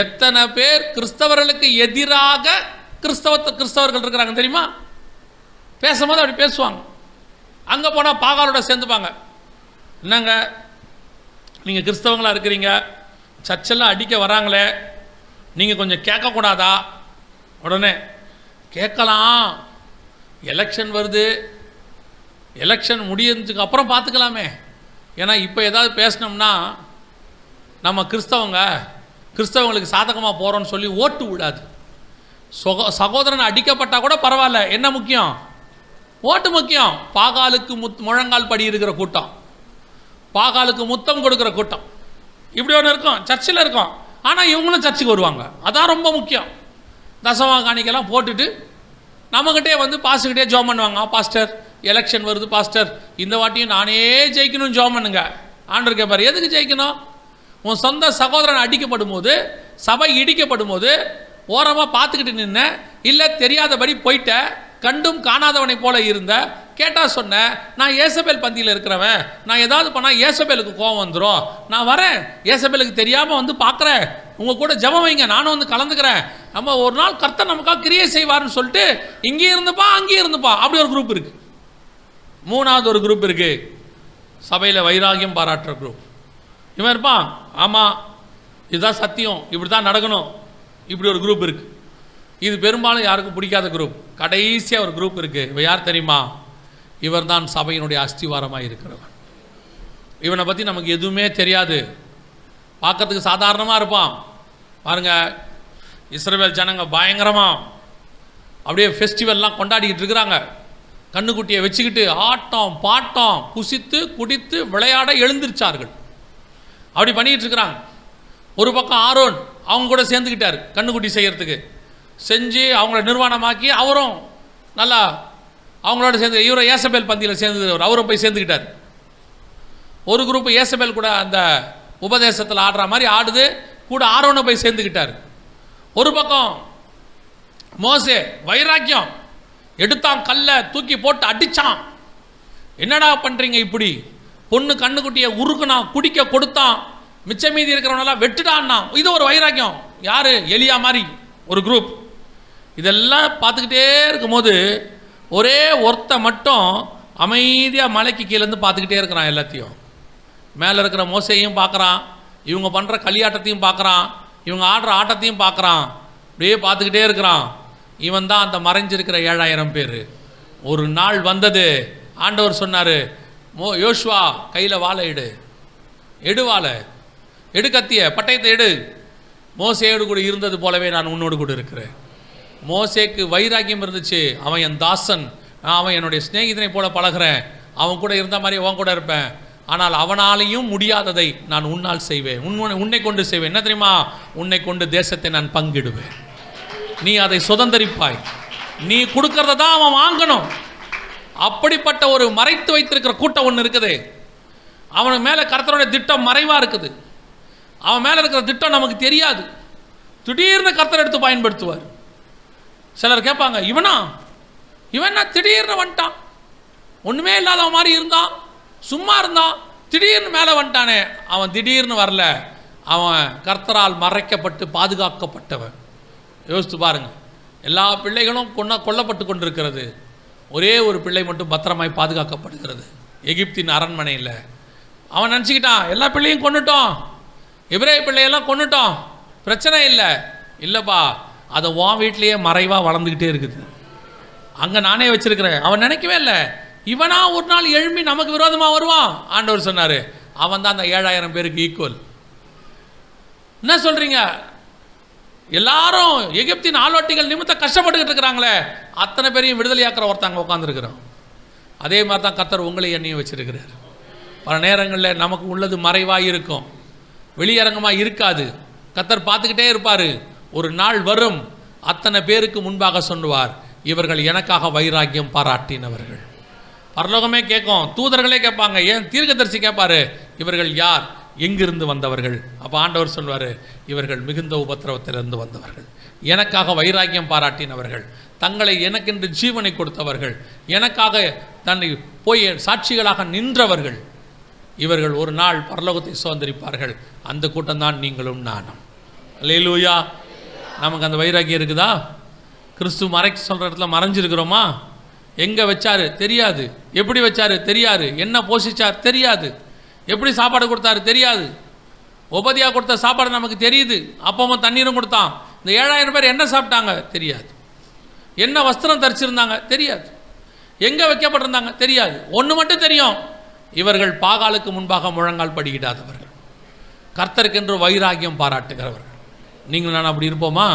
எத்தனை பேர் கிறிஸ்தவர்களுக்கு எதிராக கிறிஸ்தவர்கள் இருக்கிறாங்க தெரியுமா? பேசும்போது அப்படி பேசுவாங்க. அங்கே போனால் பாகாலோட சேர்ந்துப்பாங்க. என்னங்க நீங்கள் கிறிஸ்தவங்களாக இருக்கிறீங்க, சர்ச்செல்லாம் அடிக்க வராங்களே, நீங்கள் கொஞ்சம் கேட்கக்கூடாதா? உடனே கேட்கலாம், எலெக்ஷன் வருது, எலெக்ஷன் முடியறதுக்கு அப்புறம் பார்த்துக்கலாமே. ஏன்னா இப்போ ஏதாவது பேசினோம்னா நம்ம கிறிஸ்தவங்களுக்கு சாதகமாக போகிறோன்னு சொல்லி ஓட்டு விடாது. சகோதரன் அடிக்கப்பட்டால் கூட பரவாயில்ல, என்ன முக்கியம்? ஓட்டு முக்கியம். பாகாலுக்கு முழங்கால் படி இருக்கிற கூட்டம், பாகாலுக்கு முத்தம் கொடுக்குற கூட்டம், இப்படி ஒன்று இருக்கும், சர்ச்சில் இருக்கும். ஆனால் இவங்களும் சர்ச்சுக்கு வருவாங்க, அதான் ரொம்ப முக்கியம். தசமா காணிக்கெல்லாம் போட்டுட்டு நம்மக்கிட்டே வந்து பாஸ்டர்கிட்டே ஜோம் பண்ணுவாங்க. பாஸ்டர் எலெக்ஷன் வருது பாஸ்டர், இந்த வாட்டியும் நானே ஜெயிக்கணும்னு ஜோம் பண்ணுங்க. ஆண்டவர் கேட்பார், எதுக்கு ஜெயிக்கணும்? உன் சொந்த சகோதரன் அடிக்கப்படும் போது, சபை இடிக்கப்படும் போது ஓரமாக பார்த்துக்கிட்டு நின்ன, இல்லை தெரியாதபடி போயிட்ட, கண்டும் காணாதவனை போல இருந்த, கேட்டால் சொன்ன, நான் ஏசபேல் பந்தியில் இருக்கிறவன், நான் ஏதாவது பண்ணால் ஏசபேலுக்கு கோவம் வந்துடும், நான் வரேன், ஏசபேலுக்கு தெரியாமல் வந்து பார்க்குறேன், உங்கள் கூட ஜெபம் வைங்க, நானும் வந்து கலந்துக்கிறேன், நம்ம ஒரு நாள் கர்த்தர் நமக்காக கிரியை செய்வார்னு சொல்லிட்டு இங்கேயும் இருந்துப்பா அங்கேயும் இருந்துப்பா. அப்படி ஒரு குரூப் இருக்குது. 3வது ஒரு குரூப் இருக்குது, சபையில் வைராகியம் பாராட்டுற குரூப். இவன் இருப்பான், ஆமாம் இதுதான் சத்தியம், இப்படி தான் நடக்கணும், இப்படி ஒரு குரூப் இருக்குது. இது பெரும்பாலும் யாருக்கும் பிடிக்காத குரூப். கடைசியாக ஒரு குரூப் இருக்குது. இவன் யார் தெரியுமா? இவர் தான் சபையினுடைய அஸ்திவாரமாக இருக்கிறவன். இவனை பற்றி நமக்கு எதுவுமே தெரியாது, பார்க்கறதுக்கு சாதாரணமாக இருப்பான். பாருங்கள், இஸ்ரவேல் ஜனங்க பயங்கரமாக அப்படியே ஃபெஸ்டிவல்லாம் கொண்டாடிக்கிட்டு இருக்கிறாங்க. கண்ணுக்குட்டியை வச்சுக்கிட்டு ஆட்டம் பாட்டம் புசித்து குடித்து விளையாட எழுந்திருச்சார்கள். அப்படி பண்ணிக்கிட்டு இருக்கிறாங்க. ஒரு பக்கம் ஆரோன் அவங்க கூட சேர்ந்துக்கிட்டார், கண்ணுக்குட்டி செய்கிறதுக்கு செஞ்சு அவங்கள நிர்வாணமாக்கி அவரும் நல்லா அவங்களோட சேர்ந்து, இவரை ஏசபேல் பந்தியில் சேர்ந்து அவரும் போய் சேர்ந்துக்கிட்டார். ஒரு குரூப் ஏசபேல் கூட அந்த உபதேசத்தில் ஆடுற மாதிரி ஆடுது, கூட ஆரோனை போய் சேர்ந்துக்கிட்டார். ஒரு பக்கம் மோசே வைராக்கியம் எடுத்தான், கல்லை தூக்கி போட்டு அடித்தான். என்னடா பண்ணுறீங்க இப்படி? பொண்ணு கண்ணுக்குட்டியை உருக்குனான், குடிக்க கொடுத்தான், மிச்ச மீதி இருக்கிறவனெல்லாம் வெட்டுடான்னா. இது ஒரு வைராக்கியம். யார்? எலியா மாதிரி ஒரு குரூப். இதெல்லாம் பார்த்துக்கிட்டே இருக்கும்போது ஒரே ஒருத்த மட்டும் அமைதியாக மலைக்கு கீழேருந்து பார்த்துக்கிட்டே இருக்கிறான் எல்லாத்தையும். மேலே இருக்கிற மோசையும் பார்க்குறான், இவங்க பண்ணுற களியாட்டத்தையும் பார்க்குறான், இவங்க ஆடுற ஆட்டத்தையும் பார்க்குறான். அப்படியே பார்த்துக்கிட்டே இருக்கிறான். இவன் தான் அந்த மறைஞ்சிருக்கிற 7000 பேர். ஒரு நாள் வந்தது, ஆண்டவர் சொன்னார், யோசுவா கையில் வாழை எடு வாழை எடு, கத்திய பட்டயத்தை எடு. மோசேயோடு கூட இருந்தது போலவே நான் உன்னோடு கூட இருக்கிறேன். மோசேக்கு வைராக்கியம் இருந்துச்சு, அவன் என் தாசன், அவன் என்னுடைய சிநேகிதனை போல பழகிறேன், அவன் கூட இருந்த மாதிரி அவன் கூட இருப்பேன். ஆனால் அவனாலையும் முடியாததை நான் உன்னால் செய்வேன், உன்னை கொண்டு செய்வேன். என்ன தெரியுமா? உன்னை கொண்டு தேசத்தை நான் பங்கிடுவேன், நீ அதை சுதந்தரிப்பாய், நீ கொடுக்கறத தான் அவன் வாங்கணும். அப்படிப்பட்ட ஒரு மறைத்து வைத்திருக்கிற கூட்டம் ஒன்று இருக்குது. அவனுக்கு மேலே கர்த்தருடைய திட்டம் மறைவாக இருக்குது. அவன் மேலே இருக்கிற திட்டம் நமக்கு தெரியாது. திடீர்னு கர்த்தர் எடுத்து பயன்படுத்துவார். சிலர் கேட்பாங்க, இவன் திடீர்னு வந்துட்டான், ஒன்றுமே இல்லாத மாதிரி இருந்தான், சும்மா இருந்தான், திடீர்னு மேலே வந்துட்டானே. அவன் திடீர்னு வரல, அவன் கர்த்தரால் மறைக்கப்பட்டு பாதுகாக்கப்பட்டவன். யோசித்து பாருங்க, எல்லா பிள்ளைகளும் கொல்லப்பட்டு கொண்டிருக்கிறது, ஒரே ஒரு பிள்ளை மட்டும் பத்திரமாய் பாதுகாக்கப்படுகிறது எகிப்தின் அரண்மனையில். அவன் நினச்சிக்கிட்டான், எல்லா பிள்ளையும் கொண்டுட்டோம், எபிரேய பிள்ளையெல்லாம் கொண்டுட்டோம், பிரச்சனை இல்லைப்பா, அதை உன் வீட்லேயே மறைவாக வளர்ந்துக்கிட்டே இருக்குது, அங்கே நானே வச்சிருக்கிறேன். அவன் நினைக்கவே இல்லை, இவனா ஒரு நாள் எழும்பி நமக்கு விரோதமாக வருவான். ஆண்டவர் சொன்னார், அவன் தான் அந்த 7000 பேருக்கு ஈக்குவல். என்ன சொல்கிறீங்க? எல்லாரும் எகிப்தின் ஆளோட்டிகள் நிமித்தம் கஷ்டப்பட்டுக்கிட்டு இருக்கிறாங்களே, அத்தனை பேரையும் விடுதலையாக்கிற ஒருத்தாங்க உட்காந்துருக்கிறோம். அதே மாதிரி தான் கர்த்தர் உங்களை எண்ணியும் வச்சிருக்கிறார். பல நேரங்களில் நமக்கு உள்ளது மறைவாக இருக்கும், வெளியரங்கமாக இருக்காது. கர்த்தர் பார்த்துக்கிட்டே இருப்பார். ஒரு நாள் வரும், அத்தனை பேருக்கு முன்பாக சொல்லுவார், இவர்கள் எனக்காக வைராக்கியம் பாராட்டினவர்கள். பரலோகமே கேட்கும், தூதர்களே கேட்பாங்க, ஏன் தீர்க்கதரிசி கேட்பாரு, இவர்கள் யார், எங்கிருந்து வந்தவர்கள்? அப்போ ஆண்டவர் சொல்வார், இவர்கள் மிகுந்த உபத்திரவத்திலிருந்து வந்தவர்கள், எனக்காக வைராக்கியம் பாராட்டினவர்கள், தங்களை எனக்கென்று ஜீவனை கொடுத்தவர்கள், எனக்காக தன்னை போய் சாட்சிகளாக நின்றவர்கள். இவர்கள் ஒரு நாள் பரலோகத்தை சுதந்திரிப்பார்கள். அந்த கூட்டம் தான் நீங்களும் நானும். அல்லேலூயா. நமக்கு அந்த வைராக்கியம் இருக்குதா? கிறிஸ்து மறைக்க சொல்கிற இடத்துல மறைஞ்சிருக்கிறோமா? எங்கே வச்சாரு தெரியாது, எப்படி வச்சாரு தெரியாது, என்ன போஷிச்சார் தெரியாது, எப்படி சாப்பாடு கொடுத்தாரு தெரியாது. உபதியா கொடுத்த சாப்பாடு நமக்கு தெரியுது, அப்பவும் தண்ணீரும் கொடுத்தான். இந்த 7000 பேர் என்ன சாப்பிட்டாங்க தெரியாது, என்ன வஸ்திரம் தரிச்சிருந்தாங்க தெரியாது, எங்கே வைக்கப்பட்டிருந்தாங்க தெரியாது. ஒன்று மட்டும் தெரியும், இவர்கள் பாகாலுக்கு முன்பாக முழங்கால் படிக்கிடாதவர்கள், கர்த்தருக்கென்று வைராக்கியம் பாராட்டுகிறவர்கள். நீங்கள் நான் அப்படி இருப்போமா?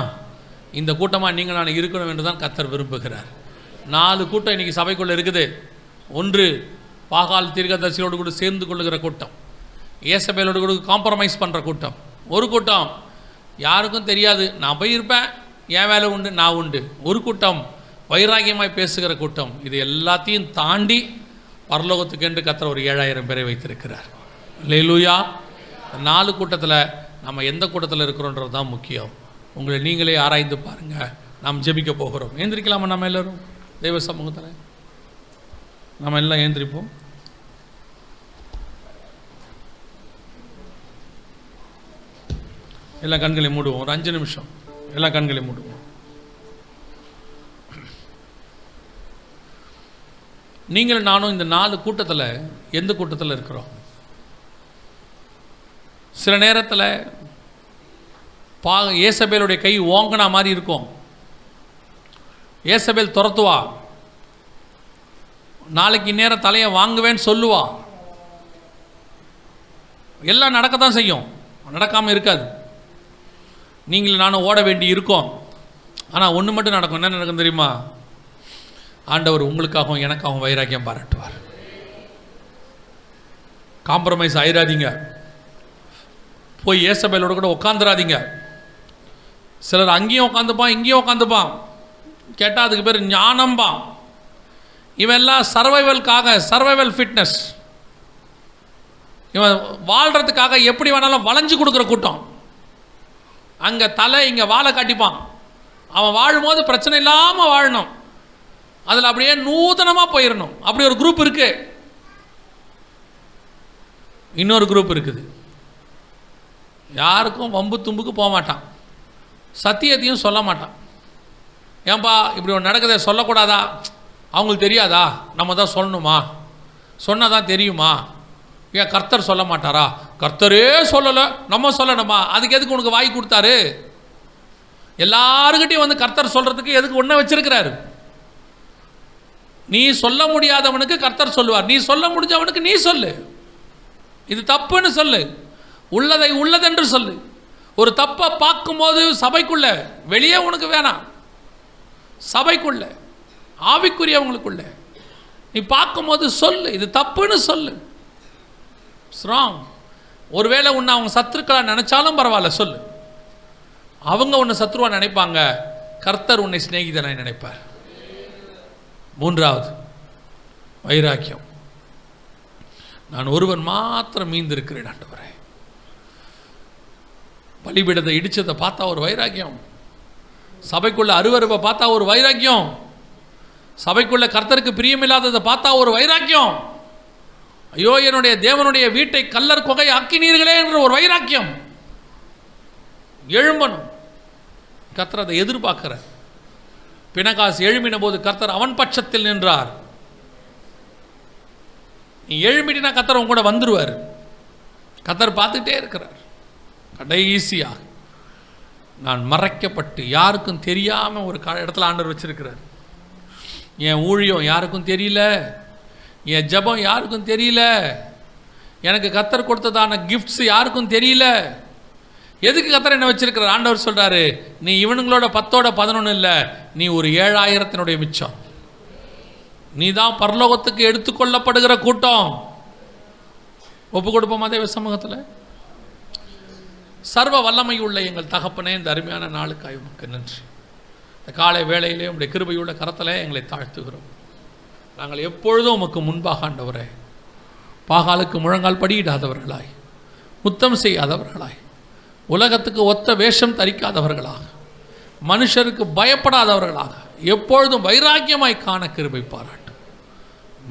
இந்த கூட்டமாக நீங்கள் நான் இருக்கணும் என்று தான் கர்த்தர் விரும்புகிறார். 4 கூட்டம் இன்றைக்கி சபைக்குள்ளே இருக்குது. ஒன்று, பாகால் தீர்க்கதரிசியோடு கூட சேர்ந்து கொள்ளுகிற கூட்டம், ஏசபேலோடு கூட காம்ப்ரமைஸ் பண்ணுற கூட்டம். ஒரு கூட்டம் யாருக்கும் தெரியாது, நான் போய் இருப்பேன், என் வேலை உண்டு, நான் உண்டு. ஒரு கூட்டம் வைராக்கியமாய் பேசுகிற கூட்டம். இது எல்லாத்தையும் தாண்டி பரலோகத்துக்கென்று கர்த்தர் ஒரு 7000 பேரை வைத்திருக்கிறார். அல்லேலூயா. 4 கூட்டத்தில் நம்ம எந்த கூட்டத்தில் இருக்கிறோன்றது தான் முக்கியம். உங்களை நீங்களே ஆராய்ந்து பாருங்கள். நாம் ஜெபிக்க போகிறோம். ஏந்திரிக்கலாமா? நம்ம எல்லோரும் தெய்வ சமூகத்தில் நம்ம எல்லாம் ஏந்திரிப்போம். எல்லா கண்களை மூடுவோம். ஒரு 5 நிமிஷம் எல்லா கண்களை மூடுவோம். நீங்களும் நானும் இந்த 4 கூட்டத்தில் எந்த கூட்டத்தில் இருக்கிறோம்? சில நேரத்தில் ஏசபேலுடைய கை ஓங்கினா மாதிரி இருக்கும். ஏசபேல் துரத்துவா, நாளைக்கு நேரம் தலையை வாங்குவேன்னு சொல்லுவா. எல்லாம் நடக்கத்தான் செய்யும், நடக்காமல் இருக்காது. நீங்களும் நானும் ஓட வேண்டி இருக்கோம். ஆனால் ஒன்று மட்டும் நடக்கும். என்ன நடக்கும் தெரியுமா? ஆண்டவர் உங்களுக்காகவும் எனக்காகவும் வைராக்கியம் பாராட்டுவார். காம்ப்ரமைஸ் ஆயிடாதீங்க. போய் ஏசபேலோட கூட உட்காந்துடாதீங்க. சிலர் அங்கேயும் உட்காந்துப்பான், இங்கேயும் உட்காந்துப்பான். கேட்டால் அதுக்கு பேர் ஞானம்பான். இவெல்லாம் சர்வைவல்காக, சர்வைவல் ஃபிட்னஸ், இவன் வாழ்கிறதுக்காக எப்படி வேணாலும் வளைஞ்சு கொடுக்குற கூட்டம். அங்கே தலை, இங்கே வாழை காட்டிப்பான். அவன் வாழும்போது பிரச்சனை இல்லாமல் வாழணும், அதில் அப்படியே நூதனமாக போயிடணும். அப்படி ஒரு குரூப் இருக்கு. இன்னொரு குரூப் இருக்குது, யாருக்கும் வம்பு தும்புக்கு போக மாட்டான், சத்தியத்தையும் சொல்ல மாட்டான். ஏன்பா இப்படி ஒன்று நடக்குதே, சொல்லக்கூடாதா? அவங்களுக்கு தெரியாதா? நம்ம தான் சொல்லணுமா? சொன்னால் தான் தெரியுமா? ஏன் கர்த்தர் சொல்ல மாட்டாரா? கர்த்தரே சொல்லலை, நம்ம சொல்லணுமா? அதுக்கு எதுக்கு உனக்கு வாய் கொடுத்தாரு? எல்லாருக்கிட்டையும் வந்து கர்த்தர் சொல்கிறதுக்கு எதுக்கு ஒன்றை வச்சிருக்கிறாரு? நீ சொல்ல முடியாதவனுக்கு கர்த்தர் சொல்லுவார், நீ சொல்ல முடிஞ்சவனுக்கு நீ சொல்லு. இது தப்புன்னு சொல்லு, உள்ளதை உள்ளதென்று சொல்லு. ஒரு தப்பை பார்க்கும்போது சபைக்குள்ள, வெளியே உனக்கு வேணாம், சபைக்குள்ள ஆவிக்குரியவங்களுக்குள்ள நீ பார்க்கும்போது சொல்லு, இது தப்புன்னு சொல்லு. ஸ்ட்ராங். ஒருவேளை உன்னை அவங்க சத்துருக்களா நினைச்சாலும் பரவாயில்ல, சொல்லு. அவங்க உன்னை சத்ருவா நினைப்பாங்க, கர்த்தர் உன்னை சிநேகிதனாய் நினைப்பார். மூன்றாவது வைராக்கியம். நான் ஒருவன் மாத்திரம் மீந்திருக்கிறேன் ஆண்டவரே. பலிபீடத்தை இடிச்சதை பார்த்தா ஒரு வைராக்கியம், சபைக்குள்ள அருவருப்பை பார்த்தா ஒரு வைராக்கியம், சபைக்குள்ள கர்த்தருக்கு பிரியமில்லாததை பார்த்தா ஒரு வைராக்கியம், ஐயோ என்னுடைய தேவனுடைய வீட்டை கல்லர் கொகை ஆக்கினீர்களே என்ற ஒரு வைராக்கியம் எழும்பணும். கர்த்தர் அதை எதிர்பார்க்கிறார். பினகாஸ் எழும்பின போது கர்த்தர் அவன் பட்சத்தில் நின்றார். நீ எழும்பினா கர்த்தர் உன் கூட வந்துடுவார். கர்த்தர் பார்த்துட்டே இருக்கிறார். கடைசியாக நான் மறைக்கப்பட்டு யாருக்கும் தெரியாமல் ஒரு இடத்துல ஆண்டவர் வச்சிருக்கிறார். என் ஊழியம் யாருக்கும் தெரியல, என் ஜபம் யாருக்கும் தெரியல, எனக்கு கர்த்தர் கொடுத்ததான கிஃப்ட்ஸ் யாருக்கும் தெரியல. எதுக்கு கர்த்தர் என்ன வச்சிருக்கிறார்? ஆண்டவர் சொல்றாரு, நீ இவனுங்களோட 10ஓட 11 இல்லை, நீ ஒரு 7000 மிச்சம். நீ தான் பரலோகத்துக்கு எடுத்துக்கொள்ளப்படுகிற கூட்டம். ஒப்பு கொடுப்போமா தேவ சமூகத்தில்? சர்வ வல்லமை உள்ள எங்கள் தகப்பனே, இந்த அருமையான நாளுக்காய் உமக்கு நன்றி. இந்த காலை வேளையிலே உங்களுடைய கிருபையுள்ள கரத்திலே எங்களை தாழ்த்துகிறோம். நாங்கள் எப்பொழுதும் உமக்கு முன்பாக ஆண்டவரே, பாகாலுக்கு முழங்கால் படியிடாதவர்களாய், முத்தம் செய்யாதவர்களாய், உலகத்துக்கு ஒத்த வேஷம் தரிக்காதவர்களாக, மனுஷருக்கு பயப்படாதவர்களாக, எப்பொழுதும் வைராக்கியமாய் காண கிருபை பாராட்டும்.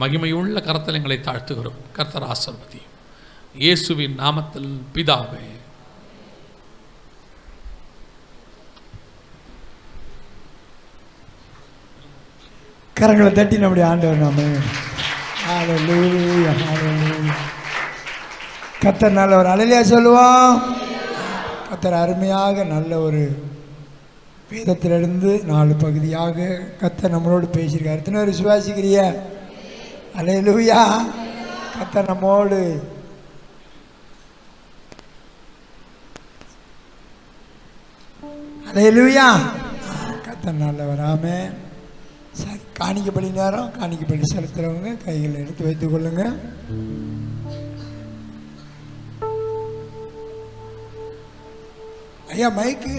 மகிமையுள்ள கரத்தில் எங்களை தாழ்த்துகிறோம். கர்த்தர் ஆசீர்வதியும். இயேசுவின் நாமத்தில் பிதாவே. கரங்களை தட்டி நம்முடைய ஆண்டவர் நாம ஹல்லேலூயா ஹல்லேலூயா. கர்த்தர் நல்லவர். அல்லேலூயா சொல்லுவோம். கர்த்தர் அருமையாக நல்ல ஒரு வேதத்திலிருந்து 4 பகுதியாக கர்த்தர் நம்மளோடு பேசியிருக்கார். எத்தனை பேர் விசுவாசிக்கிறிய? அல்லேலூயா. கர்த்தர் நம்மோடு அல்லேலூயா. கர்த்தர் நல்லவர். ஆமென். சரி, காணிக்கப்படி நேரம். காணிக்கப்படி செலுத்துறவங்க கைகளை எடுத்து வைத்துக் கொள்ளுங்க. ஐயா மைக்கு